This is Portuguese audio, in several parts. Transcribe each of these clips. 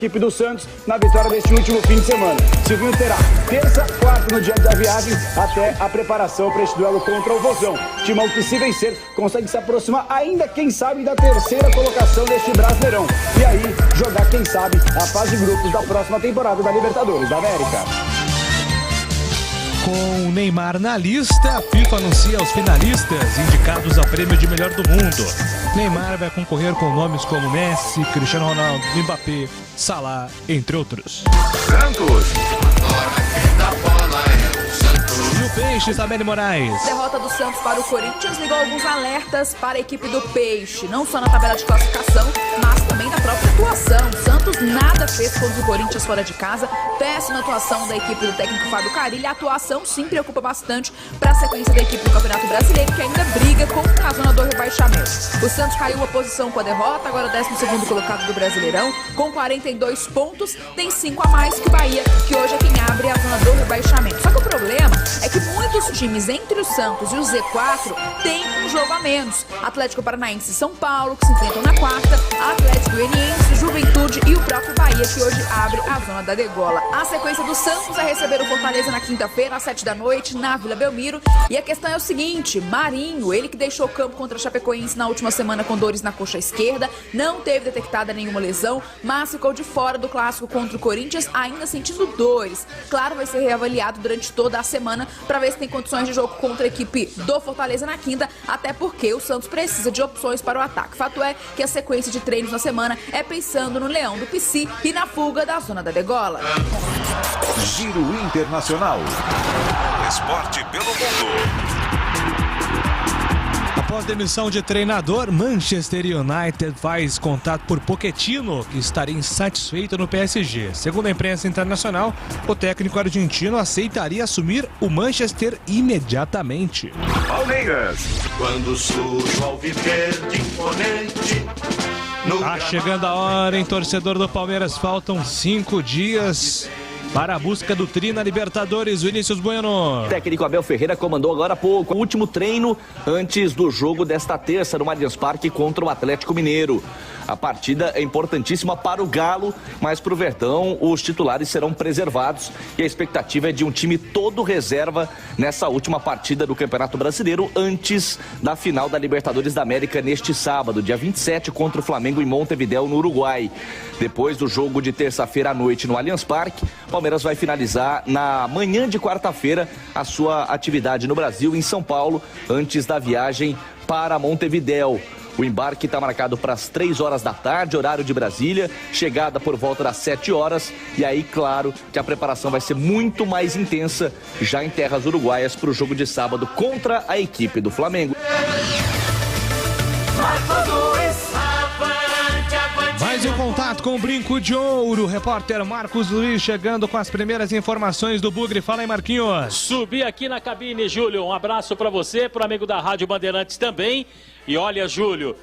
Equipe do Santos na vitória deste último fim de semana. Silvinho terá terça, quarta no dia da viagem até a preparação para este duelo contra o Vozão. Timão que, se vencer, consegue se aproximar ainda, quem sabe, da terceira colocação deste Brasileirão. E aí, jogar, quem sabe, a fase de grupos da próxima temporada da Libertadores da América. Com o Neymar na lista, a FIFA anuncia os finalistas indicados ao prêmio de melhor do mundo. Neymar vai concorrer com nomes como Messi, Cristiano Ronaldo, Mbappé, Salah, entre outros. Santos. E o Peixe, Isabelle Moraes. Derrota do Santos para o Corinthians ligou alguns alertas para a equipe do Peixe, não só na tabela de classificação, mas também na própria atuação. O Santos nada fez contra o Corinthians fora de casa, péssima atuação da equipe do técnico Fábio Carille. A atuação sim preocupa bastante para a sequência da equipe do Campeonato Brasileiro, que ainda briga contra a zona do rebaixamento. O Santos caiu uma posição com a derrota, agora 12º colocado do Brasileirão, com 42 pontos, tem 5 a mais que o Bahia, que hoje é quem abre a zona do rebaixamento. Só que o problema é que muitos times entre o Santos e o Z4 têm um jogo a menos. Atlético Paranaense e São Paulo, que se enfrentam na quarta, Atlético Goianiense, Juventude e o próprio Bahia, que hoje abre a zona da degola. A sequência do Santos é receber o Fortaleza na quinta-feira, às 7 da noite, na Vila Belmiro. E a questão é o seguinte, Marinho, ele que deixou o campo contra a Chapecoense na última semana com dores na coxa esquerda, não teve detectada nenhuma lesão, mas ficou de fora do clássico contra o Corinthians, ainda sentindo dores. Claro, vai ser reavaliado durante toda a semana para ver se tem condições de jogo contra a equipe do Fortaleza na quinta, até porque o Santos precisa de opções para o ataque. Fato é que a sequência de treinos na semana é pensando no Leão do Pici e na fuga da zona da degola. Giro Internacional. Esporte pelo mundo. Após demissão de treinador, Manchester United faz contato por Pochettino, que estaria insatisfeito no PSG. Segundo a imprensa internacional, o técnico argentino aceitaria assumir o Manchester imediatamente. Palmeiras. Quando surge ao viver de imponente. Tá chegando a hora, hein, torcedor do Palmeiras. Faltam 5 dias para a busca do tri na Libertadores. Vinícius Bueno. O técnico Abel Ferreira comandou agora há pouco o último treino antes do jogo desta terça no Allianz Parque contra o Atlético Mineiro. A partida é importantíssima para o Galo, mas para o Verdão os titulares serão preservados e a expectativa é de um time todo reserva nessa última partida do Campeonato Brasileiro antes da final da Libertadores da América neste sábado, dia 27, contra o Flamengo em Montevidéu, no Uruguai. Depois do jogo de terça-feira à noite no Allianz Parque, o Palmeiras vai finalizar na manhã de quarta-feira a sua atividade no Brasil, em São Paulo, antes da viagem para Montevidéu. O embarque está marcado para as 3 horas da tarde, horário de Brasília, chegada por volta das 7 horas. E aí, claro, que a preparação vai ser muito mais intensa já em terras uruguaias para o jogo de sábado contra a equipe do Flamengo. Mais um contato com o Brinco de Ouro. O repórter Marcos Luiz chegando com as primeiras informações do Bugre. Fala aí, Marquinhos. Subi aqui na cabine, Júlio. Um abraço para você, para o amigo da Rádio Bandeirantes também. E olha, Júlio,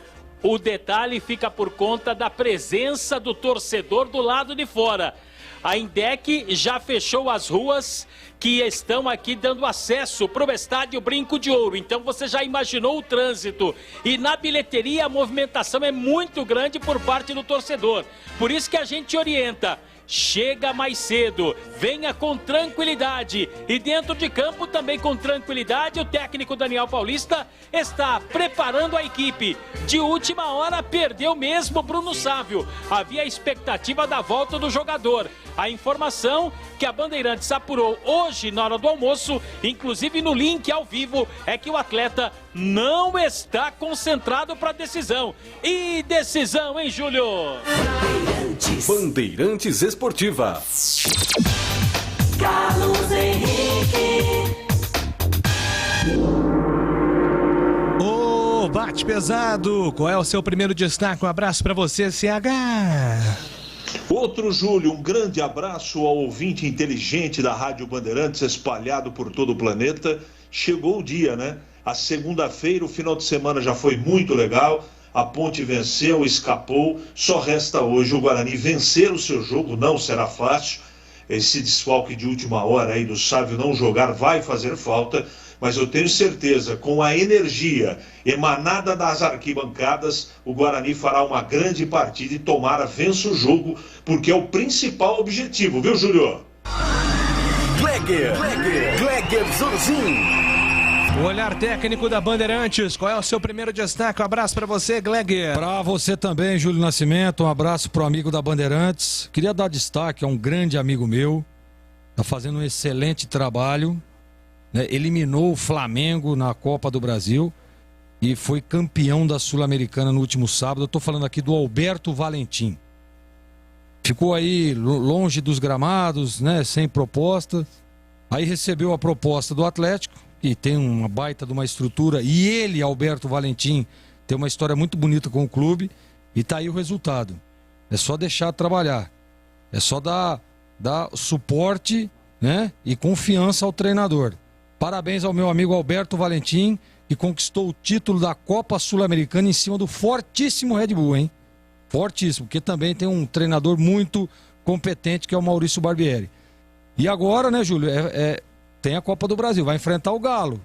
o detalhe fica por conta da presença do torcedor do lado de fora. A Indec já fechou as ruas que estão aqui dando acesso para o estádio Brinco de Ouro. Então você já imaginou o trânsito. E na bilheteria a movimentação é muito grande por parte do torcedor. Por isso que a gente orienta. Chega mais cedo, venha com tranquilidade e dentro de campo também com tranquilidade. O técnico Daniel Paulista está preparando a equipe. De última hora perdeu mesmo Bruno Sávio. Havia a expectativa da volta do jogador. A informação que a Bandeirantes apurou hoje na hora do almoço, inclusive no link ao vivo, é que o atleta não está concentrado para a decisão. E decisão, hein, Júlio? Bandeirantes Esportiva. Carlos Henrique. Ô, bate pesado. Qual é o seu primeiro destaque? Um abraço para você, CH. Outro Júlio, um grande abraço ao ouvinte inteligente da Rádio Bandeirantes espalhado por todo o planeta. Chegou o dia, né? A segunda-feira, o final de semana já foi muito legal. A Ponte venceu, escapou. Só resta hoje o Guarani vencer o seu jogo, não será fácil. Esse desfalque de última hora aí do Sávio não jogar vai fazer falta. mas eu tenho certeza, com a energia emanada das arquibancadas, o Guarani fará uma grande partida e tomara vença o jogo, porque é o principal objetivo, viu, Júlio? Gleger Zorzin. O olhar técnico da Bandeirantes, qual é o seu primeiro destaque? Um abraço para você, Gleger. Para você também, Júlio Nascimento, um abraço pro amigo da Bandeirantes. Queria dar destaque a um grande amigo meu, tá fazendo um excelente trabalho, né? Eliminou o Flamengo na Copa do Brasil e foi campeão da Sul-Americana no último sábado. Eu tô falando aqui do Alberto Valentim. Ficou aí longe dos gramados, né? Sem proposta. Aí recebeu a proposta do Atlético, que tem uma baita de uma estrutura, e ele, Alberto Valentim, tem uma história muito bonita com o clube, e tá aí o resultado. É só deixar trabalhar, é só dar suporte, né, e confiança ao treinador. Parabéns ao meu amigo Alberto Valentim, que conquistou o título da Copa Sul-Americana em cima do fortíssimo Red Bull, hein? Fortíssimo, porque também tem um treinador muito competente, que é o Maurício Barbieri. E agora, né, Júlio, tem a Copa do Brasil, vai enfrentar o Galo,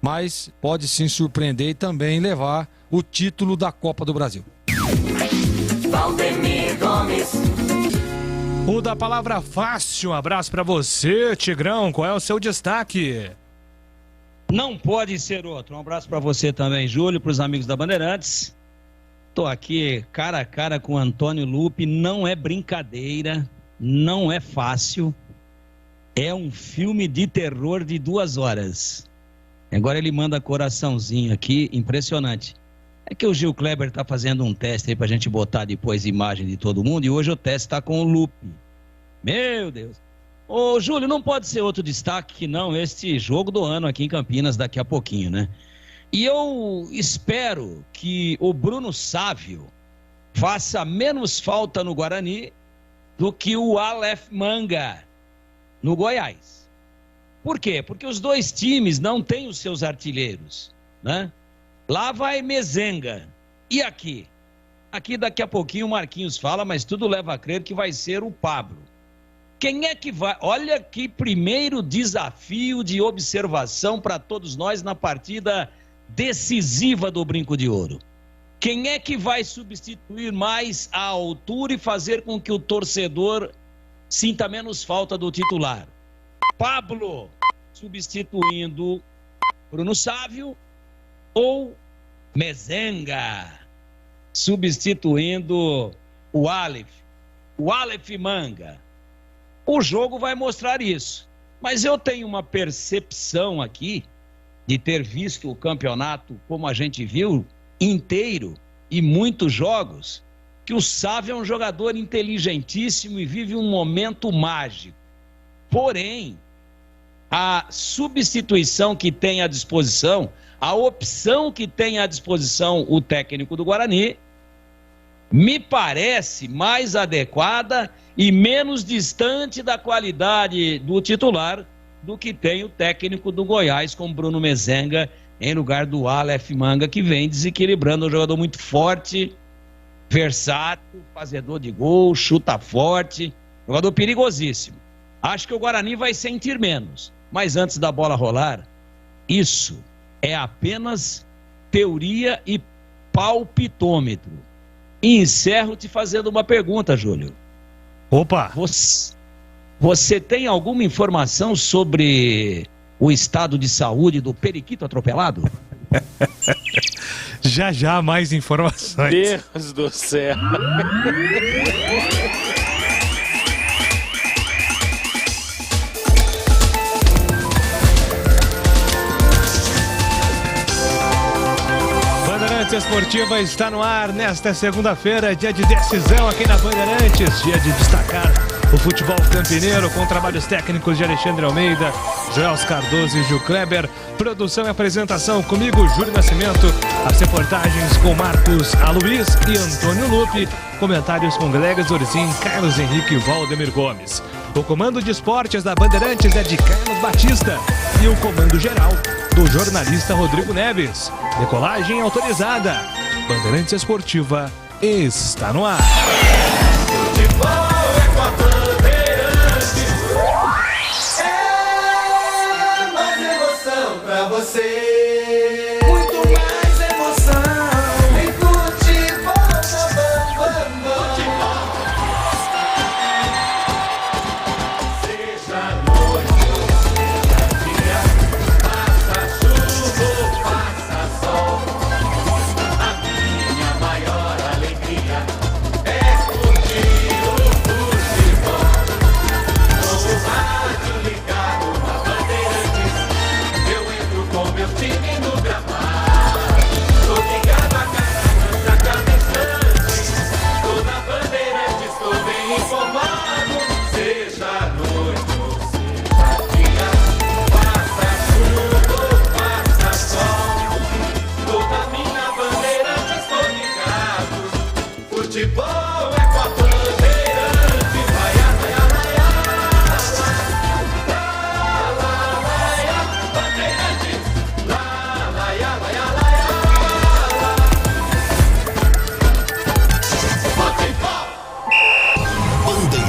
mas pode sim surpreender e também levar o título da Copa do Brasil. Valdemir Gomes. O da palavra fácil, um abraço para você, Tigrão, qual é o seu destaque? Não pode ser outro, um abraço para você também, Júlio, para os amigos da Bandeirantes. Tô aqui cara a cara com o Antônio Lupi, não é brincadeira, não é fácil. É um filme de terror de 2 horas. Agora ele manda coraçãozinho aqui, impressionante. É que o Gil Kleber tá fazendo um teste aí pra gente botar depois imagem de todo mundo, e hoje o teste tá com o Lupe. Meu Deus. Ô, Júlio, não pode ser outro destaque que não este jogo do ano aqui em Campinas daqui a pouquinho, né? E eu espero que o Bruno Sávio faça menos falta no Guarani do que o Aleph Manga no Goiás. Por quê? Porque os dois times não têm os seus artilheiros, né? Lá vai Mezenga. E aqui? Aqui daqui a pouquinho o Marquinhos fala, mas tudo leva a crer que vai ser o Pablo. Quem é que vai? Olha que primeiro desafio de observação para todos nós na partida decisiva do Brinco de Ouro. Quem é que vai substituir mais a altura e fazer com que o torcedor sinta menos falta do titular? Pablo substituindo Bruno Sávio ou Mezenga substituindo o Aleph Manga? O jogo vai mostrar isso. Mas eu tenho uma percepção aqui de ter visto o campeonato como a gente viu inteiro e muitos jogos, que o Sávio é um jogador inteligentíssimo e vive um momento mágico. Porém, a substituição que tem à disposição, a opção que tem à disposição o técnico do Guarani, me parece mais adequada e menos distante da qualidade do titular do que tem o técnico do Goiás com Bruno Mezenga em lugar do Aleph Manga, que vem desequilibrando, um jogador muito forte, versátil, fazedor de gol, chuta forte, jogador perigosíssimo. Acho que o Guarani vai sentir menos, mas antes da bola rolar, isso é apenas teoria e palpitômetro. E encerro te fazendo uma pergunta, Júlio. Opa! Você tem alguma informação sobre o estado de saúde do periquito atropelado? Já mais informações. Deus do céu. Bandeirantes Esportiva está no ar nesta segunda-feira, dia de decisão aqui na Bandeirantes, dia de destacar o futebol campineiro com trabalhos técnicos de Alexandre Almeida, Joels Cardoso e Gil Kleber, produção e apresentação comigo, Júlio Nascimento, as reportagens com Marcos Alois e Antônio Lupi, comentários com Gleger Zorzin, Carlos Henrique e Valdemir Gomes. O comando de esportes da Bandeirantes é de Carlos Batista e o comando geral do jornalista Rodrigo Neves. Decolagem autorizada. Bandeirantes Esportiva está no ar. É mais emoção pra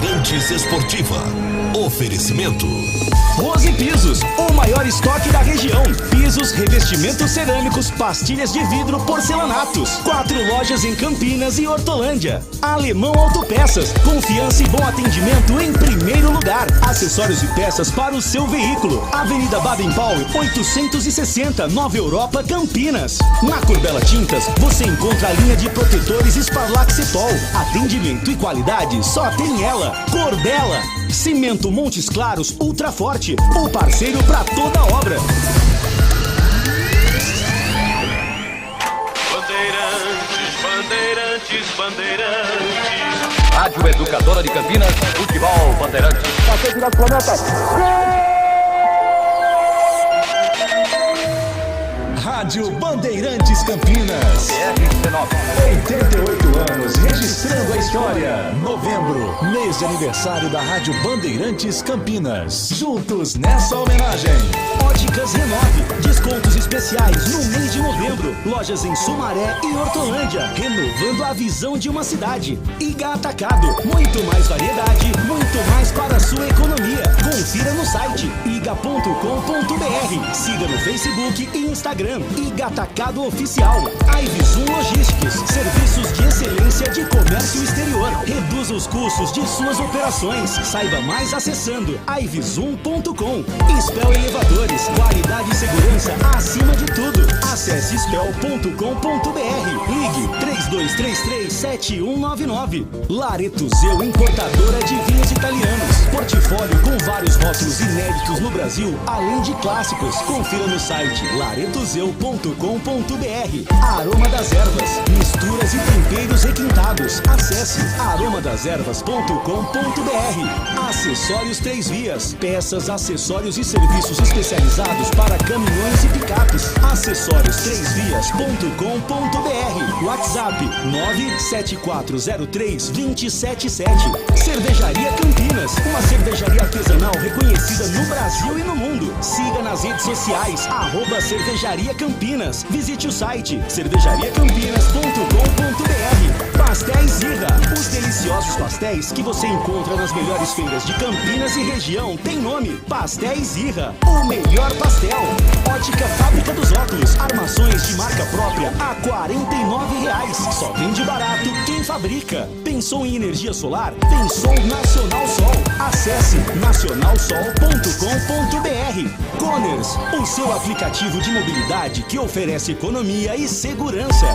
Bandeirantes Esportiva. Oferecimento Rose Pisos, o maior estoque da região. Pisos, revestimentos cerâmicos, pastilhas de vidro, porcelanatos. 4 lojas em Campinas e Hortolândia. Alemão Autopeças, confiança e bom atendimento em primeiro lugar. Acessórios e peças para o seu veículo. Avenida Baden-Powell, 860, Nova Europa, Campinas. Na Corbella Tintas, você encontra a linha de protetores Sparlac Cepol. Atendimento e qualidade só tem ela. Corbella. Cimento Montes Claros Ultra Forte, o parceiro para toda obra. Bandeirantes. Rádio Educadora de Campinas, Futebol Bandeirantes. Passou direto pra meta. Rádio Bandeirantes Campinas. 88 anos, registrando a história. Novembro, mês de aniversário da Rádio Bandeirantes Campinas. Juntos nessa homenagem. Óticas Renove, descontos especiais no mês de novembro. Lojas em Sumaré e Hortolândia, renovando a visão de uma cidade. Iga Atacado, muito mais variedade, muito mais para a sua economia. Confira no site iga.com.br. Siga no Facebook e Instagram. Iga Atacado Oficial. Ivizum Logistics, serviços de excelência de comércio exterior. Reduza os custos de suas operações. Saiba mais acessando ivizum.com. Spell Elevadores, qualidade e segurança acima de tudo. Acesse spell.com.br. Ligue 3233-7199. Laretuzeu, importadora de vinhos italianos. Portfólio com vários rótulos inéditos no Brasil, além de clássicos. Confira no site laretuzeu.com.br. Aroma das Ervas, misturas e temperos requintados. Acesse aromadeservas.com.br. Acessórios 3 Vias, peças, acessórios e serviços especializados para caminhões e picapes. Acessórios3vias.com.br. WhatsApp 97403-277. Cervejaria Campinas, uma cervejaria artesanal reconhecida no Brasil e no mundo. Siga nas redes sociais, @Cervejaria Campinas. Visite o site cervejariacampinas.com.br. Pastéis Zirra, os deliciosos pastéis que você encontra nas melhores feiras de Campinas e região tem nome: Pastéis Zirra, o melhor pastel. Ótica Fábrica dos Óculos, armações de marca própria a R$ 49. Só vende barato quem fabrica. Pensou em energia solar? Pensou Nacional Sol. Acesse nacionalsol.com.br. Coners, o seu aplicativo de mobilidade que oferece economia e segurança.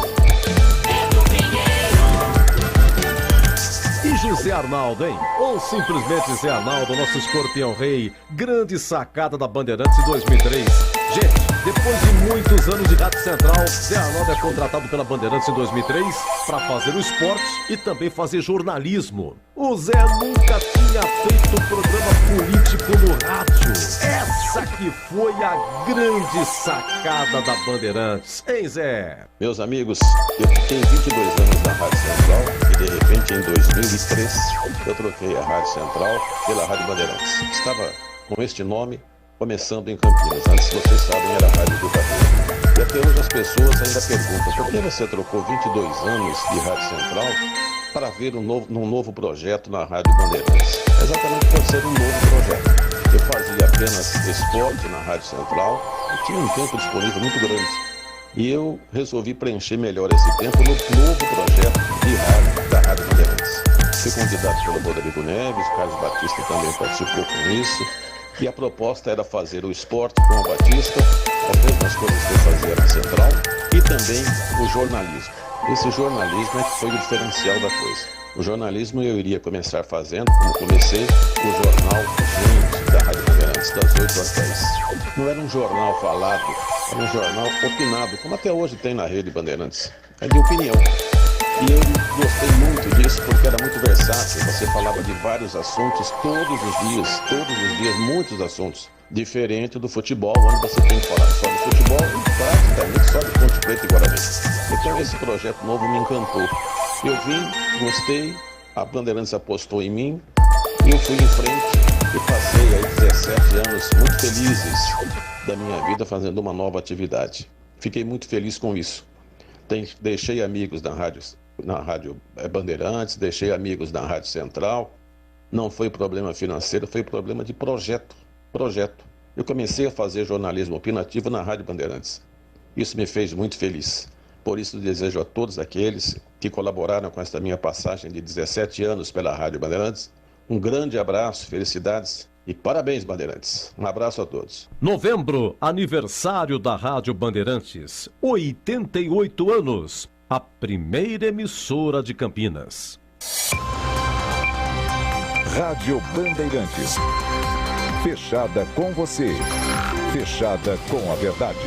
E José Arnaldo, hein? Ou simplesmente Zé Arnaldo, nosso escorpião rei. Grande sacada da Bandeirantes em 2003. Gente, depois de muitos anos de Rádio Central, Zé Arnaldo é contratado pela Bandeirantes em 2003 para fazer o esporte e também fazer jornalismo. O Zé nunca tinha feito programa político no rádio. Essa que foi a grande sacada da Bandeirantes. Hein, Zé? Meus amigos, eu fiquei 22 anos na Rádio Central e de repente em 2003 eu troquei a Rádio Central pela Rádio Bandeirantes. Estava com este nome começando em Campinas. Antes, vocês sabem, era a Rádio Educadora. E até hoje as pessoas ainda perguntam: por que você trocou 22 anos de Rádio Central para ver num novo projeto na Rádio Bandeirantes? Exatamente por ser um novo projeto. Eu fazia apenas esporte na Rádio Central e tinha um tempo disponível muito grande. E eu resolvi preencher melhor esse tempo no novo projeto de rádio da Rádio Bandeirantes. Fui convidado pelo Rodrigo Neves, Carlos Batista também participou com isso. E a proposta era fazer o esporte com o Batista, as mesmas coisas que eu fazia na Central, e também o jornalismo. Esse jornalismo é que foi o diferencial da coisa. O jornalismo eu iria começar fazendo, como comecei, o jornal Gente da Rádio Bandeirantes, das 8 às 10. Não era um jornal falado, era um jornal opinado, como até hoje tem na Rede Bandeirantes. É de opinião. E eu gostei muito disso porque era muito versátil. Você falava de vários assuntos todos os dias, muitos assuntos. Diferente do futebol, onde você tem que falar só de futebol e praticamente só de Ponte Preta e Guarani. Então esse projeto novo me encantou. Eu vim, gostei, a Bandeirantes apostou em mim e eu fui em frente e passei aí 17 anos muito felizes da minha vida fazendo uma nova atividade. Fiquei muito feliz com isso. Deixei amigos na Rádio Bandeirantes, deixei amigos na Rádio Central Não foi problema financeiro, foi problema de projeto. Eu comecei a fazer jornalismo opinativo na Rádio Bandeirantes. Isso me fez muito feliz. Por isso desejo a todos aqueles que colaboraram com esta minha passagem de 17 anos pela Rádio Bandeirantes um grande abraço, felicidades e parabéns, Bandeirantes. Um abraço a todos. Novembro, aniversário da Rádio Bandeirantes. 88 anos. A primeira emissora de Campinas. Rádio Bandeirantes. Fechada com você. Fechada com a verdade.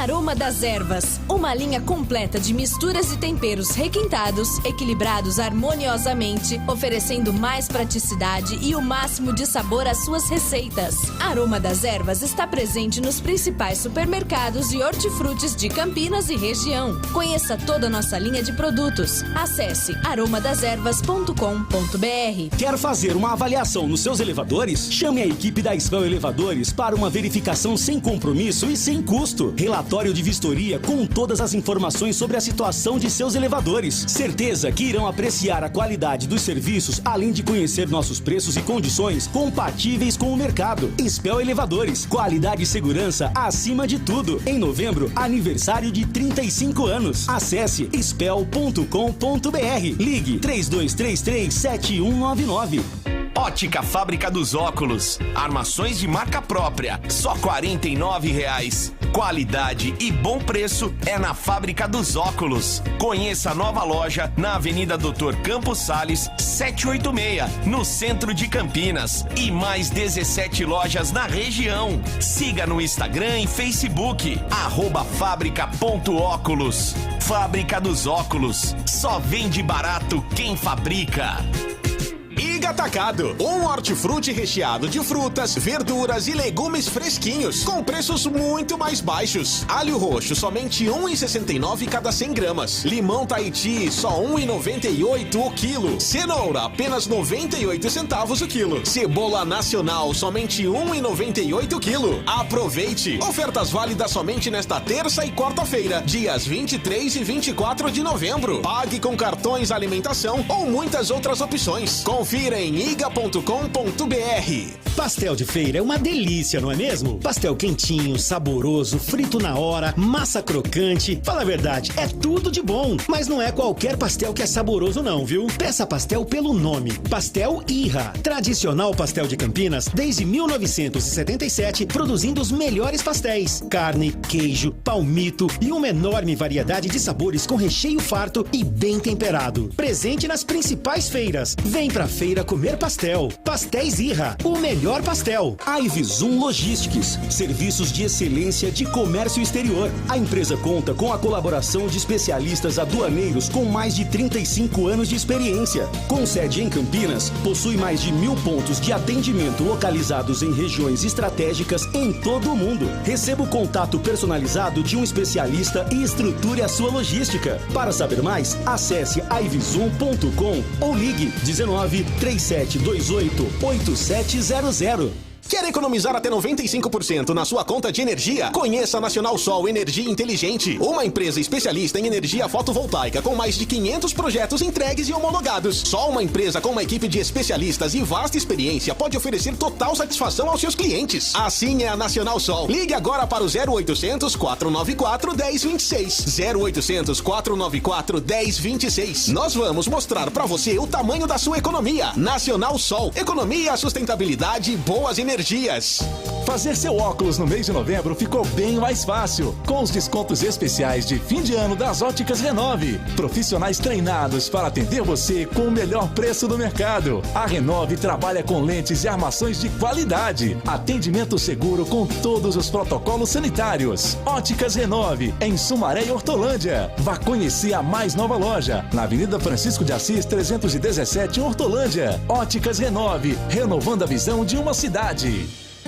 Aroma das Ervas, uma linha completa de misturas e temperos requintados, equilibrados harmoniosamente, oferecendo mais praticidade e o máximo de sabor às suas receitas. Aroma das Ervas está presente nos principais supermercados e hortifrutis de Campinas e região. Conheça toda a nossa linha de produtos. Acesse aromadeservas.com.br. Quer fazer uma avaliação nos seus elevadores? Chame a equipe da Spell Elevadores para uma verificação sem compromisso e sem custo. Relatório de vistoria com todas as informações sobre a situação de seus elevadores. Certeza que irão apreciar a qualidade dos serviços, além de conhecer nossos preços e condições compatíveis com o mercado. Spell Elevadores, qualidade e segurança acima de tudo. Em novembro, aniversário de 35 anos. Acesse spell.com.br. Ligue 3233-7199. Ótica Fábrica dos Óculos. Armações de marca própria. Só R$ 49,00. Qualidade e bom preço é na Fábrica dos Óculos. Conheça a nova loja na Avenida Dr. Campos Sales, 786, no centro de Campinas. E mais 17 lojas na região. Siga no Instagram e Facebook, @fábrica.óculos. Fábrica dos Óculos. Só vende barato quem fabrica. Iga Atacado, um hortifruti recheado de frutas, verduras e legumes fresquinhos, com preços muito mais baixos. Alho roxo, somente R$ 1,69 cada 100 gramas. Limão Tahiti, só R$ 1,98 o quilo. Cenoura, apenas 98 centavos o quilo. Cebola nacional, somente R$ 1,98 o quilo. Aproveite! Ofertas válidas somente nesta terça e quarta-feira, dias 23 e 24 de novembro. Pague com cartões alimentação ou muitas outras opções. Confira em iga.com.br. Pastel de feira é uma delícia, não é mesmo? Pastel quentinho, saboroso, frito na hora, massa crocante. Fala a verdade, é tudo de bom. Mas não é qualquer pastel que é saboroso não, viu? Peça pastel pelo nome. Pastel Irra. Tradicional pastel de Campinas desde 1977, produzindo os melhores pastéis. Carne, queijo, palmito e uma enorme variedade de sabores com recheio farto e bem temperado. Presente nas principais feiras. Vem pra feira comer pastel. Pastéis Irra, o melhor pastel. Ivisum Logistics, serviços de excelência de comércio exterior. A empresa conta com a colaboração de especialistas aduaneiros com mais de 35 anos de experiência. Com sede em Campinas, possui mais de 1.000 pontos de atendimento localizados em regiões estratégicas em todo o mundo. Receba o contato personalizado de um especialista e estruture a sua logística. Para saber mais, acesse ivisum.com ou ligue 19 3728 8700. Quer economizar até 95% na sua conta de energia? Conheça a Nacional Sol Energia Inteligente, uma empresa especialista em energia fotovoltaica com mais de 500 projetos entregues e homologados. Só uma empresa com uma equipe de especialistas e vasta experiência pode oferecer total satisfação aos seus clientes. Assim é a Nacional Sol. Ligue agora para o 0800 494 1026. 0800 494 1026. Nós vamos mostrar para você o tamanho da sua economia. Nacional Sol. Economia, sustentabilidade e boas energias. Fazer seu óculos no mês de novembro ficou bem mais fácil, com os descontos especiais de fim de ano das Óticas Renove. Profissionais treinados para atender você com o melhor preço do mercado. A Renove trabalha com lentes e armações de qualidade. Atendimento seguro com todos os protocolos sanitários. Óticas Renove, em Sumaré e Hortolândia. Vá conhecer a mais nova loja, na Avenida Francisco de Assis, 317, em Hortolândia. Óticas Renove, renovando a visão de uma cidade.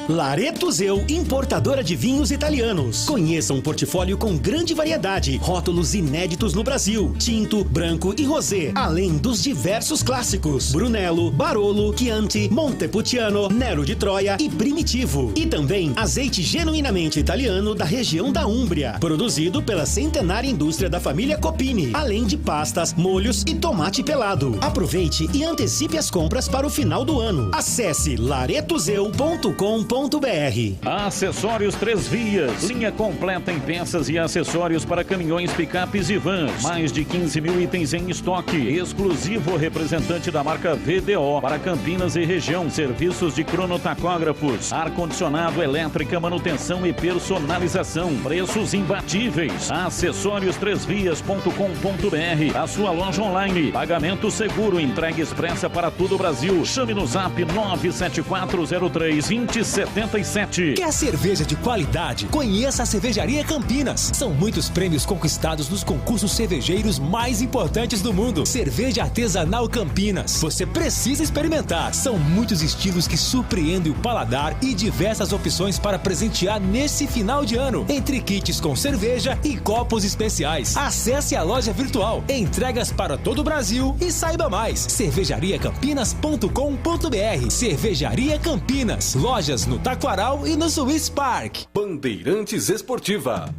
Lareto Zeu, importadora de vinhos italianos. Conheça um portfólio com grande variedade, rótulos inéditos no Brasil, tinto, branco e rosé, além dos diversos clássicos: Brunello, Barolo, Chianti, Montepulciano, Nero de Troia e Primitivo. E também azeite genuinamente italiano da região da Úmbria, produzido pela centenária indústria da família Copini, além de pastas, molhos e tomate pelado. Aproveite e antecipe as compras para o final do ano. Acesse laretozeu.com.br. Acessórios Três Vias, linha completa em peças e acessórios para caminhões, picapes e vans. Mais de 15 mil itens em estoque. Exclusivo representante da marca VDO para Campinas e região. Serviços de cronotacógrafos, ar-condicionado, elétrica, manutenção e personalização. Preços imbatíveis. Acessórios3vias.com.br, a sua loja online. Pagamento seguro, entrega expressa para todo o Brasil. Chame no zap 97403-2077. Quer cerveja de qualidade? Conheça a Cervejaria Campinas. São muitos prêmios conquistados nos concursos cervejeiros mais importantes do mundo. Cerveja artesanal Campinas. Você precisa experimentar. São muitos estilos que surpreendem o paladar e diversas opções para presentear nesse final de ano. Entre kits com cerveja e copos especiais. Acesse a loja virtual. Entregas para todo o Brasil e saiba mais. cervejariacampinas.com.br. Cervejaria Campinas. Lojas no Taquaral e no Swiss Park. Bandeirantes Esportiva.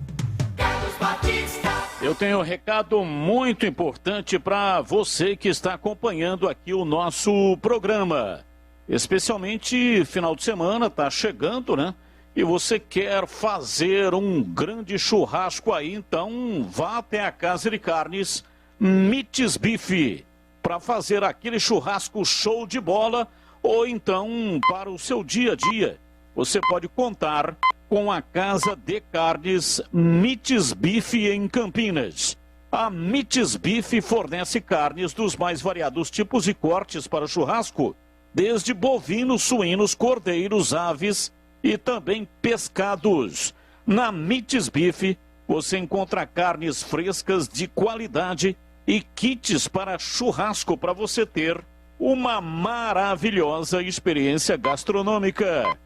Eu tenho um recado muito importante para você que está acompanhando aqui o nosso programa. Especialmente final de semana, tá chegando, né? E você quer fazer um grande churrasco aí, então vá até a Casa de Carnes Mites Bife para fazer aquele churrasco show de bola, ou então para o seu dia a dia. Você pode contar com a Casa de Carnes Mites Bife em Campinas. A Mites Bife fornece carnes dos mais variados tipos e cortes para churrasco, desde bovinos, suínos, cordeiros, aves e também pescados. Na Mites Bife você encontra carnes frescas de qualidade e kits para churrasco para você ter uma maravilhosa experiência gastronômica.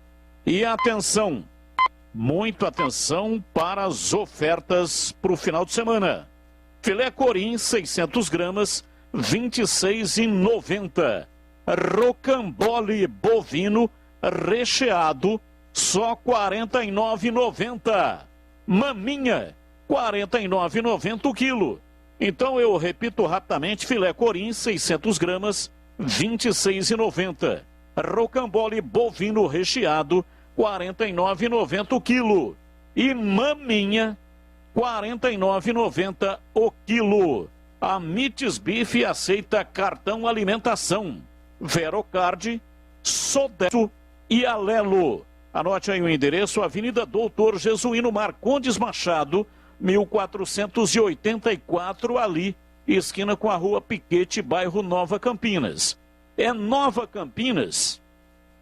E atenção, muita atenção para as ofertas para o final de semana. Filé corim 600 gramas, R$ 26,90. Rocambole bovino recheado, só R$ 49,90. Maminha, R$ 49,90 o quilo. Então eu repito rapidamente: filé corim 600 gramas, R$ 26,90. Rocambole bovino recheado, R$ 49,90 o quilo. E maminha, R$ 49,90 o quilo. A Mites Bife aceita cartão alimentação, Verocard, Sodexo e Alelo. Anote aí o endereço: Avenida Doutor Jesuíno Marcondes Machado, 1484, ali, esquina com a Rua Piquete, bairro Nova Campinas. É Nova Campinas,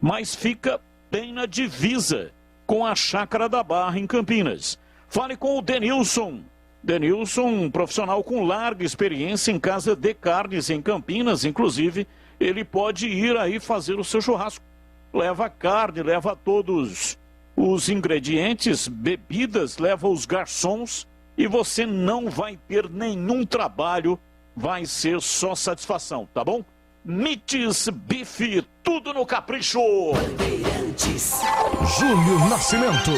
mas fica bem na divisa com a Chácara da Barra, em Campinas. Fale com o Denilson. Denilson, um profissional com larga experiência em Casa de Carnes em Campinas, inclusive, ele pode ir aí fazer o seu churrasco. Leva carne, leva todos os ingredientes, bebidas, leva os garçons e você não vai ter nenhum trabalho, vai ser só satisfação, tá bom? Mites Bife, tudo no capricho. Júnior Nascimento.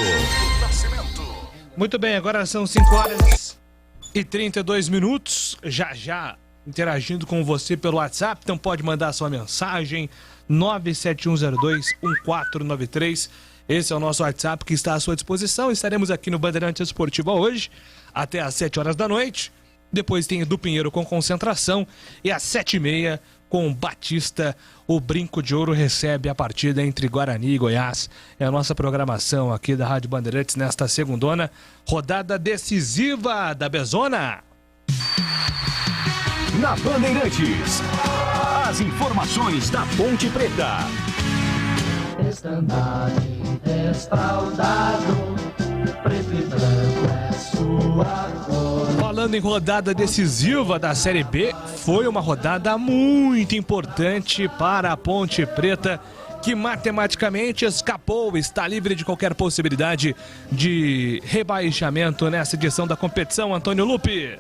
Muito bem, agora são 5h32. Já interagindo com você pelo WhatsApp, então pode mandar sua mensagem, 971021493. Esse é o nosso WhatsApp que está à sua disposição. Estaremos aqui no Bandeirantes Esportiva hoje, até às 7 horas da noite. Depois tem do Pinheiro com concentração e às 7h30 com Batista. O Brinco de Ouro recebe a partida entre Guarani e Goiás. É a nossa programação aqui da Rádio Bandeirantes nesta segundona, rodada decisiva da Bezona. Na Bandeirantes, as informações da Ponte Preta. Estandarte desfraldado, preto e branco é sua cor. falando em rodada decisiva da Série B, foi uma rodada muito importante para a Ponte Preta, que matematicamente escapou, está livre de qualquer possibilidade de rebaixamento nessa edição da competição. Antônio Lupi.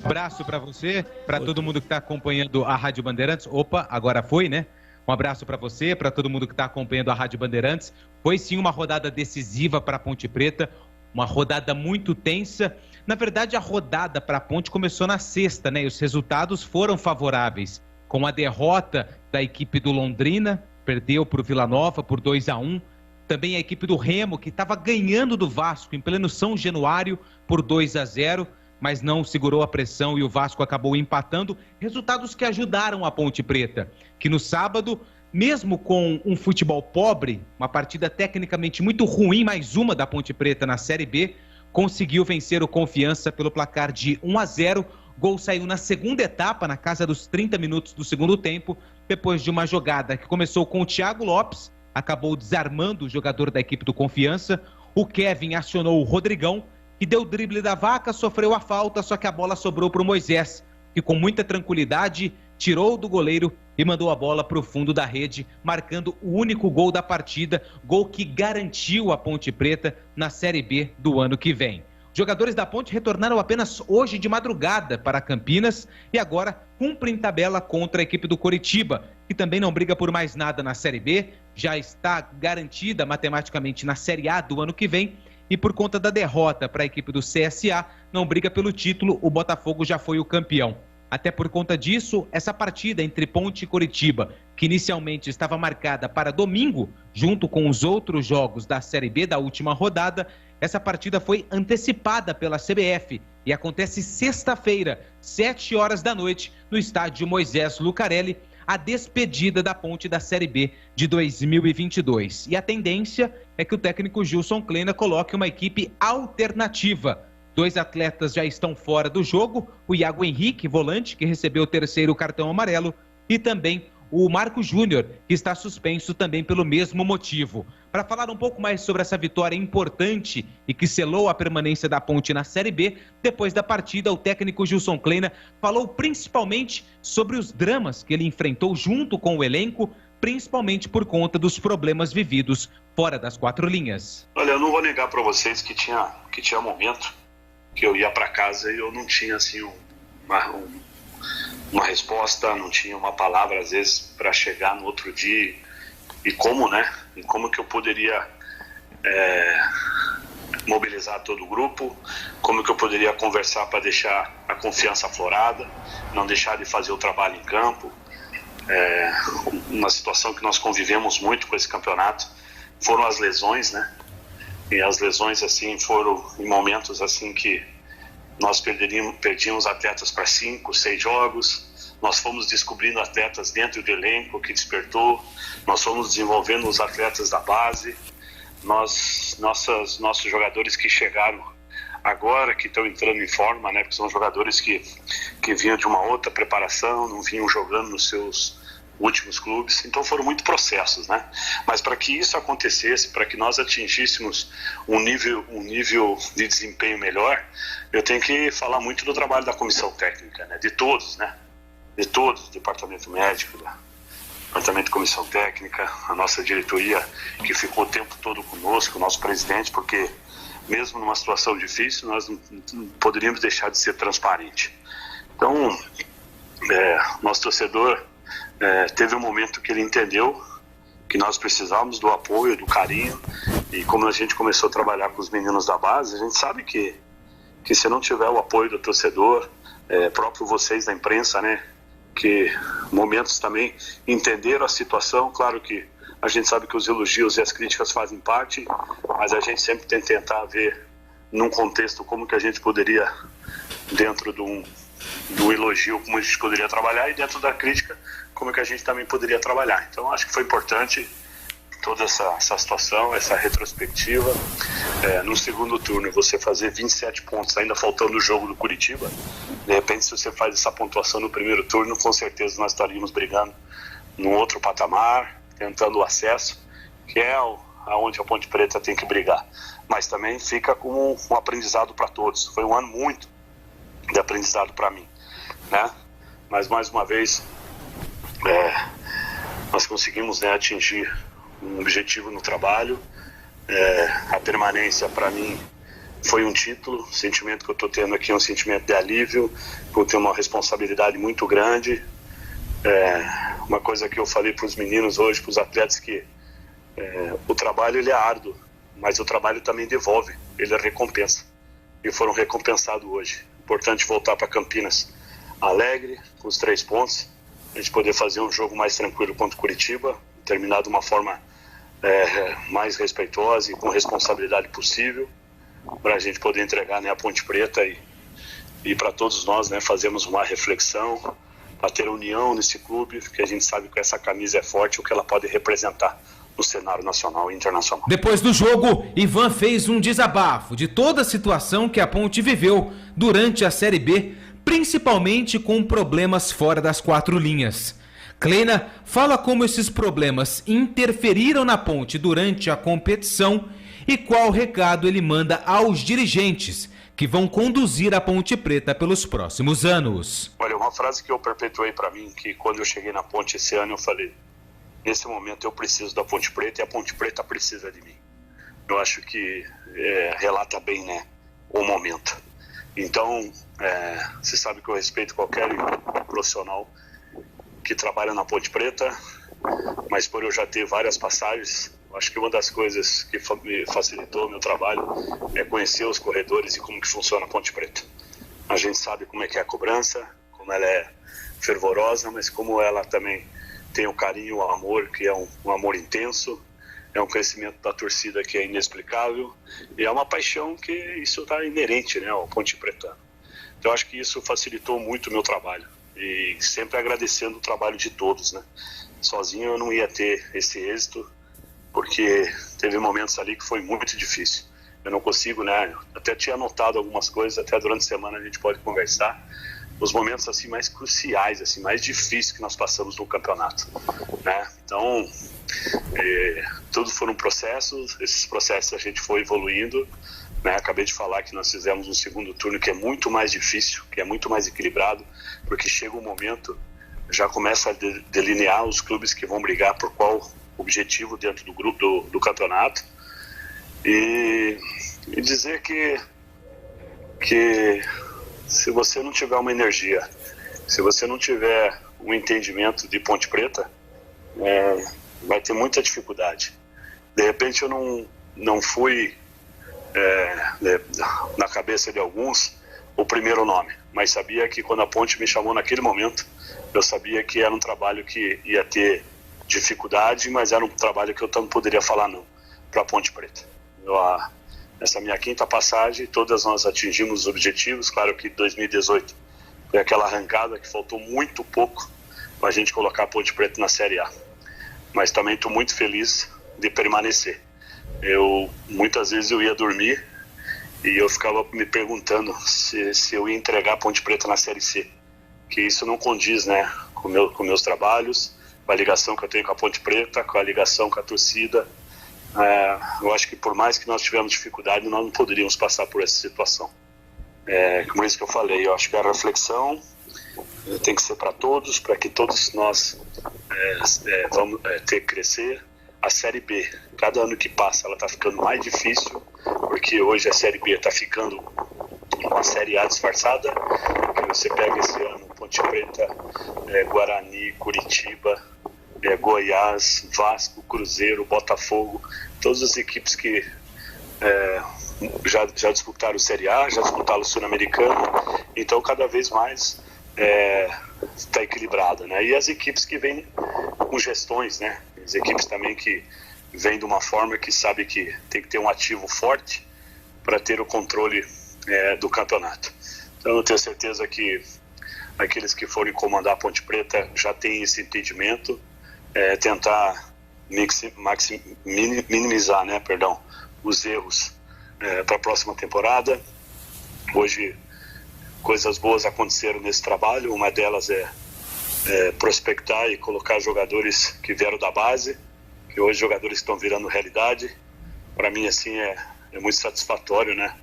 Abraço para você, para todo mundo que está acompanhando a Rádio Bandeirantes. Opa, agora foi, né? Um abraço para você, para todo mundo que está acompanhando a Rádio Bandeirantes. Foi sim uma rodada decisiva para a Ponte Preta, uma rodada muito tensa. Na verdade, a rodada para a Ponte começou na sexta, né? E os resultados foram favoráveis. Com a derrota da equipe do Londrina, perdeu para o Vila Nova por 2-1. Também a equipe do Remo, que estava ganhando do Vasco em pleno São Januário por 2-0, mas não segurou a pressão e o Vasco acabou empatando. Resultados que ajudaram a Ponte Preta, que no sábado, mesmo com um futebol pobre, uma partida tecnicamente muito ruim, mais uma da Ponte Preta na Série B, conseguiu vencer o Confiança pelo placar de 1-0. Gol saiu na segunda etapa, na casa dos 30 minutos do segundo tempo, depois de uma jogada que começou com o Thiago Lopes, acabou desarmando o jogador da equipe do Confiança. O Kevin acionou o Rodrigão, que deu o drible da Vaca, sofreu a falta, só que a bola sobrou para o Moisés, que com muita tranquilidade tirou do goleiro e mandou a bola para o fundo da rede, marcando o único gol da partida, gol que garantiu a Ponte Preta na Série B do ano que vem. Jogadores da Ponte retornaram apenas hoje de madrugada para Campinas e agora cumprem tabela contra a equipe do Coritiba, que também não briga por mais nada na Série B, já está garantida matematicamente na Série A do ano que vem e por conta da derrota para a equipe do CSA, não briga pelo título, o Botafogo já foi o campeão. Até por conta disso, essa partida entre Ponte e Coritiba, que inicialmente estava marcada para domingo, junto com os outros jogos da Série B da última rodada, essa partida foi antecipada pela CBF e acontece sexta-feira, 7h da noite, no estádio Moisés Lucarelli, a despedida da Ponte da Série B de 2022. E a tendência é que o técnico Gilson Kleina coloque uma equipe alternativa. 2 atletas já estão fora do jogo, o Iago Henrique, volante, que recebeu o 3º cartão amarelo, e também o Marco Júnior, que está suspenso também pelo mesmo motivo. Para falar um pouco mais sobre essa vitória importante e que selou a permanência da Ponte na Série B, depois da partida, o técnico Gilson Kleina falou principalmente sobre os dramas que ele enfrentou junto com o elenco, principalmente por conta dos problemas vividos fora das 4 linhas. Olha, eu não vou negar para vocês que tinha momento que eu ia para casa e eu não tinha assim uma resposta, não tinha uma palavra às vezes para chegar no outro dia e como, né? E como que eu poderia mobilizar todo o grupo, como que eu poderia conversar para deixar a confiança aflorada, não deixar de fazer o trabalho em campo. Uma situação que nós convivemos muito com esse campeonato foram as lesões, né? E as lesões assim foram em momentos assim que nós perdíamos atletas para 5, 6 jogos. Nós fomos descobrindo atletas dentro do elenco que despertou. Nós fomos desenvolvendo os atletas da base. Nossos jogadores que chegaram agora, que estão entrando em forma, né? Porque são jogadores que vinham de uma outra preparação, não vinham jogando nos seus últimos clubes, então foram muitos processos, né? Mas para que isso acontecesse, para que nós atingíssemos um nível de desempenho melhor, eu tenho que falar muito do trabalho da comissão técnica, né? De todos, né? De todos, departamento médico, departamento de comissão técnica, a nossa diretoria que ficou o tempo todo conosco, o nosso presidente, porque mesmo numa situação difícil, nós não poderíamos deixar de ser transparente. Então, nosso torcedor teve um momento que ele entendeu que nós precisávamos do apoio, do carinho, e como a gente começou a trabalhar com os meninos da base, a gente sabe que se não tiver o apoio do torcedor, próprio vocês da imprensa, né, que momentos também entenderam a situação, claro que a gente sabe que os elogios e as críticas fazem parte, mas a gente sempre tem que tentar ver num contexto como que a gente poderia, dentro do elogio, como a gente poderia trabalhar, e dentro da crítica, como que a gente também poderia trabalhar. Então acho que foi importante toda essa situação, essa retrospectiva. No segundo turno você fazer 27 pontos, ainda faltando o jogo do Coritiba, de repente se você faz essa pontuação no primeiro turno, com certeza nós estaríamos brigando num outro patamar, tentando o acesso, que é aonde a Ponte Preta tem que brigar. Mas também fica como um aprendizado para todos. Foi um ano de aprendizado para mim, né? Mas mais uma vez nós conseguimos, né, atingir um objetivo no trabalho. A permanência para mim foi um título. O sentimento que eu estou tendo aqui é um sentimento de alívio, por ter uma responsabilidade muito grande. Uma coisa que eu falei para os meninos hoje, para os atletas, que o trabalho ele é árduo, mas o trabalho também devolve, ele é recompensa, e foram recompensados hoje. Importante voltar para Campinas alegre, com os 3 pontos, a gente poder fazer um jogo mais tranquilo contra o Curitiba, terminar de uma forma mais respeitosa e com responsabilidade possível, para a gente poder entregar, né, a Ponte Preta e para todos nós, né, fazermos uma reflexão, para ter união nesse clube, porque a gente sabe que essa camisa é forte, o que ela pode representar no cenário nacional e internacional. Depois do jogo, Ivan fez um desabafo de toda a situação que a Ponte viveu durante a Série B, principalmente com problemas fora das 4 linhas. Kleina fala como esses problemas interferiram na Ponte durante a competição e qual recado ele manda aos dirigentes que vão conduzir a Ponte Preta pelos próximos anos. Olha, uma frase que eu perpetuei para mim, que quando eu cheguei na Ponte esse ano eu falei: nesse momento eu preciso da Ponte Preta e a Ponte Preta precisa de mim. Eu acho que relata bem, né, o momento. Então, você sabe que eu respeito qualquer profissional que trabalha na Ponte Preta, mas por eu já ter várias passagens, acho que uma das coisas que me facilitou o meu trabalho é conhecer os corredores e como que funciona a Ponte Preta. A gente sabe como é que é a cobrança, como ela é fervorosa, mas como ela também tem o carinho, o amor, que é um amor intenso, é um crescimento da torcida que é inexplicável, e é uma paixão que isso está inerente, né, ao Ponte Pretano. Então, acho que isso facilitou muito o meu trabalho, e sempre agradecendo o trabalho de todos, né. Sozinho eu não ia ter esse êxito, porque teve momentos ali que foi muito difícil. Eu não consigo, né, até tinha anotado algumas coisas, até durante a semana a gente pode conversar, os momentos assim mais cruciais, assim, mais difíceis que nós passamos no campeonato, né? Então, tudo foram processos, esses processos a gente foi evoluindo, né? Acabei de falar que nós fizemos um segundo turno que é muito mais difícil, que é muito mais equilibrado, porque chega um momento, já começa a delinear os clubes que vão brigar por qual objetivo dentro do grupo do campeonato, e dizer que se você não tiver uma energia, se você não tiver um entendimento de Ponte Preta, vai ter muita dificuldade. De repente eu não fui na cabeça de alguns o primeiro nome, mas sabia que quando a Ponte me chamou naquele momento, eu sabia que era um trabalho que ia ter dificuldade, mas era um trabalho que eu não poderia falar não para a Ponte Preta. Essa minha 5ª passagem, todas nós atingimos os objetivos. Claro que 2018 foi aquela arrancada que faltou muito pouco para a gente colocar a Ponte Preta na Série A. Mas também estou muito feliz de permanecer. Muitas vezes eu ia dormir e eu ficava me perguntando se eu ia entregar a Ponte Preta na Série C. Que isso não condiz, né, com meus trabalhos, com a ligação que eu tenho com a Ponte Preta, com a ligação com a torcida. Eu acho que por mais que nós tivemos dificuldade, nós não poderíamos passar por essa situação. Como isso que eu falei, eu acho que a reflexão tem que ser para todos, para que todos nós vamos ter que crescer. A Série B, cada ano que passa, ela está ficando mais difícil, porque hoje a Série B está ficando uma Série A disfarçada, que você pega esse ano Ponte Preta, Guarani, Curitiba, Goiás, Vasco, Cruzeiro, Botafogo, todas as equipes que já disputaram o Série A, já disputaram o Sul-Americano, então cada vez mais está equilibrado, né? E as equipes que vêm com gestões, né? As equipes também que vêm de uma forma que sabe que tem que ter um ativo forte para ter o controle do campeonato. Então eu tenho certeza que aqueles que forem comandar a Ponte Preta já têm esse entendimento, tentar minimizar, né, os erros para a próxima temporada. Hoje coisas boas aconteceram nesse trabalho, uma delas é prospectar e colocar jogadores que vieram da base, que hoje jogadores estão virando realidade. Para mim assim é muito satisfatório, né,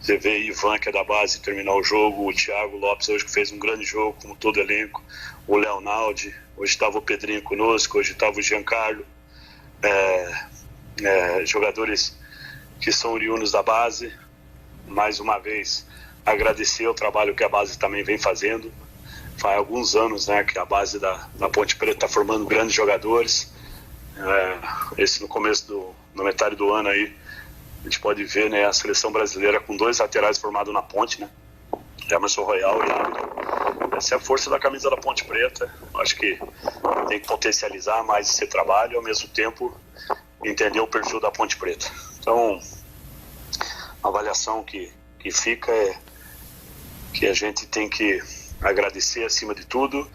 Você vê Ivan, que é da base, terminar o jogo, o Thiago Lopes hoje que fez um grande jogo, como todo elenco, o Leonaldo, hoje estava o Pedrinho conosco, hoje estava o Giancarlo, jogadores que são oriundos da base. Mais uma vez, agradecer o trabalho que a base também vem fazendo. Faz alguns anos, né, que a base da Ponte Preta está formando grandes jogadores. Esse no metade do ano aí, a gente pode ver, né, a seleção brasileira com 2 laterais formados na Ponte, né? Emerson Royal e Abner. Essa é a força da camisa da Ponte Preta. Acho que tem que potencializar mais esse trabalho e, ao mesmo tempo, entender o perfil da Ponte Preta. Então, a avaliação que fica é que a gente tem que agradecer acima de tudo,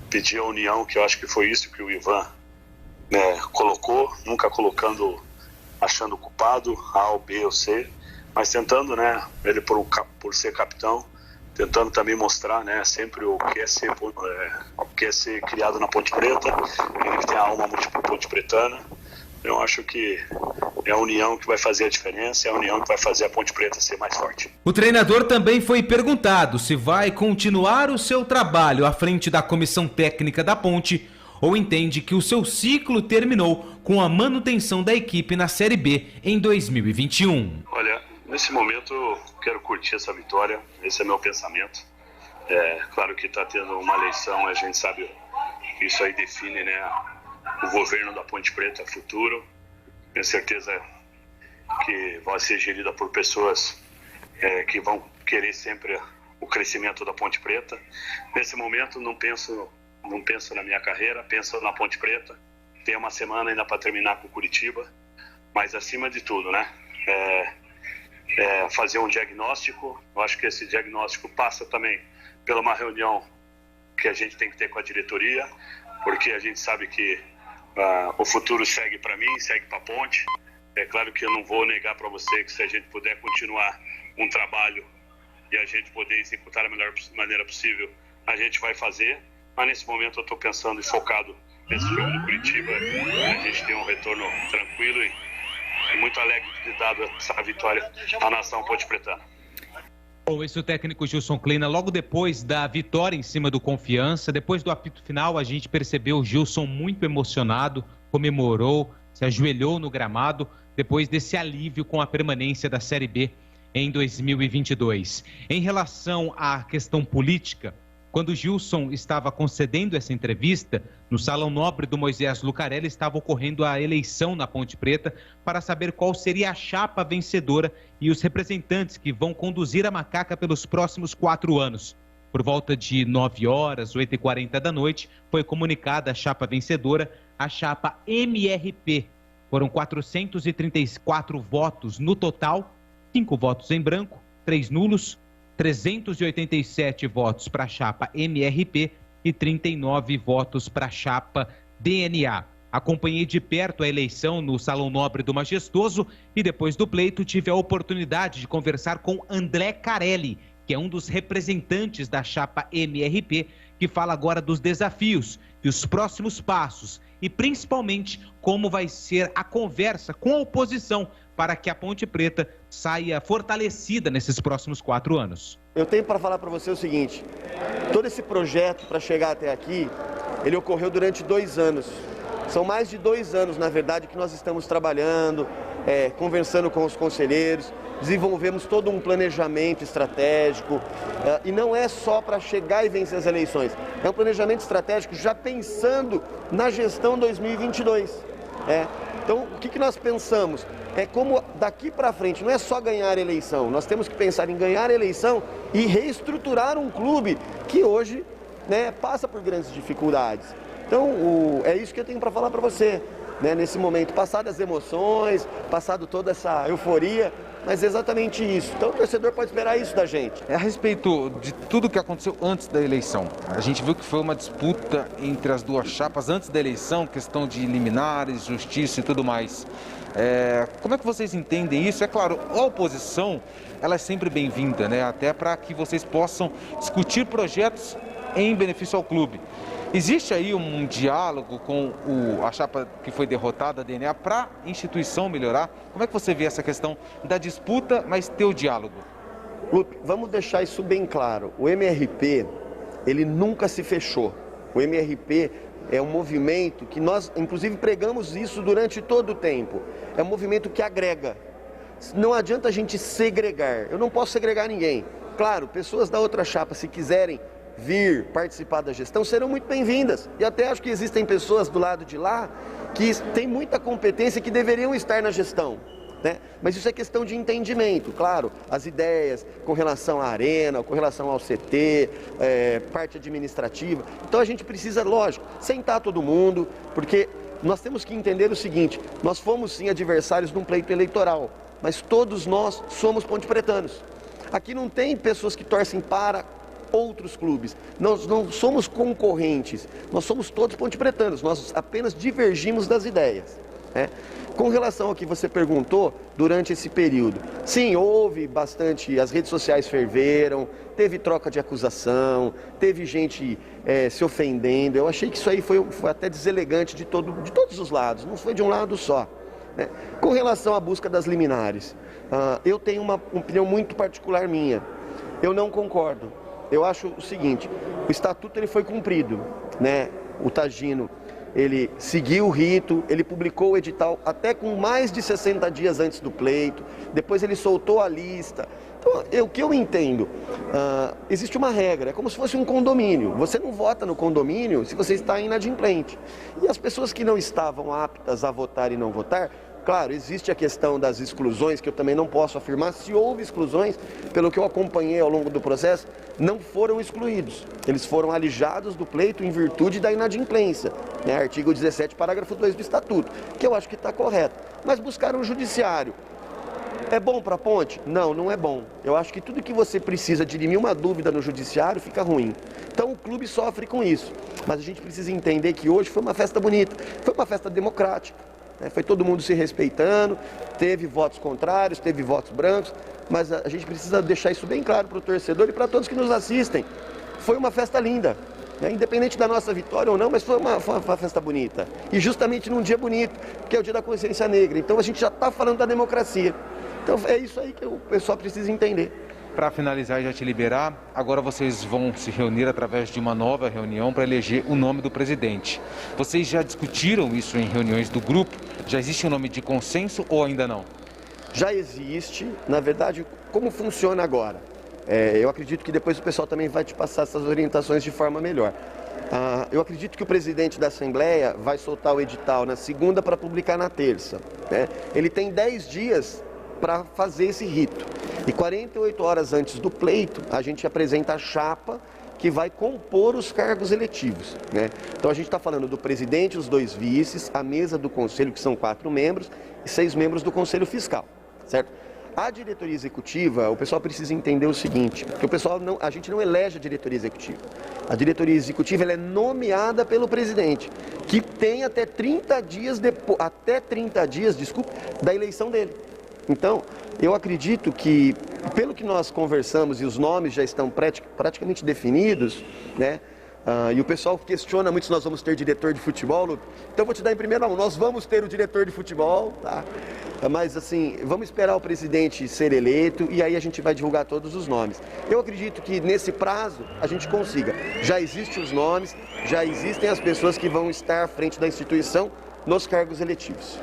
pedir a união, que eu acho que foi isso que o Ivan, né, colocou, nunca achando culpado A ou B ou C, mas tentando, né, ele por ser capitão, tentando também mostrar, né, sempre o que é ser criado na Ponte Preta, ele que tem a alma ponte pretana. Eu acho que é a união que vai fazer a diferença, é a união que vai fazer a Ponte Preta ser mais forte. O treinador também foi perguntado se vai continuar o seu trabalho à frente da comissão técnica da Ponte ou entende que o seu ciclo terminou com a manutenção da equipe na Série B em 2021. Olha, nesse momento eu quero curtir essa vitória, esse é meu pensamento. Claro que está tendo uma eleição, a gente sabe que isso aí define, né, o governo da Ponte Preta futuro. Tenho certeza que vai ser gerida por pessoas que vão querer sempre o crescimento da Ponte Preta. Nesse momento não penso na minha carreira, penso na Ponte Preta. Tem uma semana ainda para terminar com Curitiba, mas acima de tudo, né, fazer um diagnóstico. Eu acho que esse diagnóstico passa também pela uma reunião que a gente tem que ter com a diretoria, porque a gente sabe que o futuro segue para mim, segue para a Ponte. É claro que eu não vou negar para você que se a gente puder continuar um trabalho e a gente poder executar da melhor maneira possível, a gente vai fazer. Mas nesse momento eu estou pensando e focado nesse jogo no Curitiba. A gente tem um retorno tranquilo e muito alegre de ter dado essa vitória à nação ponte pretana. Esse é o técnico Gilson Kleina, logo depois da vitória em cima do Confiança, depois do apito final, a gente percebeu o Gilson muito emocionado, comemorou, se ajoelhou no gramado, depois desse alívio com a permanência da Série B em 2022. Em relação à questão política, quando o Gilson estava concedendo essa entrevista, no Salão Nobre do Moisés Lucarelli estava ocorrendo a eleição na Ponte Preta para saber qual seria a chapa vencedora e os representantes que vão conduzir a Macaca pelos próximos 4 anos. Por volta de 9 horas, 8h40 da noite, foi comunicada a chapa vencedora, a chapa MRP. Foram 434 votos no total, 5 votos em branco, 3 nulos, 387 votos para a chapa MRP e 39 votos para a chapa DNA. Acompanhei de perto a eleição no Salão Nobre do Majestoso e depois do pleito tive a oportunidade de conversar com André Carelli, que é um dos representantes da chapa MRP, que fala agora dos desafios e os próximos passos e principalmente como vai ser a conversa com a oposição para que a Ponte Preta saia fortalecida nesses próximos 4 anos. Eu tenho para falar para você o seguinte, todo esse projeto para chegar até aqui, ele ocorreu durante 2 anos. São mais de 2 anos, na verdade, que nós estamos trabalhando, conversando com os conselheiros, desenvolvemos todo um planejamento estratégico, e não é só para chegar e vencer as eleições, é um planejamento estratégico já pensando na gestão 2022. Então, o que nós pensamos? É como daqui para frente, não é só ganhar a eleição, nós temos que pensar em ganhar a eleição e reestruturar um clube que hoje, né, passa por grandes dificuldades. Então, é isso que eu tenho para falar para você, né, nesse momento, passado as emoções, passado toda essa euforia, mas é exatamente isso. Então o torcedor pode esperar isso da gente. A respeito de tudo que aconteceu antes da eleição, a gente viu que foi uma disputa entre as duas chapas antes da eleição, questão de liminares, justiça e tudo mais. Como é que vocês entendem isso? É claro, a oposição, ela é sempre bem-vinda, né? Até para que vocês possam discutir projetos em benefício ao clube. Existe aí um diálogo com a chapa que foi derrotada, a DNA, para a instituição melhorar? Como é que você vê essa questão da disputa, mas ter o diálogo? Lupe, vamos deixar isso bem claro. O MRP, ele nunca se fechou. O MRP é um movimento que nós, inclusive, pregamos isso durante todo o tempo. É um movimento que agrega. Não adianta a gente segregar. Eu não posso segregar ninguém. Claro, pessoas da outra chapa, se quiserem vir participar da gestão, serão muito bem-vindas. E até acho que existem pessoas do lado de lá que têm muita competência e que deveriam estar na gestão, né? Mas isso é questão de entendimento. Claro, as ideias com relação à arena, com relação ao CT, parte administrativa. Então a gente precisa, lógico, sentar todo mundo, porque nós temos que entender o seguinte: nós fomos sim adversários num pleito eleitoral, mas todos nós somos pontepretanos. Aqui não tem pessoas que torcem para outros clubes. Nós não somos concorrentes, nós somos todos pontepretanos, nós apenas divergimos das ideias, né? Com relação ao que você perguntou durante esse período, sim, houve bastante, as redes sociais ferveram, teve troca de acusação, teve gente se ofendendo. Eu achei que isso aí foi até deselegante de todos os lados, não foi de um lado só, né? Com relação à busca das liminares, eu tenho uma opinião muito particular minha. Eu não concordo. Eu acho o seguinte: o estatuto ele foi cumprido, né? O Tagino, ele seguiu o rito, ele publicou o edital até com mais de 60 dias antes do pleito, depois ele soltou a lista. Então, o que eu entendo, existe uma regra, é como se fosse um condomínio. Você não vota no condomínio se você está inadimplente. E as pessoas que não estavam aptas a votar e não votar, claro, existe a questão das exclusões, que eu também não posso afirmar. Se houve exclusões, pelo que eu acompanhei ao longo do processo, não foram excluídos. Eles foram alijados do pleito em virtude da inadimplência, né? Artigo 17, parágrafo 2 do Estatuto, que eu acho que está correto. Mas buscaram o judiciário. É bom para a ponte? Não, não é bom. Eu acho que tudo que você precisa dirimir uma dúvida no judiciário fica ruim. Então o clube sofre com isso. Mas a gente precisa entender que hoje foi uma festa bonita, foi uma festa democrática. Foi todo mundo se respeitando, teve votos contrários, teve votos brancos, mas a gente precisa deixar isso bem claro para o torcedor e para todos que nos assistem. Foi uma festa linda, né? Independente da nossa vitória ou não, mas foi uma festa bonita. E justamente num dia bonito, que é o Dia da Consciência Negra. Então a gente já está falando da democracia. Então é isso aí que o pessoal precisa entender. Para finalizar e já te liberar, agora vocês vão se reunir através de uma nova reunião para eleger o nome do presidente. Vocês já discutiram isso em reuniões do grupo? Já existe um nome de consenso ou ainda não? Já existe. Na verdade, como funciona agora? Eu acredito que depois o pessoal também vai te passar essas orientações de forma melhor. Eu acredito que o presidente da Assembleia vai soltar o edital na segunda para publicar na terça, né? Ele tem 10 dias para fazer esse rito. E 48 horas antes do pleito, a gente apresenta a chapa que vai compor os cargos eletivos, né? Então a gente está falando do presidente, os 2 vices, a mesa do conselho, que são 4 membros, e 6 membros do conselho fiscal, certo? A diretoria executiva, o pessoal precisa entender o seguinte, que a gente não elege a diretoria executiva. A diretoria executiva ela é nomeada pelo presidente, que tem até 30 dias da eleição dele. Então, eu acredito que, pelo que nós conversamos e os nomes já estão praticamente definidos, né? E o pessoal questiona muito se nós vamos ter diretor de futebol. Então, eu vou te dar em primeira mão, nós vamos ter o diretor de futebol, tá? Mas, assim, vamos esperar o presidente ser eleito e aí a gente vai divulgar todos os nomes. Eu acredito que, nesse prazo, a gente consiga. Já existem os nomes, já existem as pessoas que vão estar à frente da instituição nos cargos eletivos.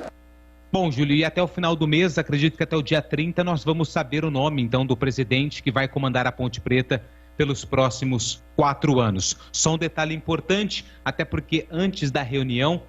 Bom, Júlio, e até o final do mês, acredito que até o dia 30, nós vamos saber o nome, então, do presidente que vai comandar a Ponte Preta pelos próximos 4 anos. Só um detalhe importante, até porque antes da reunião,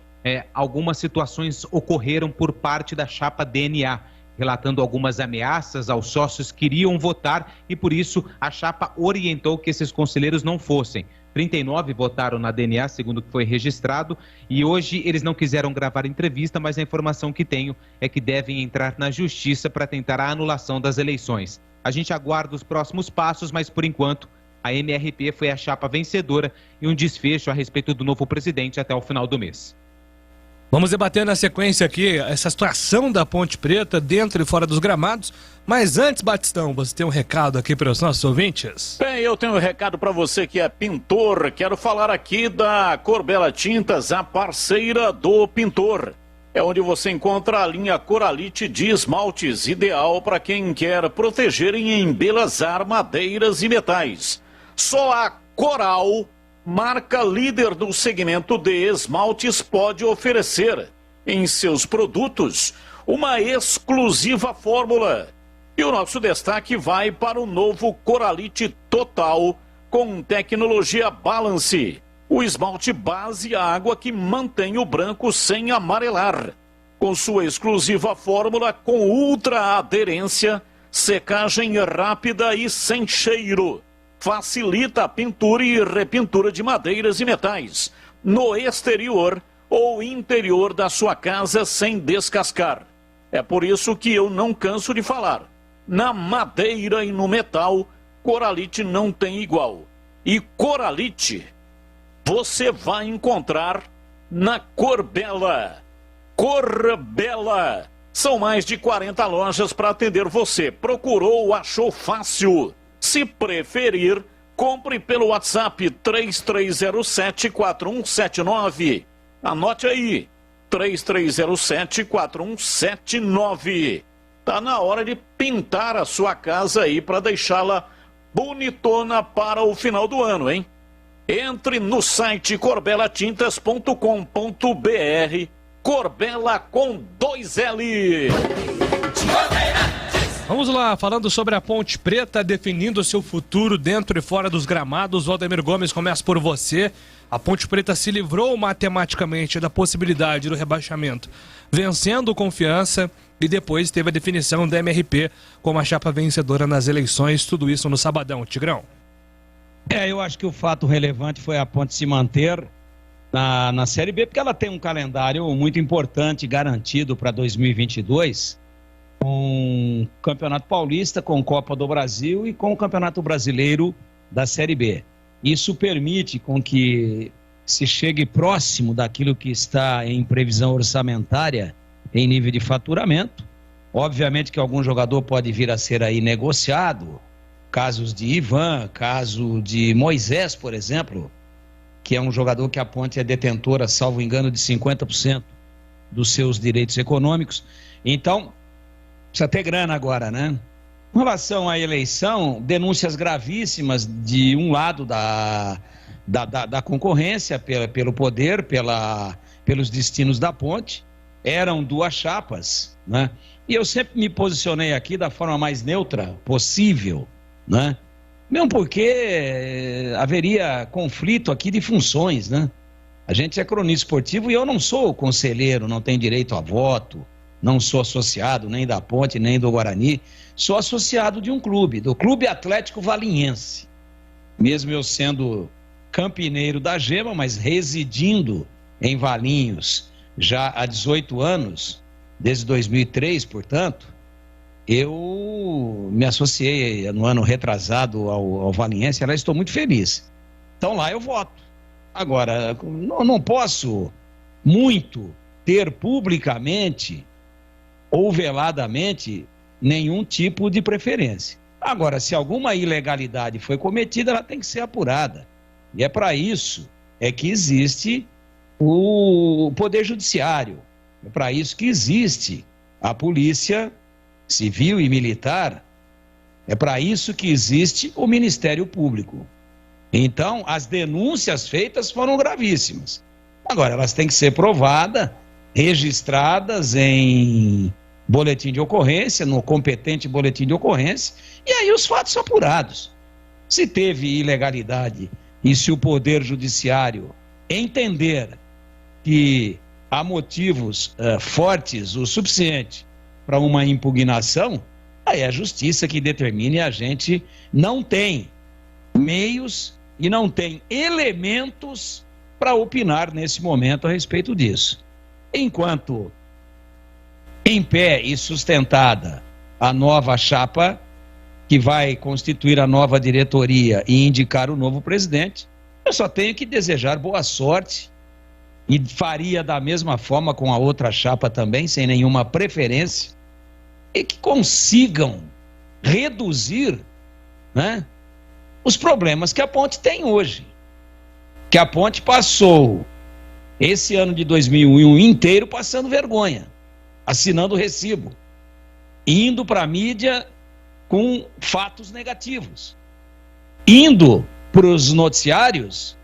algumas situações ocorreram por parte da chapa DNA, relatando algumas ameaças aos sócios que iriam votar e, por isso, a chapa orientou que esses conselheiros não fossem. 39 votaram na DNA, segundo o que foi registrado, e hoje eles não quiseram gravar entrevista, mas a informação que tenho é que devem entrar na justiça para tentar a anulação das eleições. A gente aguarda os próximos passos, mas por enquanto a MRP foi a chapa vencedora e um desfecho a respeito do novo presidente até o final do mês. Vamos debater na sequência aqui essa situação da Ponte Preta dentro e fora dos gramados. Mas antes, Batistão, você tem um recado aqui para os nossos ouvintes? Bem, eu tenho um recado para você que é pintor. Quero falar aqui da Cor Bela Tintas, a parceira do pintor. é onde você encontra a linha Coralite de esmaltes, ideal para quem quer proteger e embelezar madeiras e metais. Só a Coral, marca líder no segmento de esmaltes, pode oferecer em seus produtos uma exclusiva fórmula. E o nosso destaque vai para o novo Coralite Total com tecnologia Balance. O esmalte base água que mantém o branco sem amarelar. Com sua exclusiva fórmula com ultra aderência, secagem rápida e sem cheiro. Facilita a pintura e repintura de madeiras e metais no exterior ou interior da sua casa sem descascar. É por isso que eu não canso de falar. Na madeira e no metal, Coralite não tem igual. E Coralite você vai encontrar na Corbella. Corbella. São mais de 40 lojas para atender você. Procurou, achou fácil. Se preferir, compre pelo WhatsApp 3307-4179. Anote aí, 3307-4179. Tá na hora de pintar a sua casa aí para deixá-la bonitona para o final do ano, hein? Entre no site corbelatintas.com.br. Corbella com 2L. Vamos lá, falando sobre a Ponte Preta definindo seu futuro dentro e fora dos gramados. Waldemir Gomes, começa por você. A Ponte Preta se livrou matematicamente da possibilidade do rebaixamento, vencendo o Confiança, e depois teve a definição da MRP como a chapa vencedora nas eleições. Tudo isso no sabadão, Tigrão. Eu acho que o fato relevante foi a Ponte se manter na Série B, porque ela tem um calendário muito importante garantido para 2022, com o Campeonato Paulista, com Copa do Brasil e com o Campeonato Brasileiro da Série B. Isso permite com que se chegue próximo daquilo que está em previsão orçamentária em nível de faturamento. Obviamente que algum jogador pode vir a ser aí negociado, casos de Ivan, caso de Moisés, por exemplo, que é um jogador que a Ponte é detentora, salvo engano, de 50% dos seus direitos econômicos. Então, precisa ter grana agora, né? Com relação à eleição, denúncias gravíssimas de um lado da concorrência, pelo poder, pelos destinos da Ponte. Eram duas chapas, né? E eu sempre me posicionei aqui da forma mais neutra possível, né? Mesmo porque haveria conflito aqui de funções, né? A gente é cronista esportivo e eu não sou conselheiro, não tenho direito a voto, não sou associado nem da Ponte, nem do Guarani, sou associado de um clube, do Clube Atlético Valinhense. Mesmo eu sendo campineiro da Gema, mas residindo em Valinhos já há 18 anos, desde 2003, portanto, eu me associei no ano retrasado ao Valinhense, aliás, estou muito feliz. Então lá eu voto. Agora, não posso muito ter publicamente ou veladamente nenhum tipo de preferência. Agora, se alguma ilegalidade foi cometida, ela tem que ser apurada. E é para isso que existe o Poder Judiciário. É para isso que existe a Polícia Civil e Militar. É para isso que existe o Ministério Público. Então, as denúncias feitas foram gravíssimas. Agora, elas têm que ser provadas, registradas em boletim de ocorrência, no competente boletim de ocorrência, e aí os fatos apurados. Se teve ilegalidade e se o Poder Judiciário entender que há motivos fortes o suficiente para uma impugnação, aí é a Justiça que determine. A gente não tem meios e não tem elementos para opinar nesse momento a respeito disso. Enquanto em pé e sustentada a nova chapa que vai constituir a nova diretoria e indicar o novo presidente, eu só tenho que desejar boa sorte, e faria da mesma forma com a outra chapa também, sem nenhuma preferência, e que consigam reduzir, né, os problemas que a Ponte tem hoje. Que a Ponte passou esse ano de 2001 inteiro passando vergonha, assinando recibo, indo para a mídia com fatos negativos, indo para os noticiários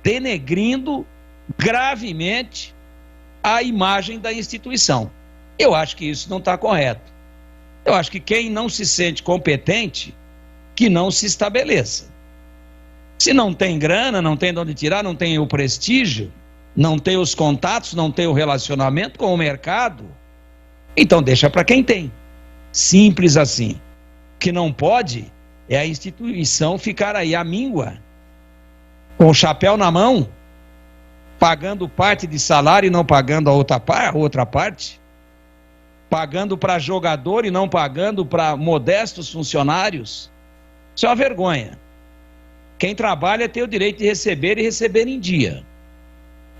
denegrindo gravemente a imagem da instituição. Eu acho que isso não está correto. Eu acho que quem não se sente competente, que não se estabeleça. Se não tem grana, não tem de onde tirar, não tem o prestígio, não tem os contatos, não tem o relacionamento com o mercado, então deixa para quem tem. Simples assim. O que não pode é a instituição ficar aí à míngua, com o chapéu na mão, pagando parte de salário e não pagando a outra parte, pagando para jogador e não pagando para modestos funcionários. Isso é uma vergonha. Quem trabalha tem o direito de receber e receber em dia.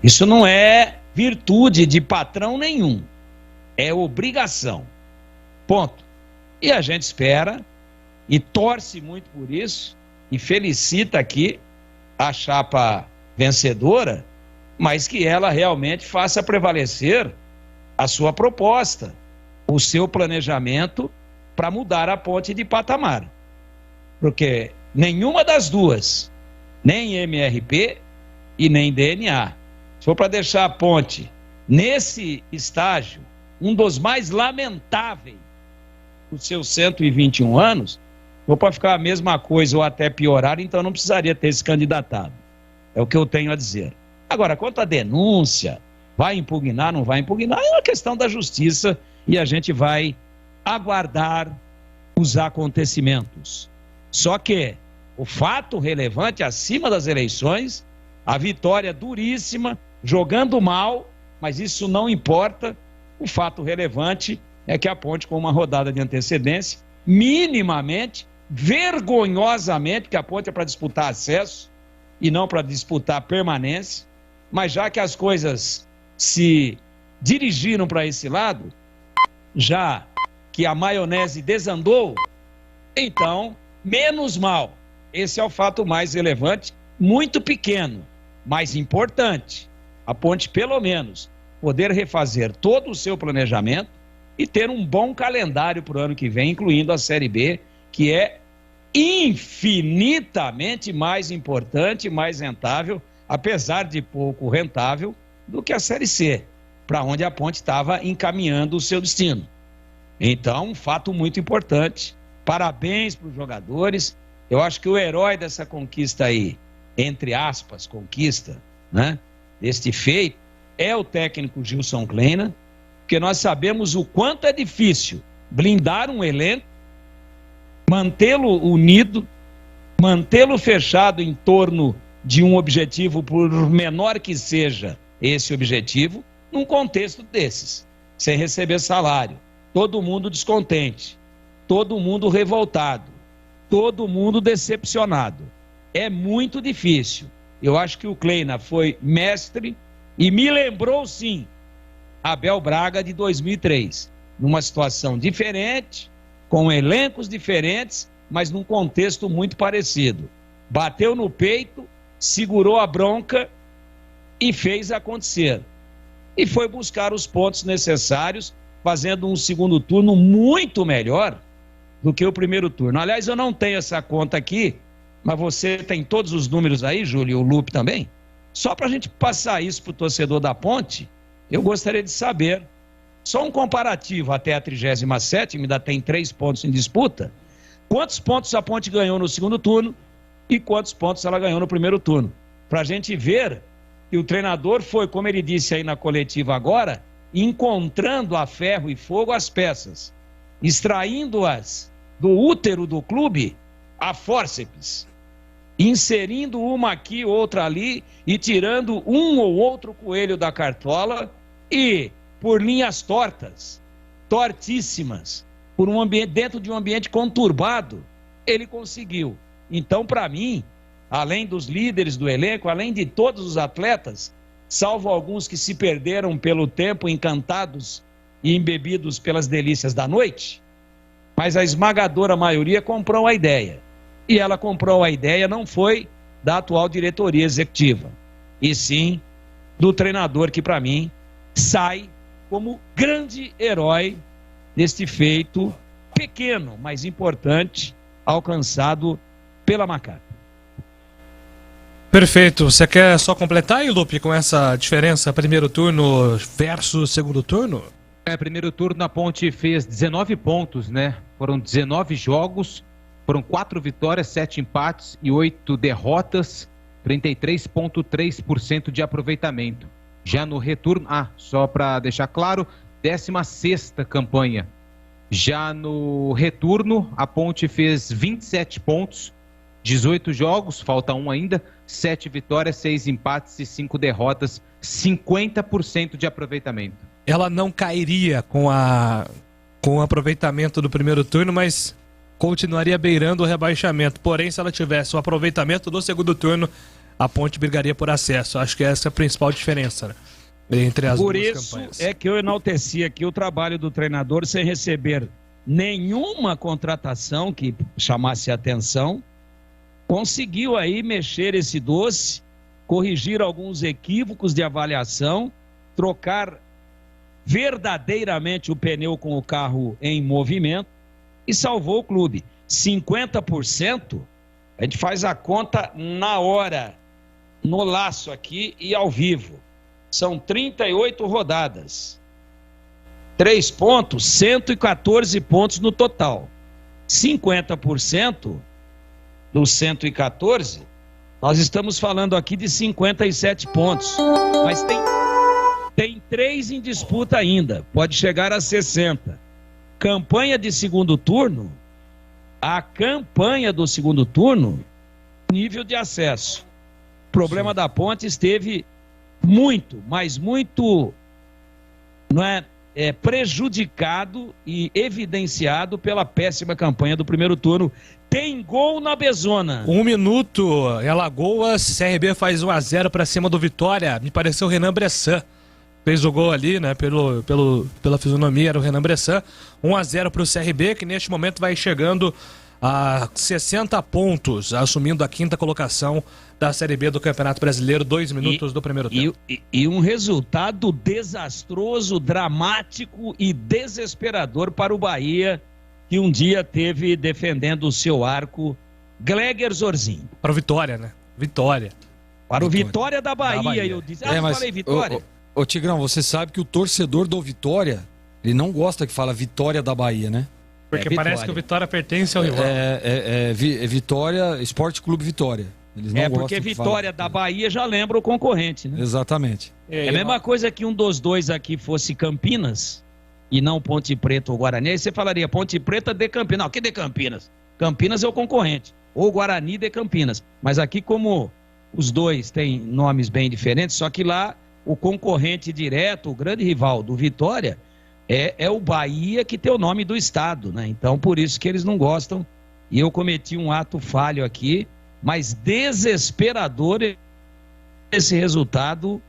Isso não é virtude de patrão nenhum. É obrigação. Ponto. E a gente espera e torce muito por isso e felicita aqui a chapa vencedora, mas que ela realmente faça prevalecer a sua proposta, o seu planejamento para mudar a ponte de patamar. Porque nenhuma das duas, nem MRP e nem DNA, se for para deixar a ponte nesse estágio, um dos mais lamentáveis dos seus 121 anos, ou para ficar a mesma coisa ou até piorar, então não precisaria ter se candidatado. É o que eu tenho a dizer. Agora, quanto à denúncia, vai impugnar, não vai impugnar, é uma questão da justiça e a gente vai aguardar os acontecimentos. Só que o fato relevante acima das eleições, a vitória duríssima, jogando mal, mas isso não importa. O fato relevante é que a ponte, com uma rodada de antecedência, minimamente, vergonhosamente, que a ponte é para disputar acesso e não para disputar permanência, mas já que as coisas se dirigiram para esse lado, já que a maionese desandou, então, menos mal. Esse é o fato mais relevante, muito pequeno, mas importante. A ponte, pelo menos, poder refazer todo o seu planejamento e ter um bom calendário para o ano que vem, incluindo a Série B, que é infinitamente mais importante, mais rentável, apesar de pouco rentável, do que a Série C, para onde a ponte estava encaminhando o seu destino. Então, um fato muito importante. Parabéns para os jogadores. Eu acho que o herói dessa conquista aí, entre aspas, conquista, né, deste feito, é o técnico Gilson Kleina, porque nós sabemos o quanto é difícil blindar um elenco, mantê-lo unido, mantê-lo fechado em torno de um objetivo, por menor que seja esse objetivo, num contexto desses, sem receber salário, todo mundo descontente, todo mundo revoltado, todo mundo decepcionado. É muito difícil. Eu acho que o Kleina foi mestre e me lembrou, sim, Abel Braga de 2003, numa situação diferente, com elencos diferentes, mas num contexto muito parecido. Bateu no peito, segurou a bronca e fez acontecer. E foi buscar os pontos necessários, fazendo um segundo turno muito melhor do que o primeiro turno. Aliás, eu não tenho essa conta aqui, mas você tem todos os números aí, Júlio, e o Lupe também. Só para a gente passar isso para o torcedor da Ponte, eu gostaria de saber, só um comparativo até a 37ª, ainda tem 3 pontos em disputa, quantos pontos a Ponte ganhou no segundo turno e quantos pontos ela ganhou no primeiro turno. Para a gente ver que o treinador foi, como ele disse aí na coletiva agora, encontrando a ferro e fogo as peças, extraindo-as do útero do clube a fórceps, inserindo uma aqui, outra ali e tirando um ou outro coelho da cartola e, por linhas tortas, tortíssimas, por um ambiente, dentro de um ambiente conturbado, ele conseguiu. Então, para mim, além dos líderes do elenco, além de todos os atletas, salvo alguns que se perderam pelo tempo, encantados e embebidos pelas delícias da noite, mas a esmagadora maioria comprou a ideia. E ela comprou a ideia não foi da atual diretoria executiva, e sim do treinador que, para mim, sai como grande herói neste feito pequeno, mas importante, alcançado pela Maccabi. Perfeito. Você quer só completar aí, Lupe, com essa diferença primeiro turno versus segundo turno? Primeiro turno a Ponte fez 19 pontos, né? Foram 19 jogos, foram 4 vitórias, 7 empates e 8 derrotas, 33,3% de aproveitamento. Já no retorno, só para deixar claro, 16ª campanha. Já no retorno, a Ponte fez 27 pontos, 18 jogos, falta um ainda, 7 vitórias, 6 empates e 5 derrotas, 50% de aproveitamento. Ela não cairia com o aproveitamento do primeiro turno, mas continuaria beirando o rebaixamento. Porém, se ela tivesse o aproveitamento do segundo turno, a Ponte brigaria por acesso. Acho que essa é a principal diferença, né, entre as duas campanhas. Por isso é que eu enalteci aqui o trabalho do treinador sem receber nenhuma contratação que chamasse atenção. Conseguiu aí mexer esse doce, corrigir alguns equívocos de avaliação, trocar verdadeiramente o pneu com o carro em movimento e salvou o clube. 50%, a gente faz a conta na hora, no laço aqui e ao vivo. São 38 rodadas. 3 pontos, 114 pontos no total. 50% dos 114, nós estamos falando aqui de 57 pontos. Mas tem 3 em disputa ainda, pode chegar a 60. Campanha de segundo turno, a campanha do segundo turno, nível de acesso. O problema da Ponte esteve muito, mas muito, prejudicado e evidenciado pela péssima campanha do primeiro turno. Tem gol na Bezona. 1 minuto, Alagoas, CRB faz 1-0 para cima do Vitória. Me pareceu o Renan Bressan. Fez o gol ali, né? Pela fisionomia, era o Renan Bressan. 1-0 para o CRB, que neste momento vai chegando a 60 pontos, assumindo a 5ª colocação da Série B do Campeonato Brasileiro, 2 minutos do primeiro tempo. E um resultado desastroso, dramático e desesperador para o Bahia, que um dia teve defendendo o seu arco Gleger Zorzinho. Para o Vitória, né? Vitória. Para o Vitória da Bahia. Eu disse, falei Vitória. Ô Tigrão, você sabe que o torcedor do Vitória, ele não gosta que fala Vitória da Bahia, né? Porque parece que o Vitória pertence ao rival. Vitória, Esporte Clube Vitória. Eles não porque Vitória da Bahia já lembra o concorrente, né? Exatamente. É a mesma coisa que um dos dois aqui fosse Campinas e não Ponte Preta ou Guarani. Aí você falaria Ponte Preta de Campinas. Não, que de Campinas? Campinas é o concorrente. Ou Guarani de Campinas. Mas aqui, como os dois têm nomes bem diferentes, só que lá o concorrente direto, o grande rival do Vitória, é o Bahia, que tem o nome do estado, né? Então, por isso que eles não gostam. E eu cometi um ato falho aqui, mas desesperador esse resultado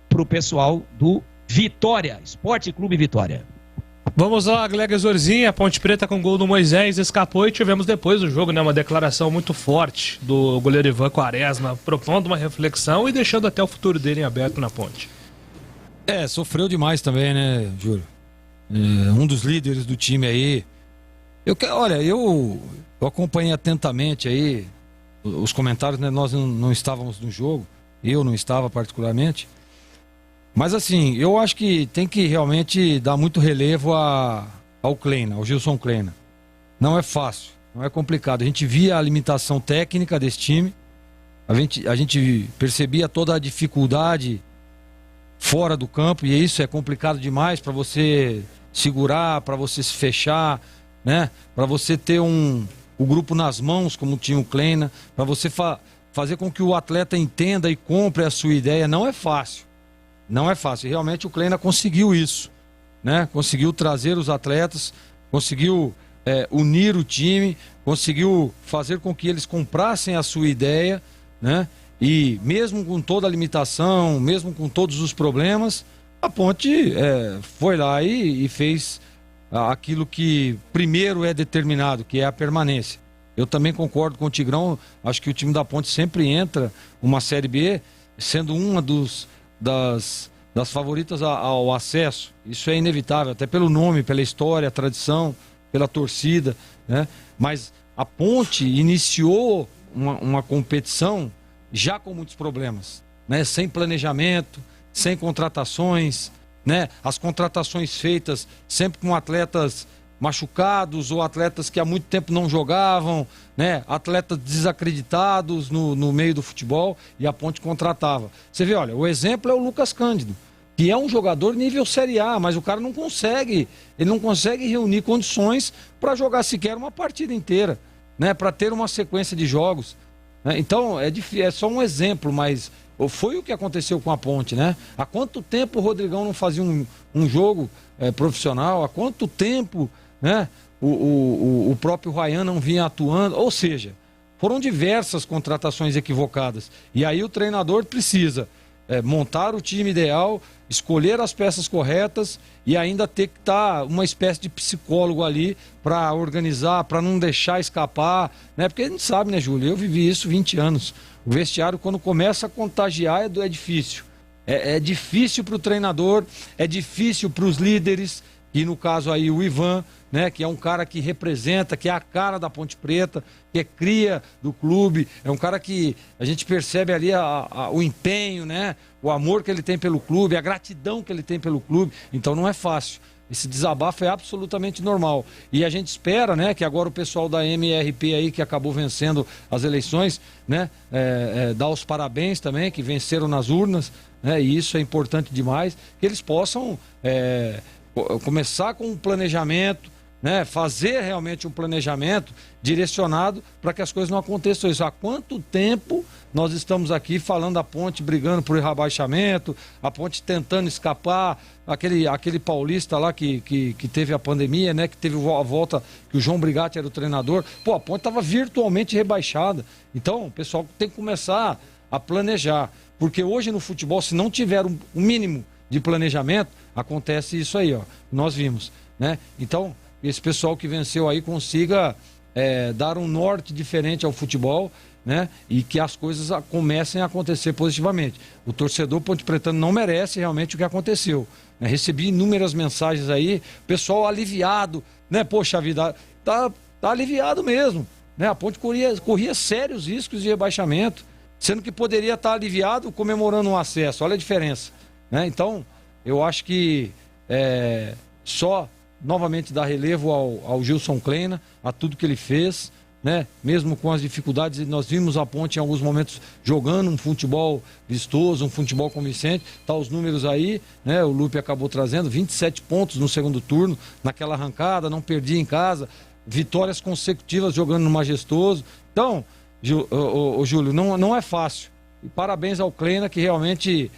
para o pessoal do Vitória, Esporte Clube Vitória. Vamos lá, Gleger Zorzinho, a Ponte Preta com gol do Moisés, escapou e tivemos depois do jogo, né, uma declaração muito forte do goleiro Ivan Quaresma, propondo uma reflexão e deixando até o futuro dele em aberto na Ponte. Sofreu demais também, né, Júlio? Um dos líderes do time aí. Eu acompanhei atentamente aí os comentários, né? Nós não estávamos no jogo, eu não estava particularmente. Mas assim, eu acho que tem que realmente dar muito relevo ao Kleina, ao Gilson Kleina. Não é fácil, não é complicado. A gente via a limitação técnica desse time, a gente percebia toda a dificuldade fora do campo, e isso é complicado demais para você segurar, para você se fechar, né? Para você ter o grupo nas mãos, como tinha o Kleina, para você fazer com que o atleta entenda e compre a sua ideia. Não é fácil. Não é fácil. E realmente o Kleina conseguiu isso, né? Conseguiu trazer os atletas, conseguiu unir o time, conseguiu fazer com que eles comprassem a sua ideia, né? E mesmo com toda a limitação, mesmo com todos os problemas, a Ponte foi lá e fez aquilo que primeiro é determinado, que é a permanência. Eu também concordo com o Tigrão, acho que o time da Ponte sempre entra uma Série B sendo uma das favoritas ao acesso. Isso é inevitável, até pelo nome, pela história, a tradição, pela torcida, né? Mas a Ponte iniciou uma competição já com muitos problemas, né? Sem planejamento, sem contratações, né? As contratações feitas sempre com atletas machucados ou atletas que há muito tempo não jogavam, né? Atletas desacreditados no meio do futebol, e a Ponte contratava. Você vê, olha, o exemplo é o Lucas Cândido, que é um jogador nível Série A, mas o cara não consegue reunir condições para jogar sequer uma partida inteira, né? Para ter uma sequência de jogos, né? Então é só um exemplo, mas foi o que aconteceu com a Ponte, né? Há quanto tempo o Rodrigão não fazia um jogo profissional? Há quanto tempo, né, o próprio Ryan não vinha atuando? Ou seja, foram diversas contratações equivocadas. E aí o treinador precisa montar o time ideal, escolher as peças corretas e ainda ter que estar uma espécie de psicólogo ali para organizar, para não deixar escapar, né? Porque a gente sabe, né, Júlio? Eu vivi isso 20 anos. O vestiário, quando começa a contagiar, é difícil. É difícil para o treinador, é difícil para os líderes, e no caso aí o Ivan, né, que é um cara que representa, que é a cara da Ponte Preta, que é cria do clube, é um cara que a gente percebe ali o empenho, né, o amor que ele tem pelo clube, a gratidão que ele tem pelo clube. Então não é fácil. Esse desabafo é absolutamente normal. E a gente espera, né, que agora o pessoal da MRP aí, que acabou vencendo as eleições, né, dá os parabéns também, que venceram nas urnas, né, e isso é importante demais, que eles possam começar com um planejamento, né, fazer realmente um planejamento direcionado para que as coisas não aconteçam isso. Há quanto tempo nós estamos aqui falando da Ponte brigando por rebaixamento, a Ponte tentando escapar, aquele paulista lá que teve a pandemia, né, que teve a volta, que o João Brigatti era o treinador. Pô, a Ponte estava virtualmente rebaixada. Então o pessoal tem que começar a planejar, porque hoje no futebol, se não tiver um mínimo de planejamento, acontece isso aí, ó, nós vimos, né? Então esse pessoal que venceu aí consiga dar um norte diferente ao futebol, né? E que as coisas comecem a acontecer positivamente. O torcedor ponte-pretano não merece realmente o que aconteceu, né? Recebi inúmeras mensagens aí, pessoal aliviado, né? Poxa vida, tá aliviado mesmo, né? A Ponte corria sérios riscos de rebaixamento, sendo que poderia estar aliviado comemorando um acesso. Olha a diferença, né? Então eu acho que só novamente dar relevo ao Gilson Kleina, a tudo que ele fez, né? Mesmo com as dificuldades, nós vimos a Ponte em alguns momentos jogando um futebol vistoso, um futebol convincente. Tá os números aí, né? O Lupe acabou trazendo 27 pontos no segundo turno, naquela arrancada, não perdia em casa, vitórias consecutivas jogando no Majestoso. Então, Júlio, não é fácil. E parabéns ao Kleina, que realmente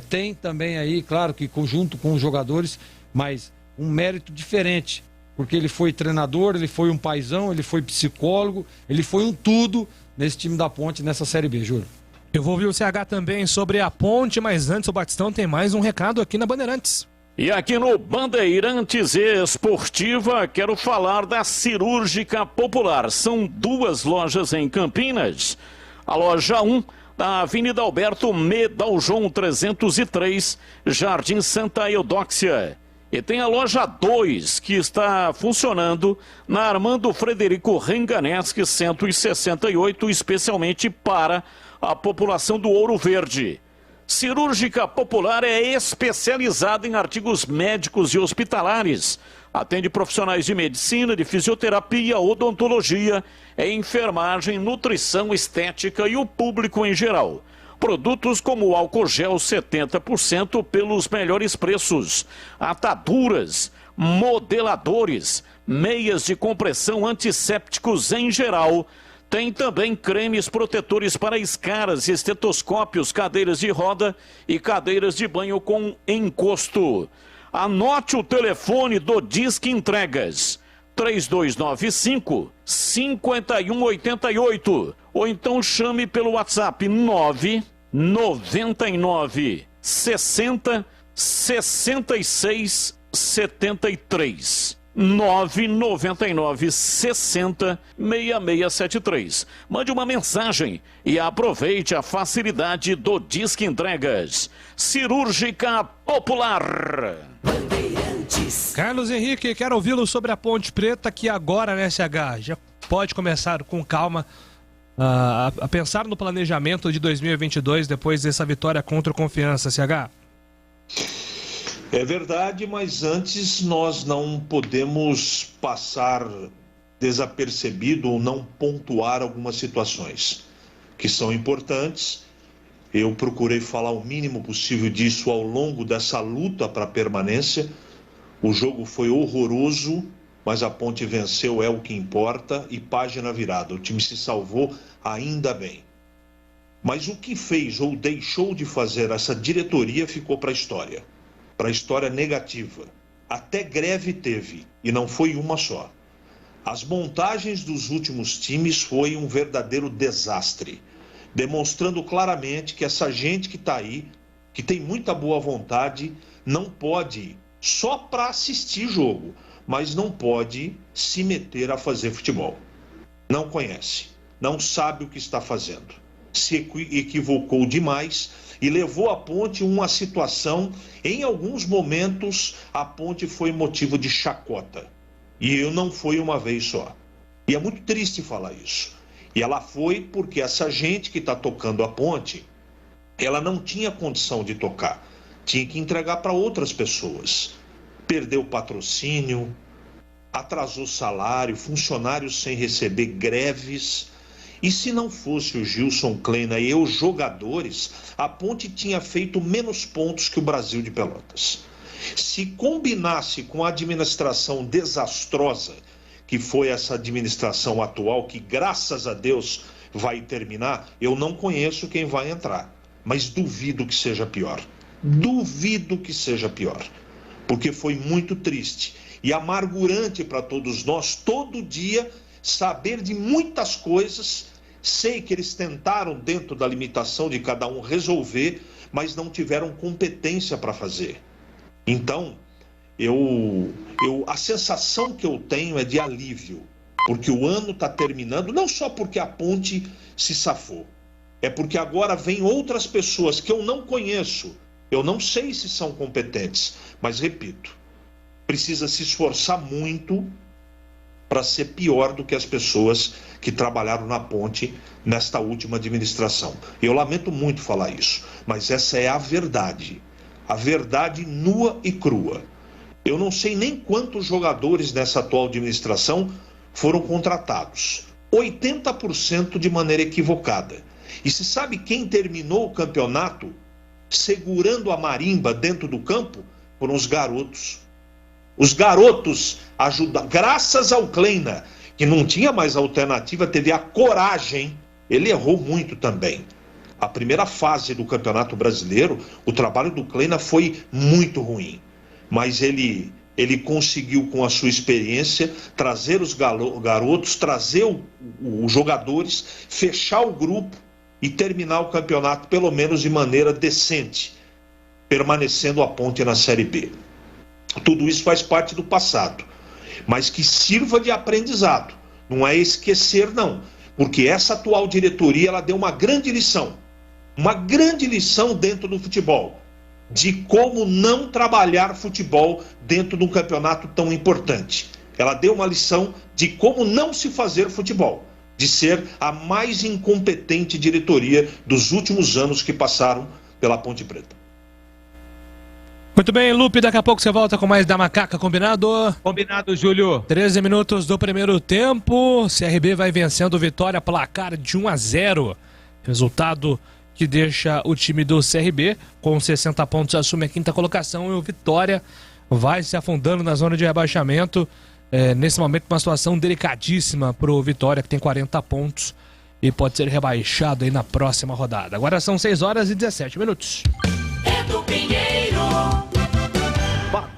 tem também aí, claro que conjunto com os jogadores, mas um mérito diferente, porque ele foi treinador, ele foi um paizão, ele foi psicólogo, ele foi um tudo nesse time da Ponte, nessa Série B, Júlio. Eu vou ouvir o CH também sobre a Ponte, mas antes o Batistão tem mais um recado aqui na Bandeirantes. E aqui no Bandeirantes Esportiva, quero falar da Cirúrgica Popular. São 2 lojas em Campinas. A loja 1, da Avenida Alberto Medaljon 303, Jardim Santa Eudóxia. E tem a loja 2, que está funcionando na Armando Frederico Renganeschi 168, especialmente para a população do Ouro Verde. Cirúrgica Popular é especializada em artigos médicos e hospitalares. Atende profissionais de medicina, de fisioterapia, odontologia, enfermagem, nutrição, estética e o público em geral. Produtos como álcool gel 70% pelos melhores preços, ataduras, modeladores, meias de compressão, antissépticos em geral. Tem também cremes protetores para escaras, estetoscópios, cadeiras de roda e cadeiras de banho com encosto. Anote o telefone do Disque Entregas, 3295-5188. Ou então chame pelo WhatsApp 999-60-66-73. 999 60 6673. Mande uma mensagem e aproveite a facilidade do Disque Entregas. Cirúrgica Popular. Carlos Henrique, quero ouvi-lo sobre a Ponte Preta, que agora, né, CH, já pode começar com calma a pensar no planejamento de 2022 depois dessa vitória contra o Confiança, CH. É verdade, mas antes nós não podemos passar desapercebido ou não pontuar algumas situações que são importantes. Eu procurei falar o mínimo possível disso ao longo dessa luta para a permanência. O jogo foi horroroso, mas a Ponte venceu, é o que importa, e página virada. O time se salvou, ainda bem. Mas o que fez ou deixou de fazer essa diretoria ficou para a história negativa. Até greve teve, e não foi uma só. As montagens dos últimos times foi um verdadeiro desastre, demonstrando claramente que essa gente que está aí, que tem muita boa vontade, não pode só para assistir jogo, mas não pode se meter a fazer futebol. Não conhece, não sabe o que está fazendo. Se equivocou demais e levou a Ponte a uma situação, em alguns momentos, a Ponte foi motivo de chacota. E não foi uma vez só. E é muito triste falar isso. E ela foi porque essa gente que está tocando a Ponte, ela não tinha condição de tocar. Tinha que entregar para outras pessoas. Perdeu patrocínio, atrasou salário, funcionários sem receber, greves. E se não fosse o Gilson Kleina e os jogadores, a Ponte tinha feito menos pontos que o Brasil de Pelotas. Se combinasse com a administração desastrosa, que foi essa administração atual, que graças a Deus vai terminar, eu não conheço quem vai entrar, mas duvido que seja pior. Duvido que seja pior, porque foi muito triste e amargurante para todos nós, todo dia, saber de muitas coisas. Sei que eles tentaram, dentro da limitação de cada um, resolver, mas não tiveram competência para fazer. Então, a sensação que eu tenho é de alívio, porque o ano está terminando, não só porque a Ponte se safou, é porque agora vem outras pessoas que eu não conheço, eu não sei se são competentes, mas repito, precisa se esforçar muito para ser pior do que as pessoas que trabalharam na Ponte nesta última administração. Eu lamento muito falar isso, mas essa é a verdade nua e crua. Eu não sei nem quantos jogadores nessa atual administração foram contratados. 80% de maneira equivocada. E se sabe quem terminou o campeonato segurando a marimba dentro do campo? Foram os garotos. Os garotos ajudaram, graças ao Kleina, que não tinha mais alternativa, teve a coragem, ele errou muito também. A primeira fase do Campeonato Brasileiro, o trabalho do Kleina foi muito ruim, mas ele conseguiu, com a sua experiência, trazer os garotos, trazer os jogadores, fechar o grupo e terminar o campeonato, pelo menos de maneira decente, permanecendo a Ponte na Série B. Tudo isso faz parte do passado, mas que sirva de aprendizado, não é esquecer não, porque essa atual diretoria ela deu uma grande lição dentro do futebol, de como não trabalhar futebol dentro de um campeonato tão importante. Ela deu uma lição de como não se fazer futebol, de ser a mais incompetente diretoria dos últimos anos que passaram pela Ponte Preta. Muito bem, Lupe, daqui a pouco você volta com mais da Macaca, combinado? Combinado, Júlio. 13 minutos do primeiro tempo, CRB vai vencendo Vitória, placar de 1-0. Resultado que deixa o time do CRB com 60 pontos, assume a quinta colocação, e o Vitória vai se afundando na zona de rebaixamento. Nesse momento, uma situação delicadíssima para o Vitória, que tem 40 pontos e pode ser rebaixado aí na próxima rodada. Agora são 6 horas e 17 minutos. É do Pinheiro.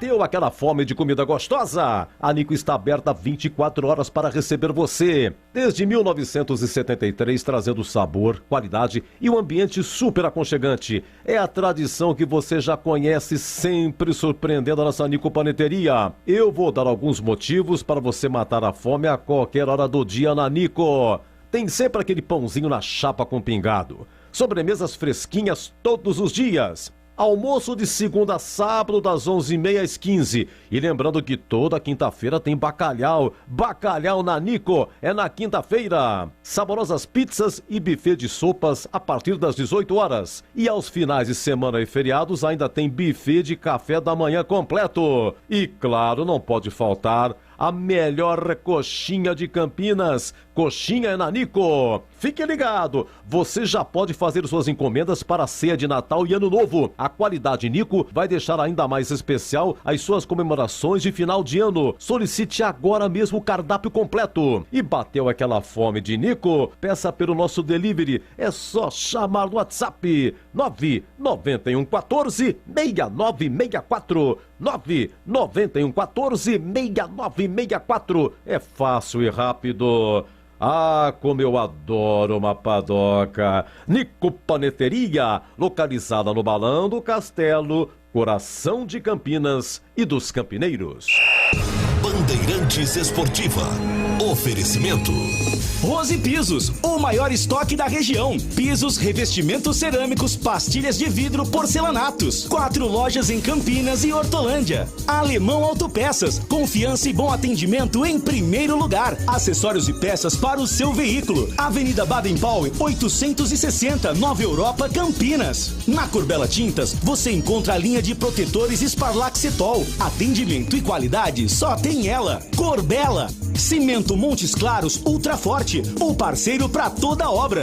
Bateu aquela fome de comida gostosa? A Nico está aberta 24 horas para receber você. Desde 1973, trazendo sabor, qualidade e um ambiente super aconchegante. É a tradição que você já conhece, sempre surpreendendo a nossa Nico Paneteria. Eu vou dar alguns motivos para você matar a fome a qualquer hora do dia na Nico. Tem sempre aquele pãozinho na chapa com pingado. Sobremesas fresquinhas todos os dias. Almoço de segunda a sábado das 11h30 às 15h. E lembrando que toda quinta-feira tem bacalhau. Bacalhau na Nico é na quinta-feira. Saborosas pizzas e buffet de sopas a partir das 18 horas. E aos finais de semana e feriados ainda tem buffet de café da manhã completo. E claro, não pode faltar a melhor coxinha de Campinas. Coxinha é na Nico. Fique ligado, você já pode fazer suas encomendas para a ceia de Natal e Ano Novo. A qualidade Nico vai deixar ainda mais especial as suas comemorações de final de ano. Solicite agora mesmo o cardápio completo. E bateu aquela fome de Nico? Peça pelo nosso delivery. É só chamar no WhatsApp 99114 6964. 99114 6964. É fácil e rápido. Ah, como eu adoro uma padoca. Nico Paneteria, localizada no Balão do Castelo, coração de Campinas e dos campineiros. Bandeirantes Esportiva. Oferecimento. Rose Pisos, o maior estoque da região. Pisos, revestimentos cerâmicos, pastilhas de vidro, porcelanatos. 4 lojas em Campinas e Hortolândia. Alemão Autopeças, confiança e bom atendimento em primeiro lugar. Acessórios e peças para o seu veículo. Avenida Baden-Powell, 860, Nova Europa, Campinas. Na Corbella Tintas, você encontra a linha de protetores Sparlac Cetol. Atendimento e qualidade só tem ela. Corbella. Cimento Montes Claros Ultra Forte, o parceiro para toda obra.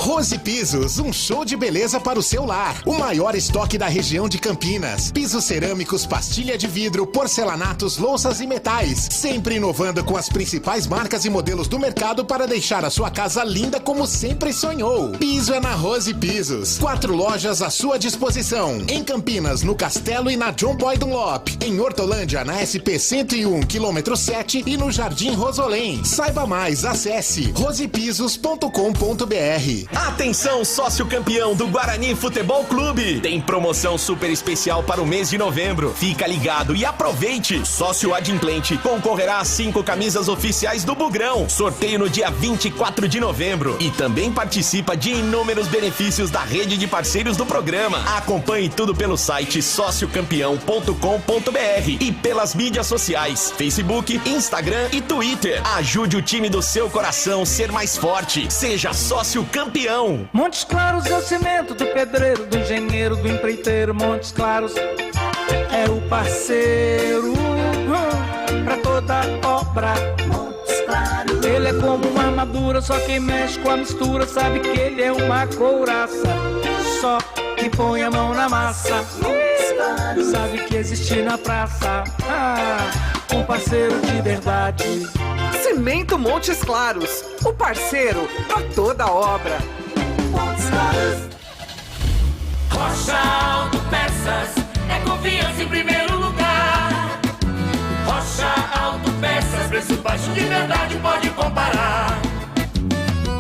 Rose Pisos, um show de beleza para o seu lar. O maior estoque da região de Campinas. Pisos cerâmicos, pastilha de vidro, porcelanatos, louças e metais. Sempre inovando com as principais marcas e modelos do mercado para deixar a sua casa linda como sempre sonhou. Piso é na Rose Pisos. 4 lojas à sua disposição. Em Campinas, no Castelo e na John Boy Dunlop. Em Hortolândia, na SP 101, quilômetro 7 e no Jardim Rosolém. Saiba mais, acesse rosepisos.com.br. Atenção, sócio campeão do Guarani Futebol Clube. Tem promoção super especial para o mês de novembro. Fica ligado e aproveite. Sócio adimplente concorrerá a 5 camisas oficiais do Bugrão. Sorteio no dia 24 de novembro. E também participa de inúmeros benefícios da rede de parceiros do programa. Acompanhe tudo pelo site sociocampeão.com.br e pelas mídias sociais, Facebook, Instagram e Twitter. Ajude o time do seu coração ser mais forte. Seja sócio campeão. Montes Claros é o cimento do pedreiro, do engenheiro, do empreiteiro. Montes Claros é o parceiro pra toda obra. Montes Claros. Ele é como uma armadura, só quem mexe com a mistura sabe que ele é uma couraça. Só quem põe a mão na massa Montes Claros sabe que existe na praça um parceiro de verdade. Cimento Montes Claros, o parceiro pra toda obra. Montes Claros. Rocha Autopeças é confiança em primeiro lugar. Rocha Autopeças, preço baixo de verdade, pode comparar.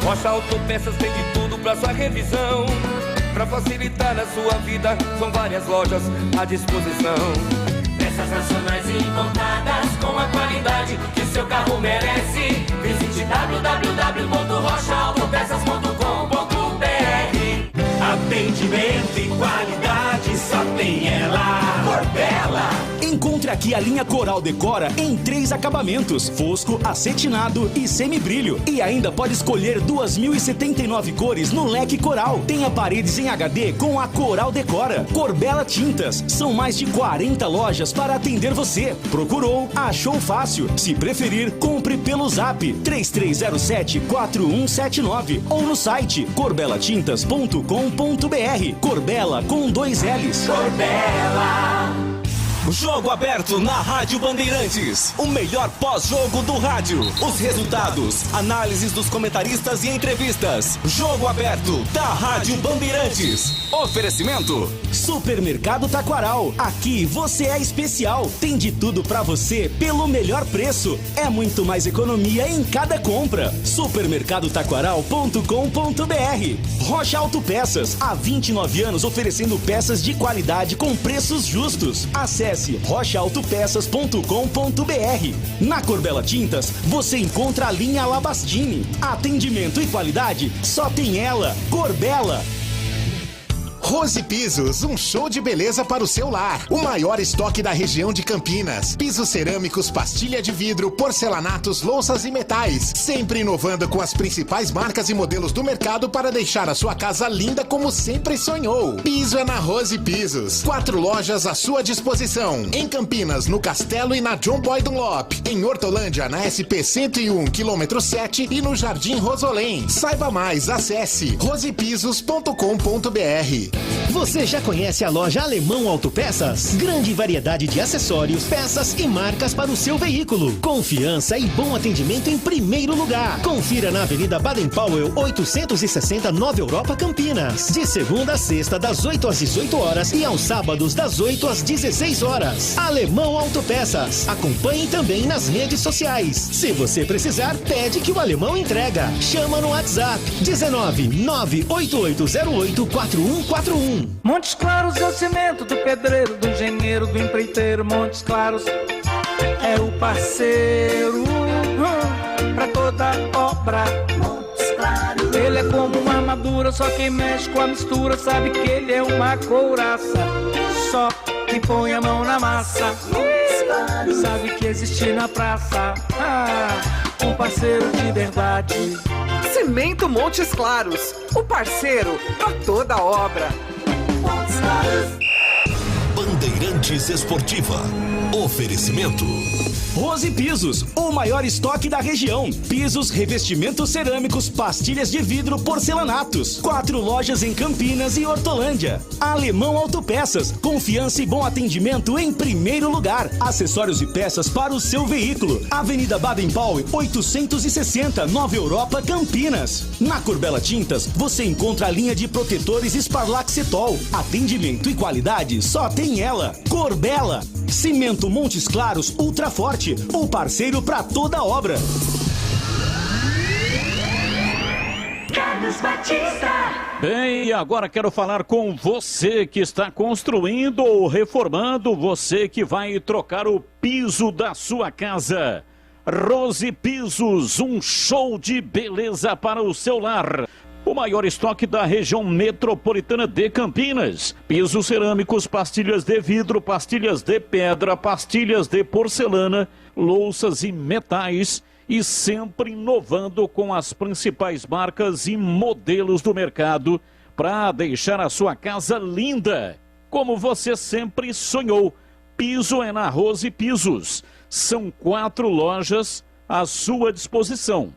Rocha Autopeças tem de tudo pra sua revisão. Pra facilitar na sua vida, são várias lojas à disposição. Peças nacionais e importadas com a qualidade que seu carro merece. Visite www.rochaautopeças.com.br. Atendimento e qualidade só tem ela. Corbella. Encontre aqui a linha Coral Decora em 3 acabamentos: fosco, acetinado e semibrilho. E ainda pode escolher 2.079 cores no leque Coral. Tenha paredes em HD com a Coral Decora. Corbella Tintas. São mais de 40 lojas para atender você. Procurou, achou fácil. Se preferir, compre pelo Zap 3307-4179 ou no site corbelatintas.com.br. Corbella com 2 L's. Corbella. Jogo aberto na Rádio Bandeirantes. O melhor pós-jogo do rádio. Os resultados, análises dos comentaristas e entrevistas. Jogo aberto da Rádio Bandeirantes. Oferecimento: Supermercado Taquaral. Aqui você é especial. Tem de tudo pra você pelo melhor preço. É muito mais economia em cada compra. Supermercadotaquaral.com.br. Rocha Autopeças. Há 29 anos oferecendo peças de qualidade com preços justos. Acesse rochaautopeças.com.br. Na Corbella Tintas, você encontra a linha Labastini. Atendimento e qualidade, só tem ela. Corbella. Rose Pisos, um show de beleza para o seu lar. O maior estoque da região de Campinas. Pisos cerâmicos, pastilha de vidro, porcelanatos, louças e metais. Sempre inovando com as principais marcas e modelos do mercado para deixar a sua casa linda como sempre sonhou. Piso é na Rose Pisos. 4 lojas à sua disposição. Em Campinas, no Castelo e na John Boy Dunlop. Em Hortolândia, na SP 101, quilômetro 7 e no Jardim Rosolém. Saiba mais, acesse rosepisos.com.br. Você já conhece a loja Alemão Autopeças? Grande variedade de acessórios, peças e marcas para o seu veículo. Confiança e bom atendimento em primeiro lugar. Confira na Avenida Baden-Powell, 860, Nova Europa, Campinas. De segunda a sexta, das 8 às 18 horas e aos sábados, das 8 às 16 horas. Alemão Autopeças. Acompanhe também nas redes sociais. Se você precisar, pede que o Alemão entrega. Chama no WhatsApp 19 98808 4141. Montes Claros é o cimento do pedreiro, do engenheiro, do empreiteiro. Montes Claros é o parceiro pra toda obra. Montes Claros. Ele é como uma armadura, só quem mexe com a mistura sabe que ele é uma couraça. Só quem põe a mão na massa sabe que existe na praça um parceiro de verdade. Cimento Montes Claros, o parceiro pra toda obra. Montes Claros. Bandeirantes Esportiva. Oferecimento: Rose Pisos, o maior estoque da região. Pisos, revestimentos cerâmicos, pastilhas de vidro, porcelanatos. 4 lojas em Campinas e Hortolândia. Alemão Autopeças, confiança e bom atendimento em primeiro lugar. Acessórios e peças para o seu veículo. Avenida Baden-Powell, 860, Nova Europa, Campinas. Na Corbella Tintas, você encontra a linha de protetores Sparlaxetol. Atendimento e qualidade, só tem ela. Corbella. Cimento Montes Claros Ultra Forte, o parceiro para toda obra. Carlos Batista. Bem, e agora quero falar com você que está construindo ou reformando, você que vai trocar o piso da sua casa. Rose Pisos, um show de beleza para o seu lar. O maior estoque da região metropolitana de Campinas. Pisos cerâmicos, pastilhas de vidro, pastilhas de pedra, pastilhas de porcelana, louças e metais. E sempre inovando com as principais marcas e modelos do mercado para deixar a sua casa linda, como você sempre sonhou. Piso é na Rose Pisos. São 4 lojas à sua disposição.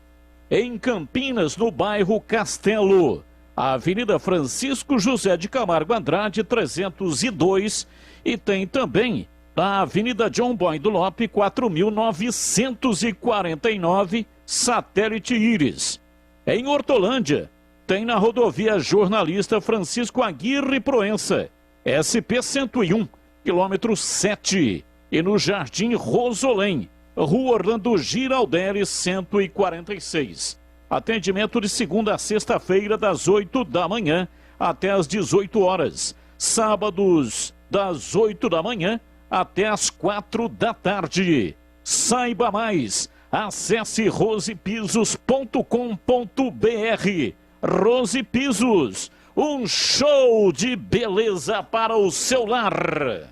Em Campinas, no bairro Castelo, a Avenida Francisco José de Camargo Andrade, 302, e tem também na Avenida John Boy Dunlop, 4949, Satélite Íris. Em Hortolândia, tem na rodovia Jornalista Francisco Aguirre Proença, SP 101, quilômetro 7, e no Jardim Rosolém, Rua Orlando Giraldelli, 146. Atendimento de segunda a sexta-feira, das 8 da manhã até as 18 horas. Sábados, das 8 da manhã até as 4 da tarde. Saiba mais. Acesse rosepisos.com.br. Rose Pisos, um show de beleza para o seu lar.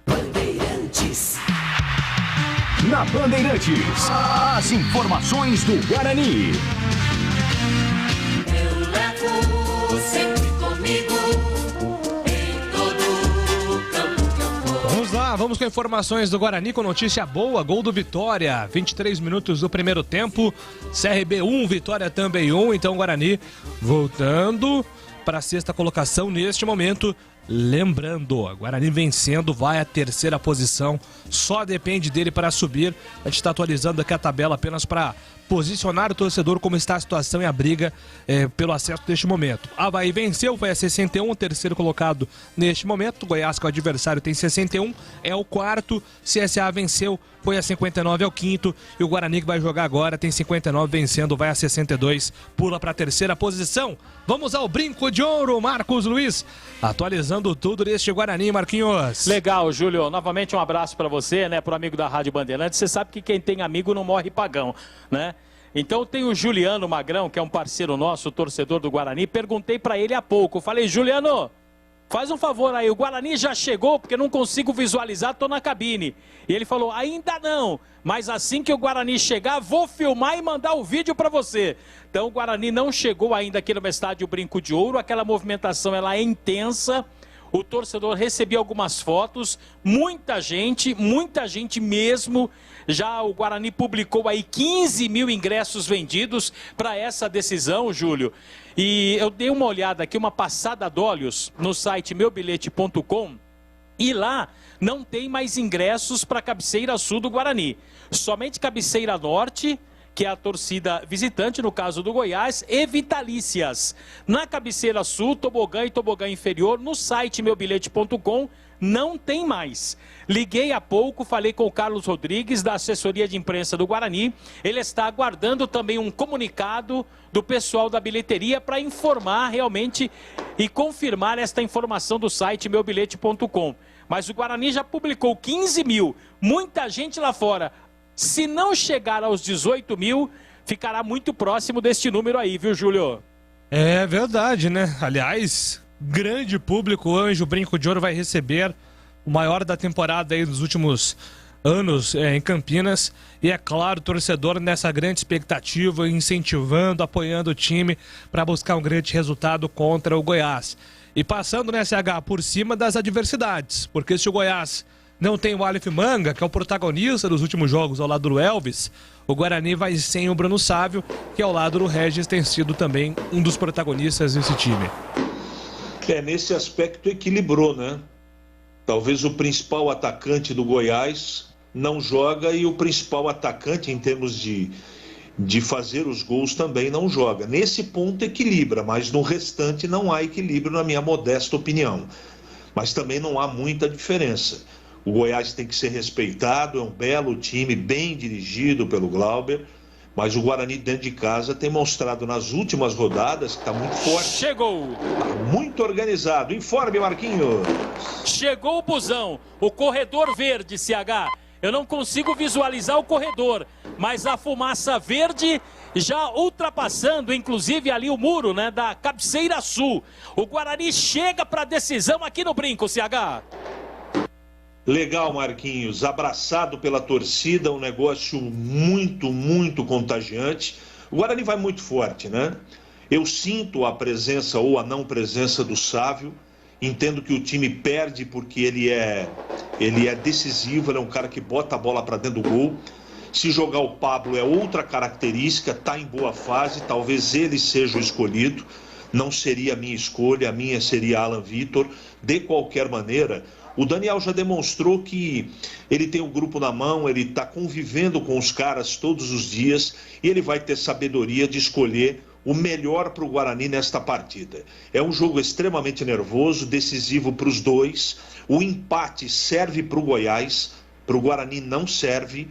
Bandeirantes. Na Bandeirantes, as informações do Guarani. Eu levo sempre comigo em todo campo que eu for. Vamos lá, vamos com informações do Guarani com notícia boa. Gol do Vitória, 23 minutos do primeiro tempo. CRB 1, Vitória também 1. Então o Guarani voltando para a sexta colocação neste momento Lembrando, a Guarani vencendo vai à terceira posição, só depende dele para subir. A gente está atualizando aqui a tabela apenas para posicionar o torcedor como está a situação e a briga pelo acesso neste momento. Avaí venceu, foi a 61, o terceiro colocado neste momento. Goiás, que é o adversário, tem 61, é o quarto. CSA venceu, foi a 59, é o quinto. E o Guarani, que vai jogar agora, tem 59, vencendo, vai a 62, pula para a terceira posição. Vamos ao brinco de ouro, Marcos Luiz, atualizando tudo deste Guarani, Marquinhos. Legal, Júlio. Novamente um abraço para você, né, pro amigo da Rádio Bandeirantes. Você sabe que quem tem amigo não morre pagão, né? Então tem o Juliano Magrão, que é um parceiro nosso, torcedor do Guarani. Perguntei para ele há pouco. Falei, Juliano, faz um favor aí, o Guarani já chegou, porque não consigo visualizar, tô na cabine. E ele falou, ainda não, mas assim que o Guarani chegar, vou filmar e mandar o vídeo para você. Então o Guarani não chegou ainda aqui no estádio Brinco de Ouro, aquela movimentação ela é intensa. O torcedor recebia algumas fotos, muita gente mesmo. Já o Guarani publicou aí 15 mil ingressos vendidos para essa decisão, Júlio. E eu dei uma olhada aqui, uma passada de olhos no site meubilhete.com e lá não tem mais ingressos para a cabeceira sul do Guarani. Somente cabeceira norte, que é a torcida visitante, no caso do Goiás, e vitalícias. Na cabeceira sul, tobogã e tobogã inferior, no site meubilhete.com, não tem mais. Liguei há pouco, falei com o Carlos Rodrigues, da assessoria de imprensa do Guarani. Ele está aguardando também um comunicado do pessoal da bilheteria para informar realmente e confirmar esta informação do site meubilhete.com. Mas o Guarani já publicou 15 mil, muita gente lá fora. Se não chegar aos 18 mil, ficará muito próximo deste número aí, viu, Júlio? É verdade, né? Aliás, grande público, o Anjo Brinco de Ouro vai receber o maior da temporada aí dos últimos anos em Campinas. E é claro, o torcedor nessa grande expectativa, incentivando, apoiando o time para buscar um grande resultado contra o Goiás. E passando, né, SH, por cima das adversidades, porque se o Goiás não tem o Aleph Manga, que é o protagonista dos últimos jogos ao lado do Elvis, o Guarani vai sem o Bruno Sávio, que ao lado do Regis tem sido também um dos protagonistas desse time. Nesse aspecto equilibrou, né? Talvez o principal atacante do Goiás não joga e o principal atacante em termos de fazer os gols também não joga. Nesse ponto equilibra, mas no restante não há equilíbrio, na minha modesta opinião. Mas também não há muita diferença. O Goiás tem que ser respeitado, é um belo time, bem dirigido pelo Glauber, mas o Guarani dentro de casa tem mostrado nas últimas rodadas que está muito forte. Chegou! Tá muito organizado. Informe, Marquinhos. Chegou o busão, o corredor verde, CH. Eu não consigo visualizar o corredor, mas a fumaça verde já ultrapassando, inclusive, ali o muro, né, da cabeceira sul. O Guarani chega para a decisão aqui no Brinco, CH. Legal, Marquinhos, abraçado pela torcida, um negócio muito, muito contagiante. O Guarani vai muito forte, né? Eu sinto a presença ou a não presença do Sávio, entendo que o time perde porque ele é decisivo, ele é um cara que bota a bola para dentro do gol. Se jogar o Pablo é outra característica, está em boa fase, talvez ele seja o escolhido. Não seria a minha escolha, a minha seria Alan Vitor. De qualquer maneira, o Daniel já demonstrou que ele tem o grupo na mão, ele está convivendo com os caras todos os dias e ele vai ter sabedoria de escolher o melhor para o Guarani nesta partida. É um jogo extremamente nervoso, decisivo para os dois. O empate serve para o Goiás, para o Guarani não serve.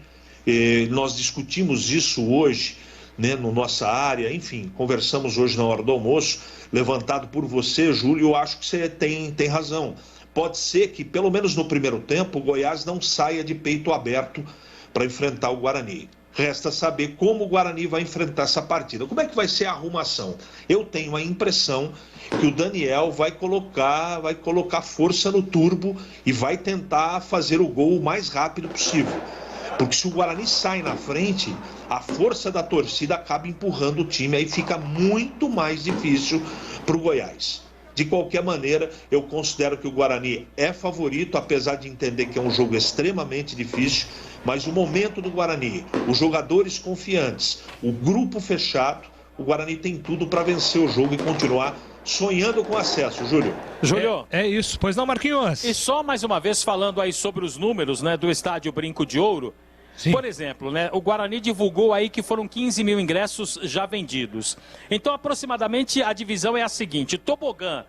Nós discutimos isso hoje, né, no nossa área, enfim, conversamos hoje na hora do almoço, levantado por você, Júlio. Eu acho que você tem razão. Pode ser que, pelo menos no primeiro tempo, o Goiás não saia de peito aberto para enfrentar o Guarani. Resta saber como o Guarani vai enfrentar essa partida. Como é que vai ser a arrumação? Eu tenho a impressão que o Daniel vai colocar força no turbo e vai tentar fazer o gol o mais rápido possível. Porque se o Guarani sai na frente, a força da torcida acaba empurrando o time, aí fica muito mais difícil para o Goiás. De qualquer maneira, eu considero que o Guarani é favorito, apesar de entender que é um jogo extremamente difícil, mas o momento do Guarani, os jogadores confiantes, o grupo fechado, o Guarani tem tudo para vencer o jogo e continuar sonhando com acesso, Júlio. Júlio. É isso, pois não, Marquinhos? E só mais uma vez falando aí sobre os números, né, do estádio Brinco de Ouro. Sim. Por exemplo, né, o Guarani divulgou aí que foram 15 mil ingressos já vendidos. Então, aproximadamente, a divisão é a seguinte: Tobogã,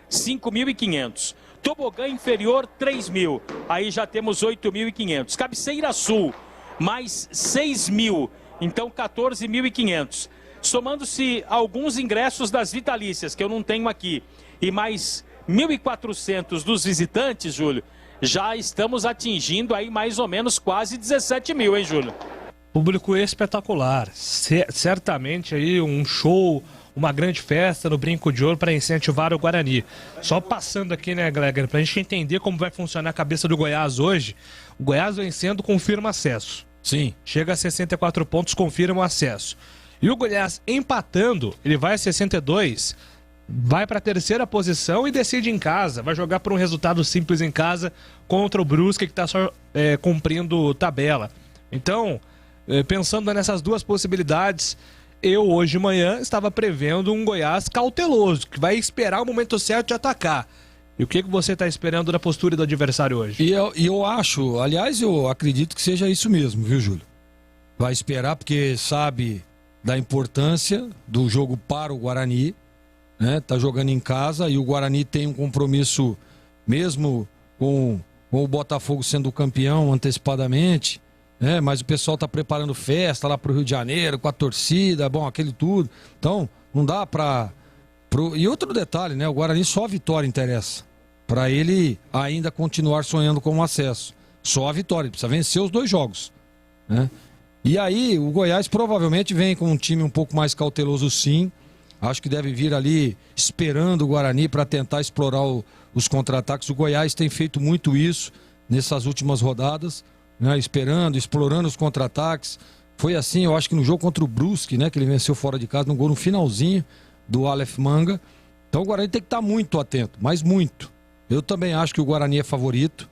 5.500. Tobogã inferior, 3 mil. Aí já temos 8.500. Cabeceira Sul, mais 6 mil. Então, 14.500. Somando-se alguns ingressos das vitalícias, que eu não tenho aqui, e mais 1.400 dos visitantes, Júlio, já estamos atingindo aí mais ou menos quase 17 mil, hein, Júlio? Público espetacular. Certamente aí um show, uma grande festa no Brinco de Ouro para incentivar o Guarani. Só passando aqui, né, Gleger, para a gente entender como vai funcionar a cabeça do Goiás hoje. O Goiás vencendo confirma acesso. Sim. Chega a 64 pontos, confirma o acesso. E o Goiás empatando, ele vai a 62, vai para a terceira posição e decide em casa. Vai jogar por um resultado simples em casa contra o Brusque, que está só cumprindo tabela. Então, pensando nessas duas possibilidades, eu hoje de manhã estava prevendo um Goiás cauteloso, que vai esperar o momento certo de atacar. E o que você está esperando da postura do adversário hoje? E eu acho, aliás, eu acredito que seja isso mesmo, viu, Júlio? Vai esperar porque sabe da importância do jogo para o Guarani, né? Tá jogando em casa e o Guarani tem um compromisso mesmo com o Botafogo sendo campeão antecipadamente, né? Mas o pessoal tá preparando festa lá pro Rio de Janeiro com a torcida, bom, aquele tudo. Então, não dá E outro detalhe, né? O Guarani só a vitória interessa. Para ele ainda continuar sonhando com o acesso. Só a vitória, ele precisa vencer os 2 jogos, né? E aí, o Goiás provavelmente vem com um time um pouco mais cauteloso, sim. Acho que deve vir ali esperando o Guarani para tentar explorar os contra-ataques. O Goiás tem feito muito isso nessas últimas rodadas, né? Esperando, explorando os contra-ataques. Foi assim, eu acho que no jogo contra o Brusque, né? Que ele venceu fora de casa, num gol no finalzinho do Aleph Manga. Então o Guarani tem que estar muito atento, mas muito. Eu também acho que o Guarani é favorito.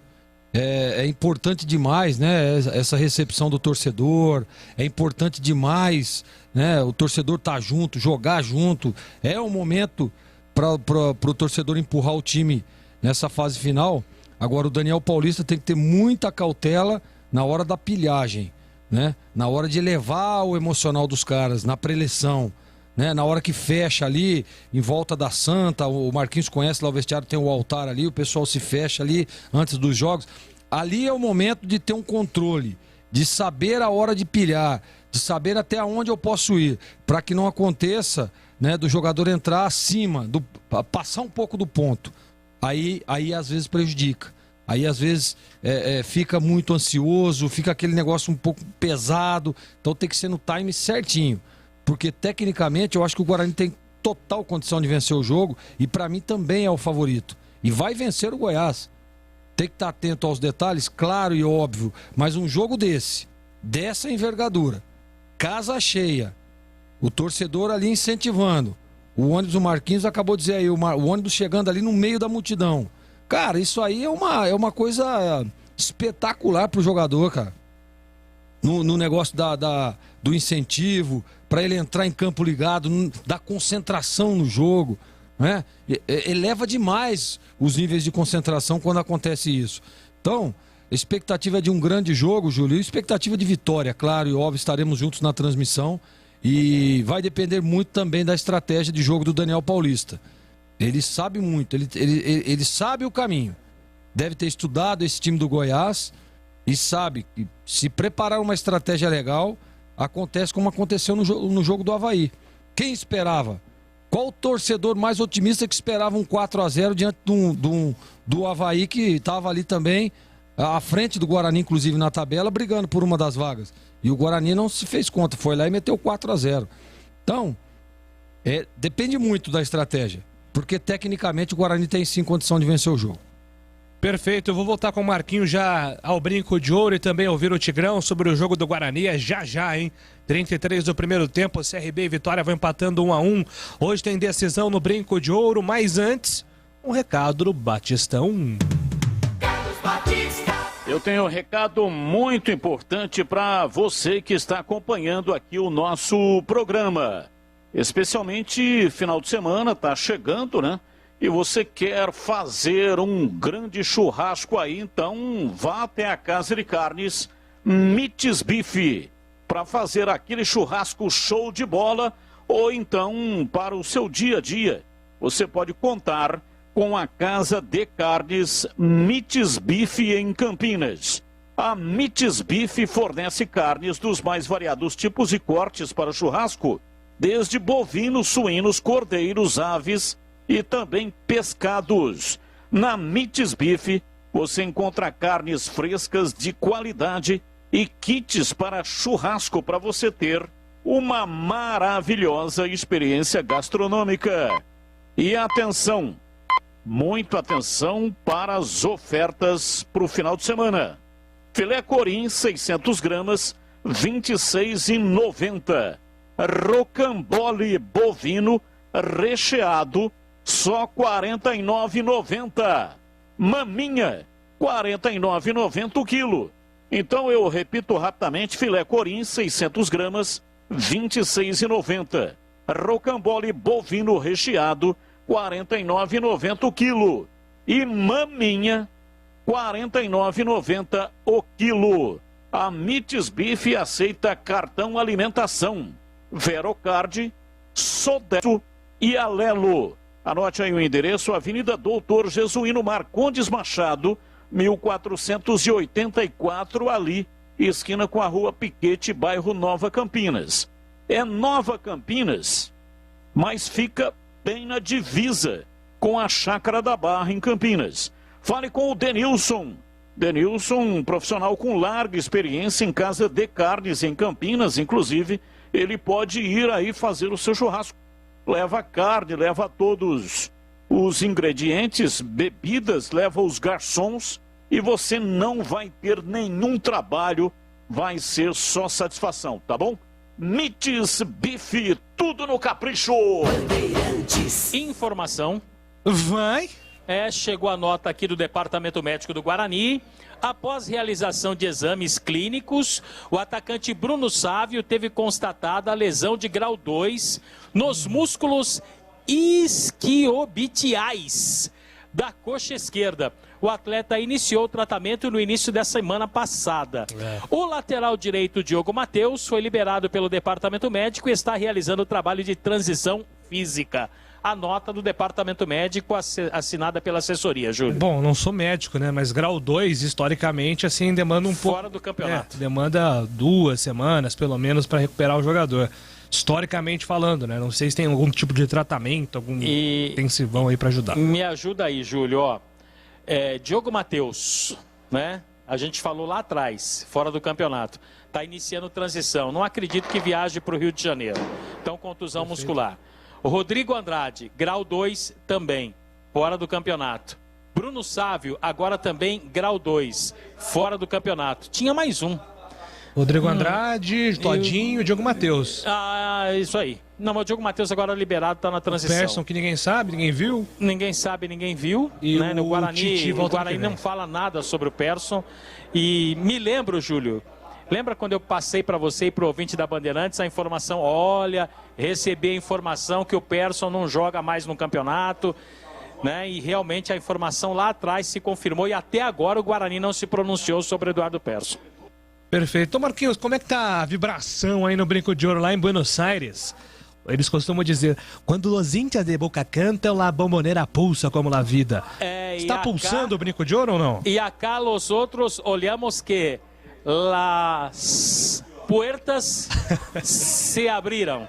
É importante demais, né, essa recepção do torcedor, é importante demais, né, o torcedor tá junto, jogar junto, é um momento para o torcedor empurrar o time nessa fase final. Agora o Daniel Paulista tem que ter muita cautela na hora da pilhagem, né, na hora de elevar o emocional dos caras, na preleção, né, na hora que fecha ali, em volta da Santa, o Marquinhos conhece lá o vestiário, tem o altar ali, o pessoal se fecha ali antes dos jogos. Ali é o momento de ter um controle, de saber a hora de pilhar, de saber até onde eu posso ir, para que não aconteça, né, do jogador entrar acima, passar um pouco do ponto. Aí às vezes prejudica. Aí às vezes fica muito ansioso, fica aquele negócio um pouco pesado. Então tem que ser no time certinho. Porque tecnicamente eu acho que o Guarani tem total condição de vencer o jogo e para mim também é o favorito. E vai vencer o Goiás. Tem que estar atento aos detalhes, claro e óbvio, mas um jogo dessa envergadura, casa cheia, o torcedor ali incentivando, o ônibus, o Marquinhos acabou de dizer aí, o ônibus chegando ali no meio da multidão. Cara, isso aí é uma coisa espetacular pro jogador, cara. No negócio do incentivo, para ele entrar em campo ligado, da concentração no jogo, né? Eleva demais os níveis de concentração quando acontece isso. Então, expectativa é de um grande jogo, Júlio, e expectativa de vitória, claro e óbvio, estaremos juntos na transmissão e vai depender muito também da estratégia de jogo do Daniel Paulista. Ele sabe muito, ele sabe o caminho, deve ter estudado esse time do Goiás e sabe que se preparar uma estratégia legal, acontece como aconteceu no jogo do Avaí. Quem esperava? Qual o torcedor mais otimista que esperava um 4-0 diante do Avaí, que estava ali também à frente do Guarani, inclusive na tabela, brigando por uma das vagas. E o Guarani não se fez conta, foi lá e meteu 4-0. Então, depende muito da estratégia, porque tecnicamente o Guarani tem sim condição de vencer o jogo. Perfeito, eu vou voltar com o Marquinhos já ao Brinco de Ouro e também ouvir o Tigrão sobre o jogo do Guarani, já, hein? 33 do primeiro tempo, CRB e Vitória vão empatando 1-1. Hoje tem decisão no Brinco de Ouro, mas antes, um recado do Batistão. Eu tenho um recado muito importante para você que está acompanhando aqui o nosso programa. Especialmente final de semana, tá chegando, né? E você quer fazer um grande churrasco aí, então vá até a Casa de Carnes Mites Bife para fazer aquele churrasco show de bola, ou então para o seu dia a dia. Você pode contar com a Casa de Carnes Mites Bife em Campinas. A Mites Bife fornece carnes dos mais variados tipos e cortes para churrasco, desde bovinos, suínos, cordeiros, aves e também pescados. Na Mites Bife, você encontra carnes frescas de qualidade e kits para churrasco para você ter uma maravilhosa experiência gastronômica. E atenção, muita atenção para as ofertas para o final de semana. Filé corim, 600 gramas, R$ 26,90. Rocambole bovino recheado, só R$ 49,90. Maminha, R$ 49,90 o quilo. Então eu repito rapidamente: filé corim, 600 gramas, R$ 26,90. Rocambole bovino recheado, R$ 49,90 o quilo. E maminha, R$ 49,90 o quilo. A Mites Bife aceita cartão alimentação, Verocard, Sodexo e Alelo. Anote aí o endereço: Avenida Doutor Jesuíno Marcondes Machado, 1484, ali, esquina com a Rua Piquete, bairro Nova Campinas. É Nova Campinas, mas fica bem na divisa com a Chácara da Barra, em Campinas. Fale com o Denilson. Denilson, profissional com larga experiência em Casa de Carnes em Campinas, inclusive, ele pode ir aí fazer o seu churrasco. Leva carne, leva todos os ingredientes, bebidas, leva os garçons e você não vai ter nenhum trabalho, vai ser só satisfação, tá bom? Mites Bife, tudo no capricho. Informação. Vai. Chegou a nota aqui do Departamento Médico do Guarani. Após realização de exames clínicos, o atacante Bruno Sávio teve constatada a lesão de grau 2 nos músculos isquiobitiais da coxa esquerda. O atleta iniciou o tratamento no início da semana passada. O lateral direito, Diogo Matheus, foi liberado pelo Departamento Médico e está realizando o trabalho de transição física. A nota do Departamento Médico assinada pela assessoria, Júlio. Bom, não sou médico, né? Mas grau 2, historicamente, assim, demanda um pouco... Fora do campeonato. Demanda 2 semanas, pelo menos, para recuperar o jogador. Historicamente falando, né? Não sei se tem algum tipo de tratamento, algum intensivão aí para ajudar. Me ajuda aí, Júlio, ó. Diogo Matheus, né? A gente falou lá atrás, fora do campeonato. Está iniciando transição. Não acredito que viaje para o Rio de Janeiro. Então, contusão muscular. O Rodrigo Andrade, grau 2 também, fora do campeonato. Bruno Sávio, agora também grau 2, fora do campeonato. Tinha mais um. Rodrigo Andrade, Todinho, Diogo Matheus. Isso aí. Não, mas o Diogo Matheus agora liberado, está na transição. O Persson, que ninguém sabe, ninguém viu. Ninguém sabe, ninguém viu. E né? No Guarani, o Guarani não fala nada sobre o Persson. E me lembro, Júlio, lembra quando eu passei para você e para o ouvinte da Bandeirantes a informação? Olha, recebi a informação que o Persson não joga mais no campeonato, né? E realmente a informação lá atrás se confirmou e até agora o Guarani não se pronunciou sobre o Eduardo Persson. Perfeito. Então, Marquinhos, como é que tá a vibração aí no Brinco de Ouro lá em Buenos Aires? Eles costumam dizer, quando los hinchas de Boca cantam, la bombonera pulsa como la vida. Está pulsando o Brinco de Ouro ou não? E acá los outros olhamos que las puertas se abriram.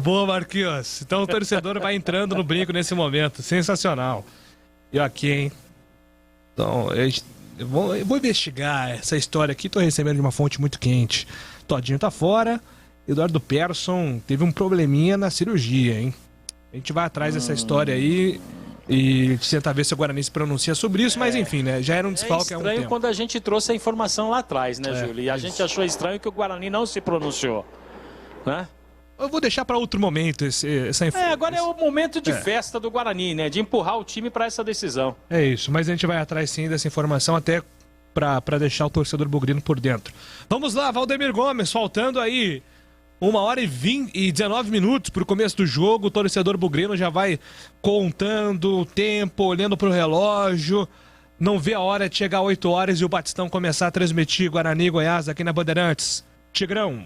Boa, Marquinhos. Então o torcedor vai entrando no brinco nesse momento. Sensacional. E aqui, hein? Então, eu vou investigar essa história aqui. Tô recebendo de uma fonte muito quente. Todinho tá fora. Eduardo Persson teve um probleminha na cirurgia, hein? A gente vai atrás dessa história aí e tentar ver se o Guarani se pronuncia sobre isso, mas enfim, né? Já era um desfalque há um tempo. É estranho quando a gente trouxe a informação lá atrás, né, Júlio? E a gente achou estranho que o Guarani não se pronunciou, né? Eu vou deixar para outro momento essa informação. Agora é o momento de festa do Guarani, né? De empurrar o time para essa decisão. É isso, mas a gente vai atrás sim dessa informação até para deixar o torcedor bugrino por dentro. Vamos lá, Valdemir Gomes, faltando aí 1h19 para o começo do jogo. O torcedor bugrino já vai contando o tempo, olhando para o relógio. Não vê a hora de chegar às 8 horas e o Batistão começar a transmitir Guarani e Goiás aqui na Bandeirantes. Tigrão.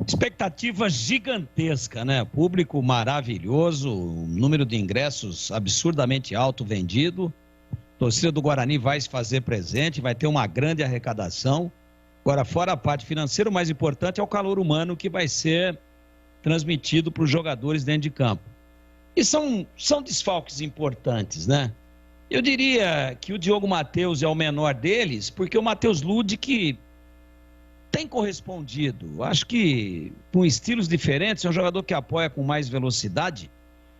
Expectativa gigantesca, né? Público maravilhoso, número de ingressos absurdamente alto vendido. A torcida do Guarani vai se fazer presente, vai ter uma grande arrecadação. Agora, fora a parte financeira, o mais importante é o calor humano que vai ser transmitido para os jogadores dentro de campo. E são desfalques importantes, né? Eu diria que o Diogo Matheus é o menor deles, porque o Matheus Ludic tem correspondido. Acho que com estilos diferentes, é um jogador que apoia com mais velocidade,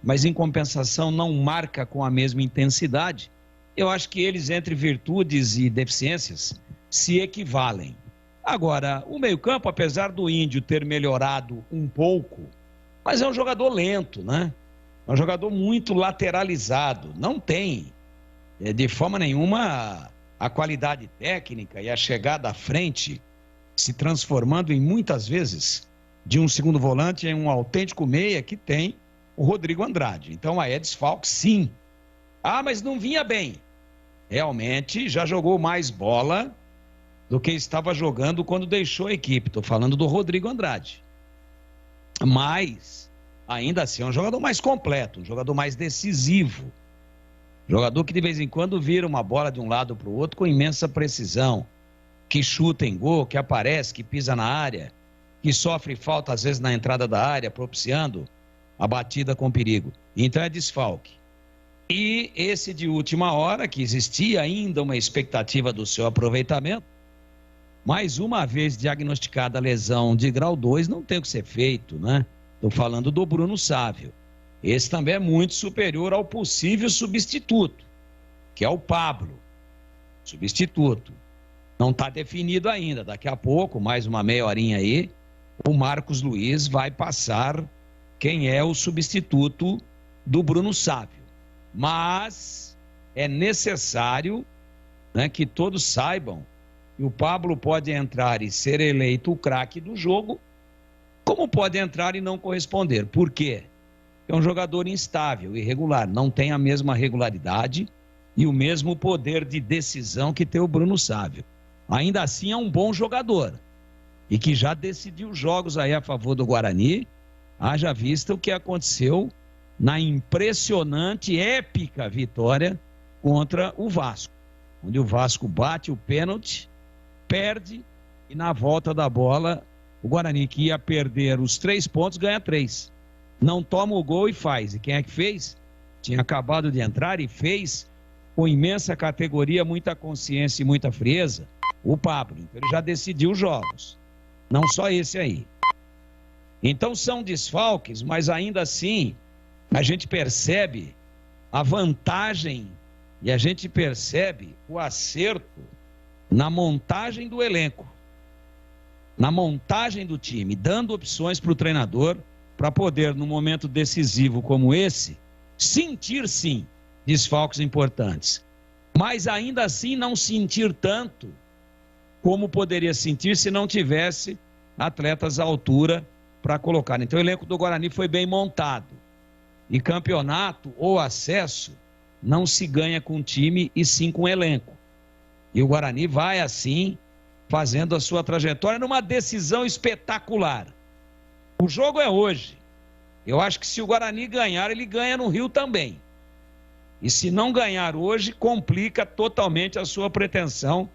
mas em compensação não marca com a mesma intensidade. Eu acho que eles, entre virtudes e deficiências, se equivalem. Agora, o meio-campo, apesar do Índio ter melhorado um pouco, mas é um jogador lento, né? É um jogador muito lateralizado. Não tem, de forma nenhuma, a qualidade técnica e a chegada à frente, se transformando em, muitas vezes, de um segundo volante em um autêntico meia que tem o Rodrigo Andrade. Então, aí é desfalque, sim. Ah, mas não vinha bem. Realmente, já jogou mais bola do que estava jogando quando deixou a equipe. Estou falando do Rodrigo Andrade. Mas, ainda assim, é um jogador mais completo, um jogador mais decisivo. Jogador que de vez em quando vira uma bola de um lado para o outro com imensa precisão. Que chuta em gol, que aparece, que pisa na área, que sofre falta às vezes na entrada da área, propiciando a batida com perigo. Então é desfalque. E esse de última hora, que existia ainda uma expectativa do seu aproveitamento, mais uma vez diagnosticada a lesão de grau 2, não tem o que ser feito, né? Estou falando do Bruno Sávio. Esse também é muito superior ao possível substituto, que é o Pablo. Substituto. Não está definido ainda. Daqui a pouco, mais uma meia horinha aí, o Marcos Luiz vai passar quem é o substituto do Bruno Sávio. Mas é necessário, né, que todos saibam que o Pablo pode entrar e ser eleito o craque do jogo, como pode entrar e não corresponder. Por quê? É um jogador instável, irregular, não tem a mesma regularidade e o mesmo poder de decisão que tem o Bruno Sávio. Ainda assim é um bom jogador e que já decidiu jogos aí a favor do Guarani, haja vista o que aconteceu na impressionante, épica vitória contra o Vasco, onde o Vasco bate o pênalti, perde e na volta da bola o Guarani, que ia perder os 3 pontos, ganha 3. Não toma o gol e faz. E quem é que fez? Tinha acabado de entrar e fez com imensa categoria, muita consciência e muita frieza, o Pablo. Então ele já decidiu os jogos. Não só esse aí. Então são desfalques, mas ainda assim a gente percebe a vantagem e a gente percebe o acerto na montagem do elenco, na montagem do time, dando opções para o treinador para poder, num momento decisivo como esse, sentir sim desfalques importantes, mas ainda assim não sentir tanto como poderia sentir se não tivesse atletas à altura para colocar. Então o elenco do Guarani foi bem montado. E campeonato ou acesso não se ganha com time e sim com elenco. E o Guarani vai assim, fazendo a sua trajetória numa decisão espetacular. O jogo é hoje. Eu acho que se o Guarani ganhar, ele ganha no Rio também. E se não ganhar hoje, complica totalmente a sua pretensão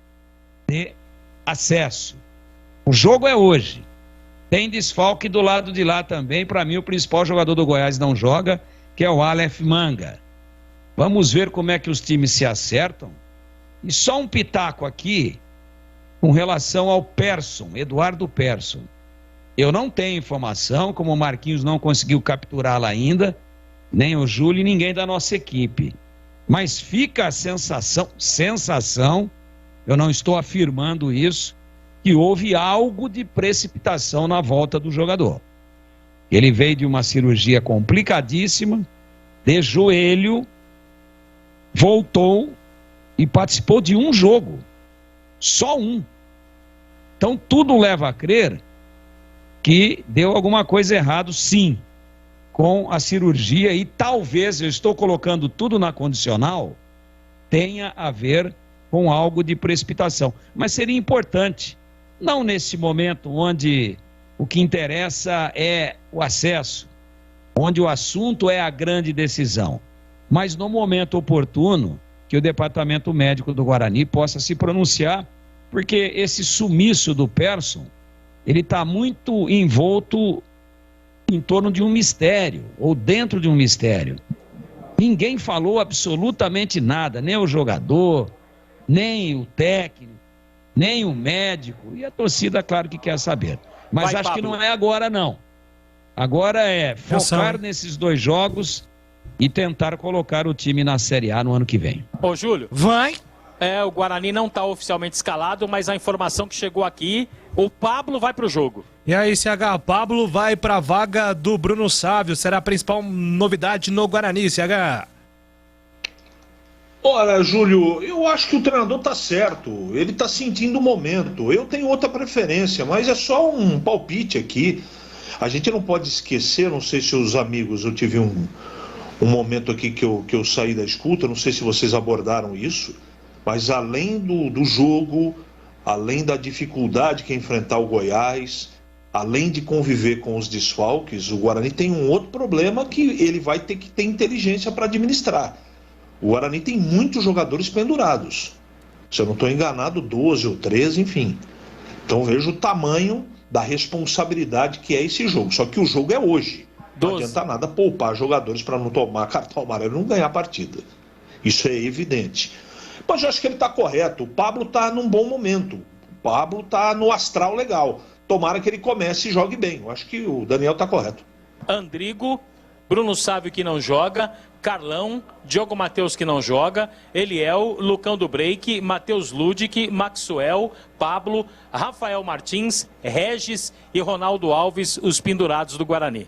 de acesso. O jogo é hoje. Tem desfalque do lado de lá também. Para mim, o principal jogador do Goiás não joga, que é o Aleph Manga. Vamos ver como é que os times se acertam. E só um pitaco aqui com relação ao Persson, Eduardo Persson. Eu não tenho informação, como o Marquinhos não conseguiu capturá-la ainda, nem o Júlio e ninguém da nossa equipe. Mas fica a sensação, eu não estou afirmando isso, que houve algo de precipitação na volta do jogador. Ele veio de uma cirurgia complicadíssima, de joelho, voltou e participou de um jogo, só um. Então tudo leva a crer que deu alguma coisa errado, sim, com a cirurgia, e talvez, eu estou colocando tudo na condicional, tenha a ver com algo de precipitação. Mas seria importante, não nesse momento onde o que interessa é o acesso, onde o assunto é a grande decisão, mas no momento oportuno, que o Departamento Médico do Guarani possa se pronunciar, porque esse sumiço do Persson, ele está muito envolto em torno de um mistério, ou dentro de um mistério. Ninguém falou absolutamente nada, nem o jogador, nem o técnico, nem o médico, e a torcida, claro que quer saber. Mas acho que não é agora, não. Agora é focar nesses 2 jogos e tentar colocar o time na Série A no ano que vem. Ô, Júlio. Vai. O Guarani não está oficialmente escalado, mas a informação que chegou aqui, o Pablo vai para o jogo. E aí, CH, Pablo vai para a vaga do Bruno Sávio, será a principal novidade no Guarani, CH. Ora, Júlio, eu acho que o treinador tá certo, ele tá sentindo o momento. Eu tenho outra preferência, mas é só um palpite aqui. A gente não pode esquecer, não sei se os amigos, eu tive um momento aqui que eu saí da escuta, não sei se vocês abordaram isso, mas além do jogo, além da dificuldade que é enfrentar o Goiás, além de conviver com os desfalques, o Guarani tem um outro problema que ele vai ter que ter inteligência para administrar. O Guarani tem muitos jogadores pendurados. Se eu não estou enganado, 12 ou 13, enfim. Então vejo o tamanho da responsabilidade que é esse jogo. Só que o jogo é hoje. 12. Não adianta nada poupar jogadores para não tomar cartão amarelo e não ganhar a partida. Isso é evidente. Mas eu acho que ele está correto. O Pablo está num bom momento. O Pablo está no astral legal. Tomara que ele comece e jogue bem. Eu acho que o Daniel está correto. Andrigo, Bruno Sávio que não joga, Carlão, Diogo Matheus que não joga, Eliel, Lucão do Break, Matheus Ludic, Maxwell, Pablo, Rafael Martins, Regis e Ronaldo Alves, os pendurados do Guarani.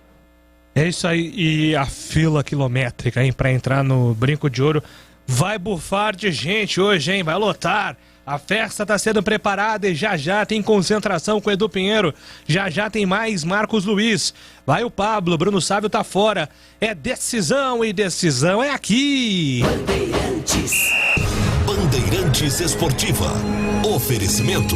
É isso aí, e a fila quilométrica, hein, para entrar no Brinco de Ouro vai bufar de gente hoje, hein, vai lotar. A festa está sendo preparada e já tem concentração com o Edu Pinheiro. Já tem mais Marcos Luiz. Vai o Pablo, Bruno Sávio tá fora. É decisão e decisão é aqui. Bandeirantes Esportiva. Oferecimento.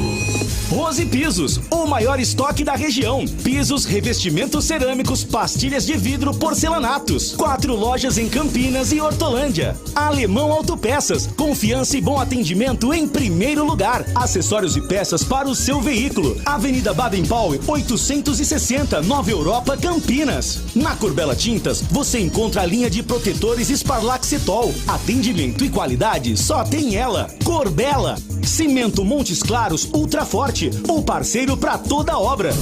Rose Pisos, o maior estoque da região. Pisos, revestimentos cerâmicos, pastilhas de vidro, porcelanatos. 4 lojas em Campinas e Hortolândia. Alemão Autopeças, confiança e bom atendimento em primeiro lugar. Acessórios e peças para o seu veículo. Avenida Baden-Powell, 860, Nova Europa, Campinas. Na Corbella Tintas, você encontra a linha de protetores Sparlaxetol. Atendimento e qualidade só tem ela. Corbella. Cimento Montes Claros Ultra Forte, o parceiro para toda obra.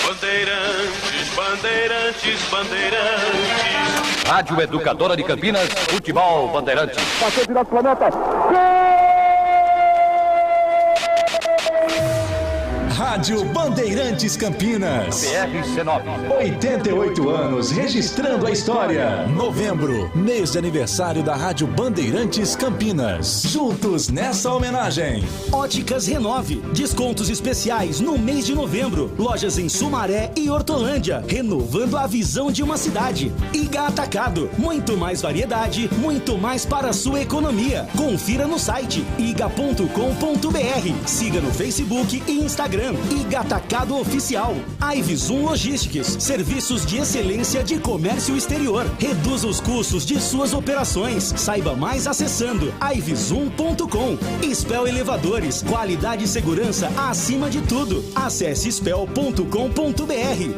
Bandeirantes, Bandeirantes, Bandeirantes. Rádio Educadora de Campinas, Futebol Bandeirantes. Passou direto pro planeta. Rádio Bandeirantes Campinas. PRC9. 88 anos registrando a história. Novembro, mês de aniversário da Rádio Bandeirantes Campinas. Juntos nessa homenagem. Óticas Renove. Descontos especiais no mês de novembro. Lojas em Sumaré e Hortolândia. Renovando a visão de uma cidade. Iga Atacado. Muito mais variedade, muito mais para a sua economia. Confira no site iga.com.br. Siga no Facebook e Instagram. Iga Atacado Oficial. Ivzoom Logistics, serviços de excelência de comércio exterior. Reduza os custos de suas operações. Saiba mais acessando ivzoom.com. Spell Elevadores, qualidade e segurança acima de tudo. Acesse spell.com.br.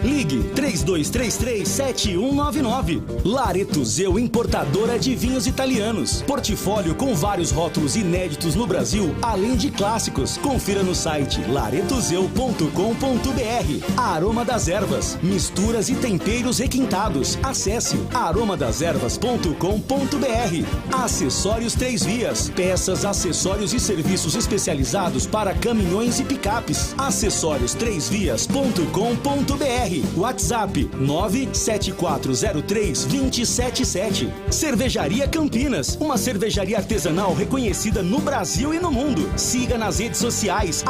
Ligue 3233-7199. Laretuzeu Importadora de Vinhos Italianos. Portfólio com vários rótulos inéditos no Brasil, além de clássicos. Confira no site laretuzeu.com.br. Aroma das Ervas, misturas e temperos requintados. Acesse aromadeservas.com.br. Acessórios 3 Vias, peças, acessórios e serviços especializados para caminhões e picapes. Acessórios3vias.com.br. WhatsApp 97403-2077. Cervejaria Campinas, uma cervejaria artesanal reconhecida no Brasil e no mundo. Siga nas redes sociais,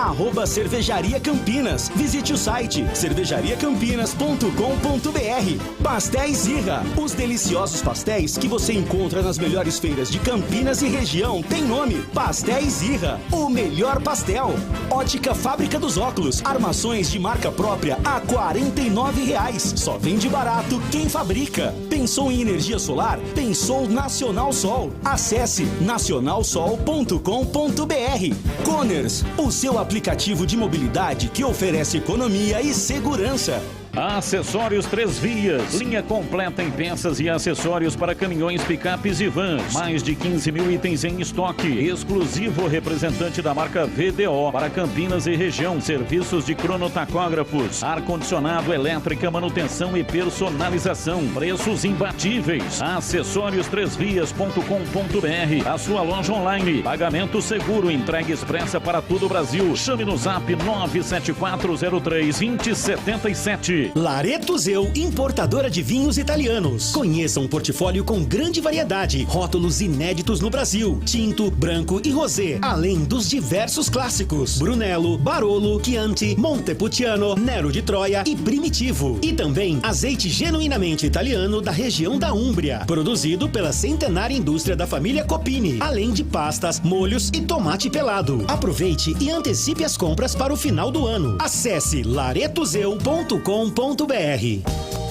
@Cervejaria Campinas. Visite o site cervejariacampinas.com.br. Pastéis Irra, os deliciosos pastéis que você encontra nas melhores feiras de Campinas e região tem nome: Pastéis Irra, o melhor pastel. Ótica Fábrica dos Óculos, armações de marca própria a R$ 49,00. Só vende barato quem fabrica. Pensou em energia solar? Pensou Nacional Sol. Acesse nacionalsol.com.br. Coners, o seu aplicativo de mobilidade que oferece economia e segurança. Acessórios 3 Vias, linha completa em peças e acessórios para caminhões, picapes e vans. Mais de 15 mil itens em estoque. Exclusivo representante da marca VDO para Campinas e região. Serviços de cronotacógrafos, ar-condicionado, elétrica, manutenção e personalização. Preços imbatíveis. Acessórios3vias.com.br. A sua loja online. Pagamento seguro, entrega expressa para todo o Brasil. Chame no zap 97403-2077. Lareto Zeu, importadora de vinhos italianos. Conheça um portfólio com grande variedade, rótulos inéditos no Brasil, tinto, branco e rosé, além dos diversos clássicos: Brunello, Barolo, Chianti, Montepulciano, Nero de Troia e Primitivo. E também azeite genuinamente italiano da região da Úmbria, produzido pela centenária indústria da família Copini, além de pastas, molhos e tomate pelado. Aproveite e antecipe as compras para o final do ano. Acesse laretozeu.com.br.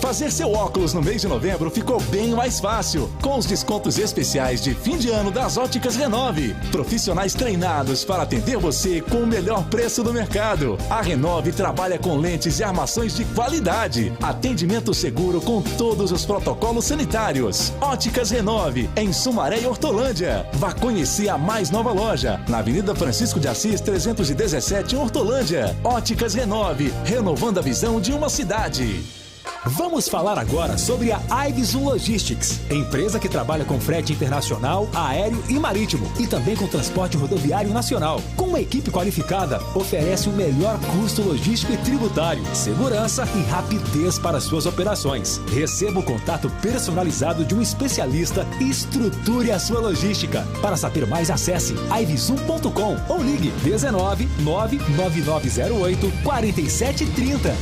Fazer seu óculos no mês de novembro ficou bem mais fácil, com os descontos especiais de fim de ano das Óticas Renove. Profissionais treinados para atender você com o melhor preço do mercado. A Renove trabalha com lentes e armações de qualidade. Atendimento seguro com todos os protocolos sanitários. Óticas Renove, em Sumaré e Hortolândia. Vá conhecer a mais nova loja, na Avenida Francisco de Assis, 317, em Hortolândia. Óticas Renove, renovando a visão de uma cidade. Vamos falar agora sobre a Iveson Logistics, empresa que trabalha com frete internacional, aéreo e marítimo, e também com transporte rodoviário nacional. Com uma equipe qualificada, oferece o melhor custo logístico e tributário, segurança e rapidez para suas operações. Receba o contato personalizado de um especialista e estruture a sua logística. Para saber mais, acesse iveson.com ou ligue 19 99908 4730.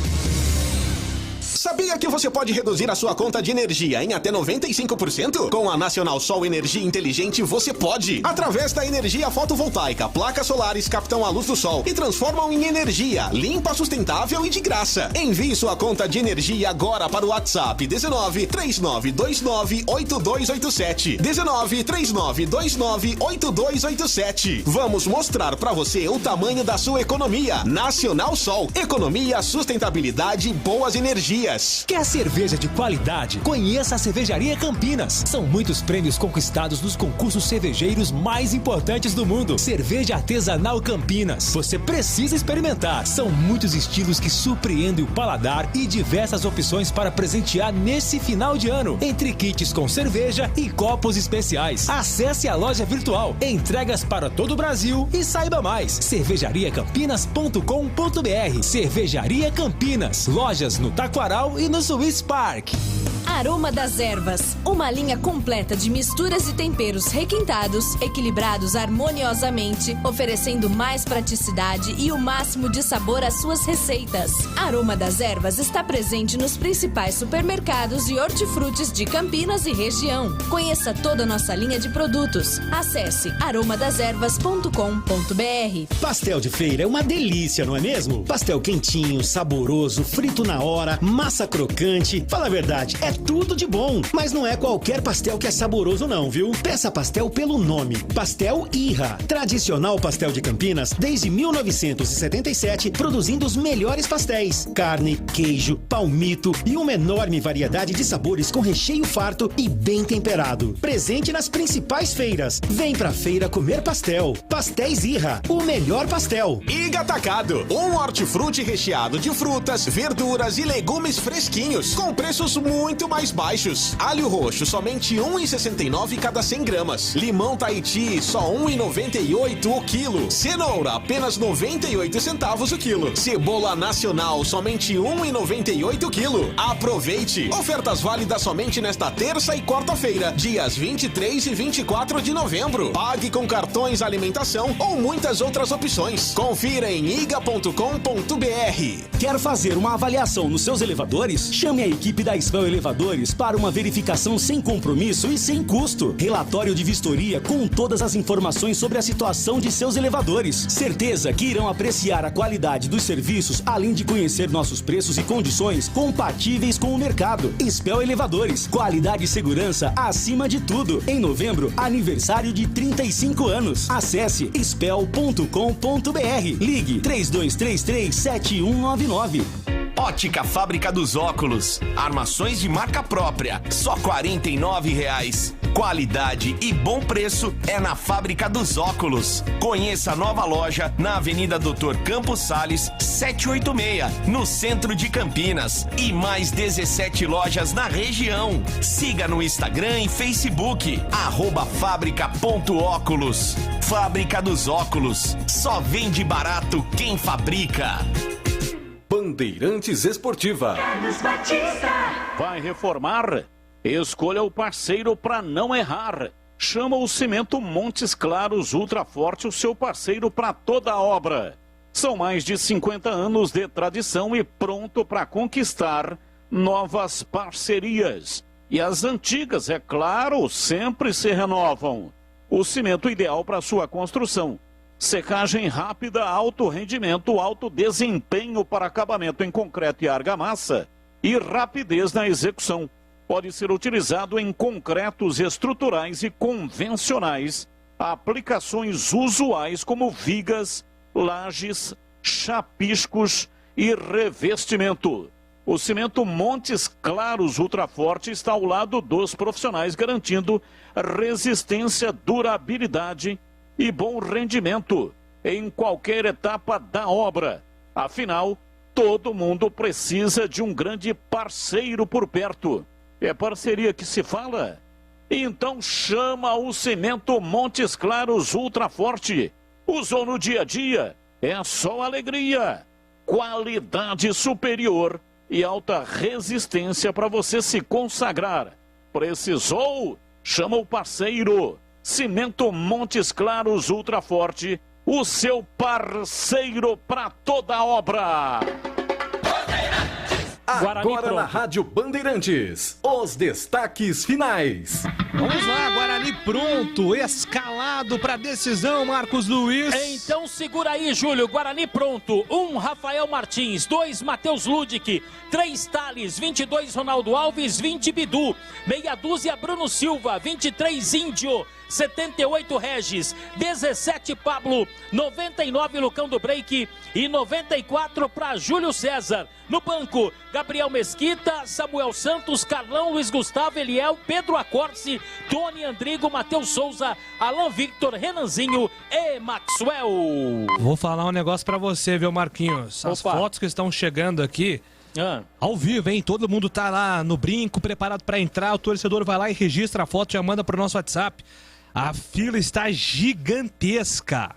Sabia que você pode reduzir a sua conta de energia em até 95%? Com a Nacional Sol Energia Inteligente você pode. Através da energia fotovoltaica, placas solares captam a luz do sol e transformam em energia limpa, sustentável e de graça. Envie sua conta de energia agora para o WhatsApp 19 3929 8287. 19 3929 8287. Vamos mostrar para você o tamanho da sua economia. Nacional Sol. Economia, sustentabilidade e boas energias. Quer cerveja de qualidade? Conheça a Cervejaria Campinas. São muitos prêmios conquistados nos concursos cervejeiros mais importantes do mundo. Cerveja artesanal Campinas. Você precisa experimentar. São muitos estilos que surpreendem o paladar e diversas opções para presentear nesse final de ano, entre kits com cerveja e copos especiais. Acesse a loja virtual, entregas para todo o Brasil e saiba mais. cervejariacampinas.com.br. Cervejaria Campinas. Lojas no Taquaral e no Swiss Park. Aroma das Ervas, uma linha completa de misturas e temperos requintados, equilibrados harmoniosamente, oferecendo mais praticidade e o máximo de sabor às suas receitas. Aroma das Ervas está presente nos principais supermercados e hortifrutis de Campinas e região. Conheça toda a nossa linha de produtos. Acesse aromadeservas.com.br. Pastel de feira é uma delícia, não é mesmo? Pastel quentinho, saboroso, frito na hora, massa crocante. Fala a verdade, é tudo de bom. Mas não é qualquer pastel que é saboroso não, viu? Peça pastel pelo nome. Pastel Irra. Tradicional pastel de Campinas desde 1977, produzindo os melhores pastéis. Carne, queijo, palmito e uma enorme variedade de sabores com recheio farto e bem temperado. Presente nas principais feiras. Vem pra feira comer pastel. Pastéis Irra, o melhor pastel. Iga Atacado, um hortifruti recheado de frutas, verduras e legumes fresquinhos, com preços muito mais baixos. Alho roxo, somente R$ 1,69 cada 100 gramas. Limão Tahiti, só R$ 1,98 o quilo. Cenoura, apenas 98 centavos o quilo. Cebola nacional, somente R$ 1,98 o quilo. Aproveite! Ofertas válidas somente nesta terça e quarta-feira, dias 23 e 24 de novembro. Pague com cartões alimentação ou muitas outras opções. Confira em iga.com.br. Quer fazer uma avaliação nos seus elevadores? Chame a equipe da Spell Elevadores para uma verificação sem compromisso e sem custo. Relatório de vistoria com todas as informações sobre a situação de seus elevadores. Certeza que irão apreciar a qualidade dos serviços, além de conhecer nossos preços e condições compatíveis com o mercado. Spell Elevadores, qualidade e segurança acima de tudo. Em novembro, aniversário de 35 anos. Acesse spell.com.br. Ligue 3233-7199. Ótica Fábrica dos Óculos. Armações de marca própria. Só R$ 49,00. Qualidade e bom preço é na Fábrica dos Óculos. Conheça a nova loja na Avenida Dr. Campos Sales, 786, no centro de Campinas. E mais 17 lojas na região. Siga no Instagram e Facebook, @fábrica.óculos. Fábrica dos Óculos. Só vende barato quem fabrica. Bandeirantes Esportiva. Vai reformar? Escolha o parceiro para não errar. Chama o Cimento Montes Claros Ultra Forte, o seu parceiro para toda a obra. São mais de 50 anos de tradição e pronto para conquistar novas parcerias. E as antigas, é claro, sempre se renovam. O cimento ideal para sua construção. Secagem rápida, alto rendimento, alto desempenho para acabamento em concreto e argamassa e rapidez na execução. Pode ser utilizado em concretos estruturais e convencionais, aplicações usuais como vigas, lajes, chapiscos e revestimento. O cimento Montes Claros Ultra Forte está ao lado dos profissionais, garantindo resistência, durabilidade e bom rendimento em qualquer etapa da obra. Afinal, todo mundo precisa de um grande parceiro por perto. É parceria que se fala? Então chama o Cimento Montes Claros Ultra Forte. Usou no dia a dia? É só alegria. Qualidade superior e alta resistência para você se consagrar. Precisou? Chama o parceiro. Cimento Montes Claros Ultra Forte, o seu parceiro para toda a obra. Agora na Rádio Bandeirantes, os destaques finais. Vamos lá, Guarani pronto, escalado para decisão, Marcos Luiz. Então segura aí, Júlio. Guarani pronto. 1, Rafael Martins. 2, Matheus Ludic. 3, Thales. 22, Ronaldo Alves. 20, Bidu. Meia dúzia, Bruno Silva. 23, Índio. 78, Regis. 17, Pablo. 99, Lucão do Break. E 94 para Júlio César. No banco, Gabriel Mesquita, Samuel Santos, Carlão, Luiz Gustavo, Eliel, Pedro Acorce, Tony Andrigo, Matheus Souza, Alan Victor, Renanzinho e Maxwell. Vou falar um negócio pra você, viu, Marquinhos? As fotos que estão chegando aqui, ao vivo, hein? Todo mundo tá lá no brinco, preparado pra entrar. O torcedor vai lá e registra a foto, já manda pro nosso WhatsApp. A fila está gigantesca.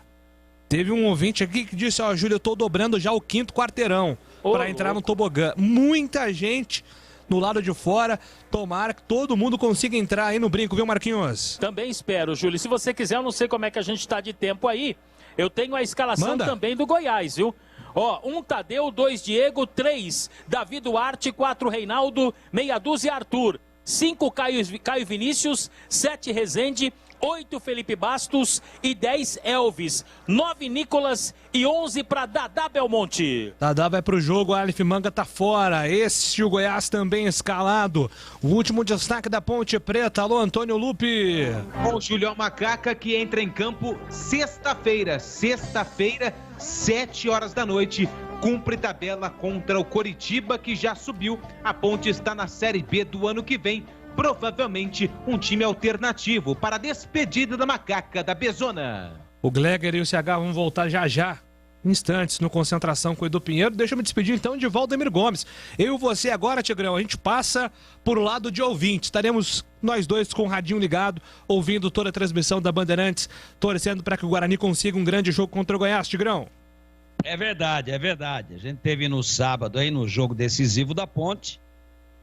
Teve um ouvinte aqui que disse, ó, Júlio, eu tô dobrando já o 5º quarteirão para entrar no tobogã. Muita gente no lado de fora. Tomara que todo mundo consiga entrar aí no brinco, viu, Marquinhos? Também espero, Júlio. Se você quiser, eu não sei como é que a gente tá de tempo aí. Eu tenho a escalação também do Goiás, viu? Ó, 1 Tadeu, 2 Diego, 3 Davi Duarte, 4 Reinaldo, meia dúzia Arthur, 5 Caio Vinícius, 7 Rezende, 8 Felipe Bastos e 10 Elvis, 9 Nicolas e 11 para Dadá Belmonte. Dadá vai pro jogo, Aleph Manga tá fora. Esse o Goiás também escalado. O último destaque da Ponte Preta. Alô, Antônio Lupe. O Julião Macaca que entra em campo sexta-feira, 7 horas da noite. Cumpre tabela contra o Coritiba, que já subiu. A Ponte está na Série B do ano que vem. Provavelmente um time alternativo para a despedida da Macaca da Bezona. O Gleger e o CH vão voltar já. Instantes no Concentração com o Edu Pinheiro. Deixa eu me despedir então de Valdemir Gomes. Eu e você agora, Tigrão, a gente passa por lado de ouvinte. Estaremos nós dois com o radinho ligado, ouvindo toda a transmissão da Bandeirantes, torcendo para que o Guarani consiga um grande jogo contra o Goiás, Tigrão. É verdade. A gente teve no sábado aí no jogo decisivo da Ponte.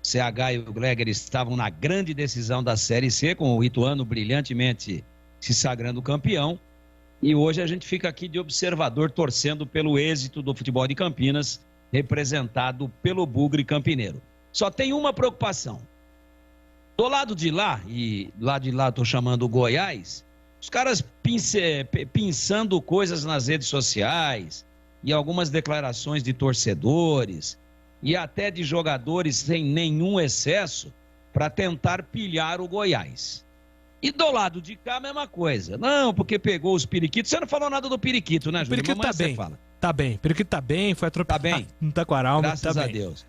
CH e o Gleger estavam na grande decisão da Série C, com o Ituano brilhantemente se sagrando campeão. E hoje a gente fica aqui de observador, torcendo pelo êxito do futebol de Campinas, representado pelo Bugre Campineiro. Só tem uma preocupação. Do lado de lá, e lá de lá estou chamando o Goiás, os caras pensando coisas nas redes sociais e algumas declarações de torcedores e até de jogadores sem nenhum excesso para tentar pilhar o Goiás. E do lado de cá a mesma coisa. Não, porque pegou os periquitos. Você não falou nada do periquito, né, Júlio? O periquito tá bem. O periquito tá bem, foi atropelado. Tá bem. Não tá com a alma, graças tá a bem. Deus.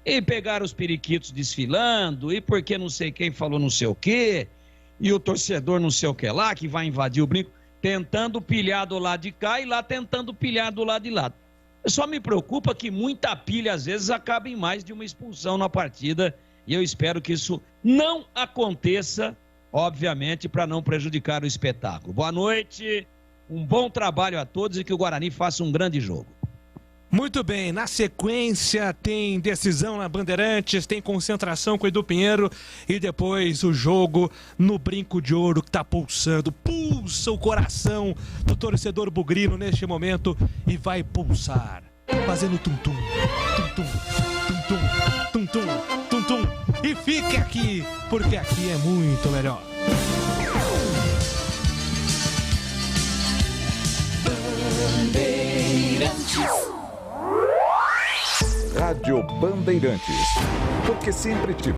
E pegaram os periquitos desfilando, e porque não sei quem falou não sei o quê, e o torcedor não sei o que lá, que vai invadir o brinco, tentando pilhar do lado de cá e lá tentando pilhar do lado de lá. Só me preocupa que muita pilha às vezes acaba em mais de uma expulsão na partida, e eu espero que isso não aconteça, obviamente, para não prejudicar o espetáculo. Boa noite, um bom trabalho a todos e que o Guarani faça um grande jogo. Muito bem, na sequência tem decisão na Bandeirantes, tem concentração com o Edu Pinheiro e depois o jogo no Brinco de Ouro que tá pulsando, pulsa o coração do torcedor bugrino neste momento e vai pulsar, fazendo tum-tum, tum-tum, tum-tum, tum-tum, tum-tum. E fique aqui, porque aqui é muito melhor. Rádio Bandeirantes, porque sempre te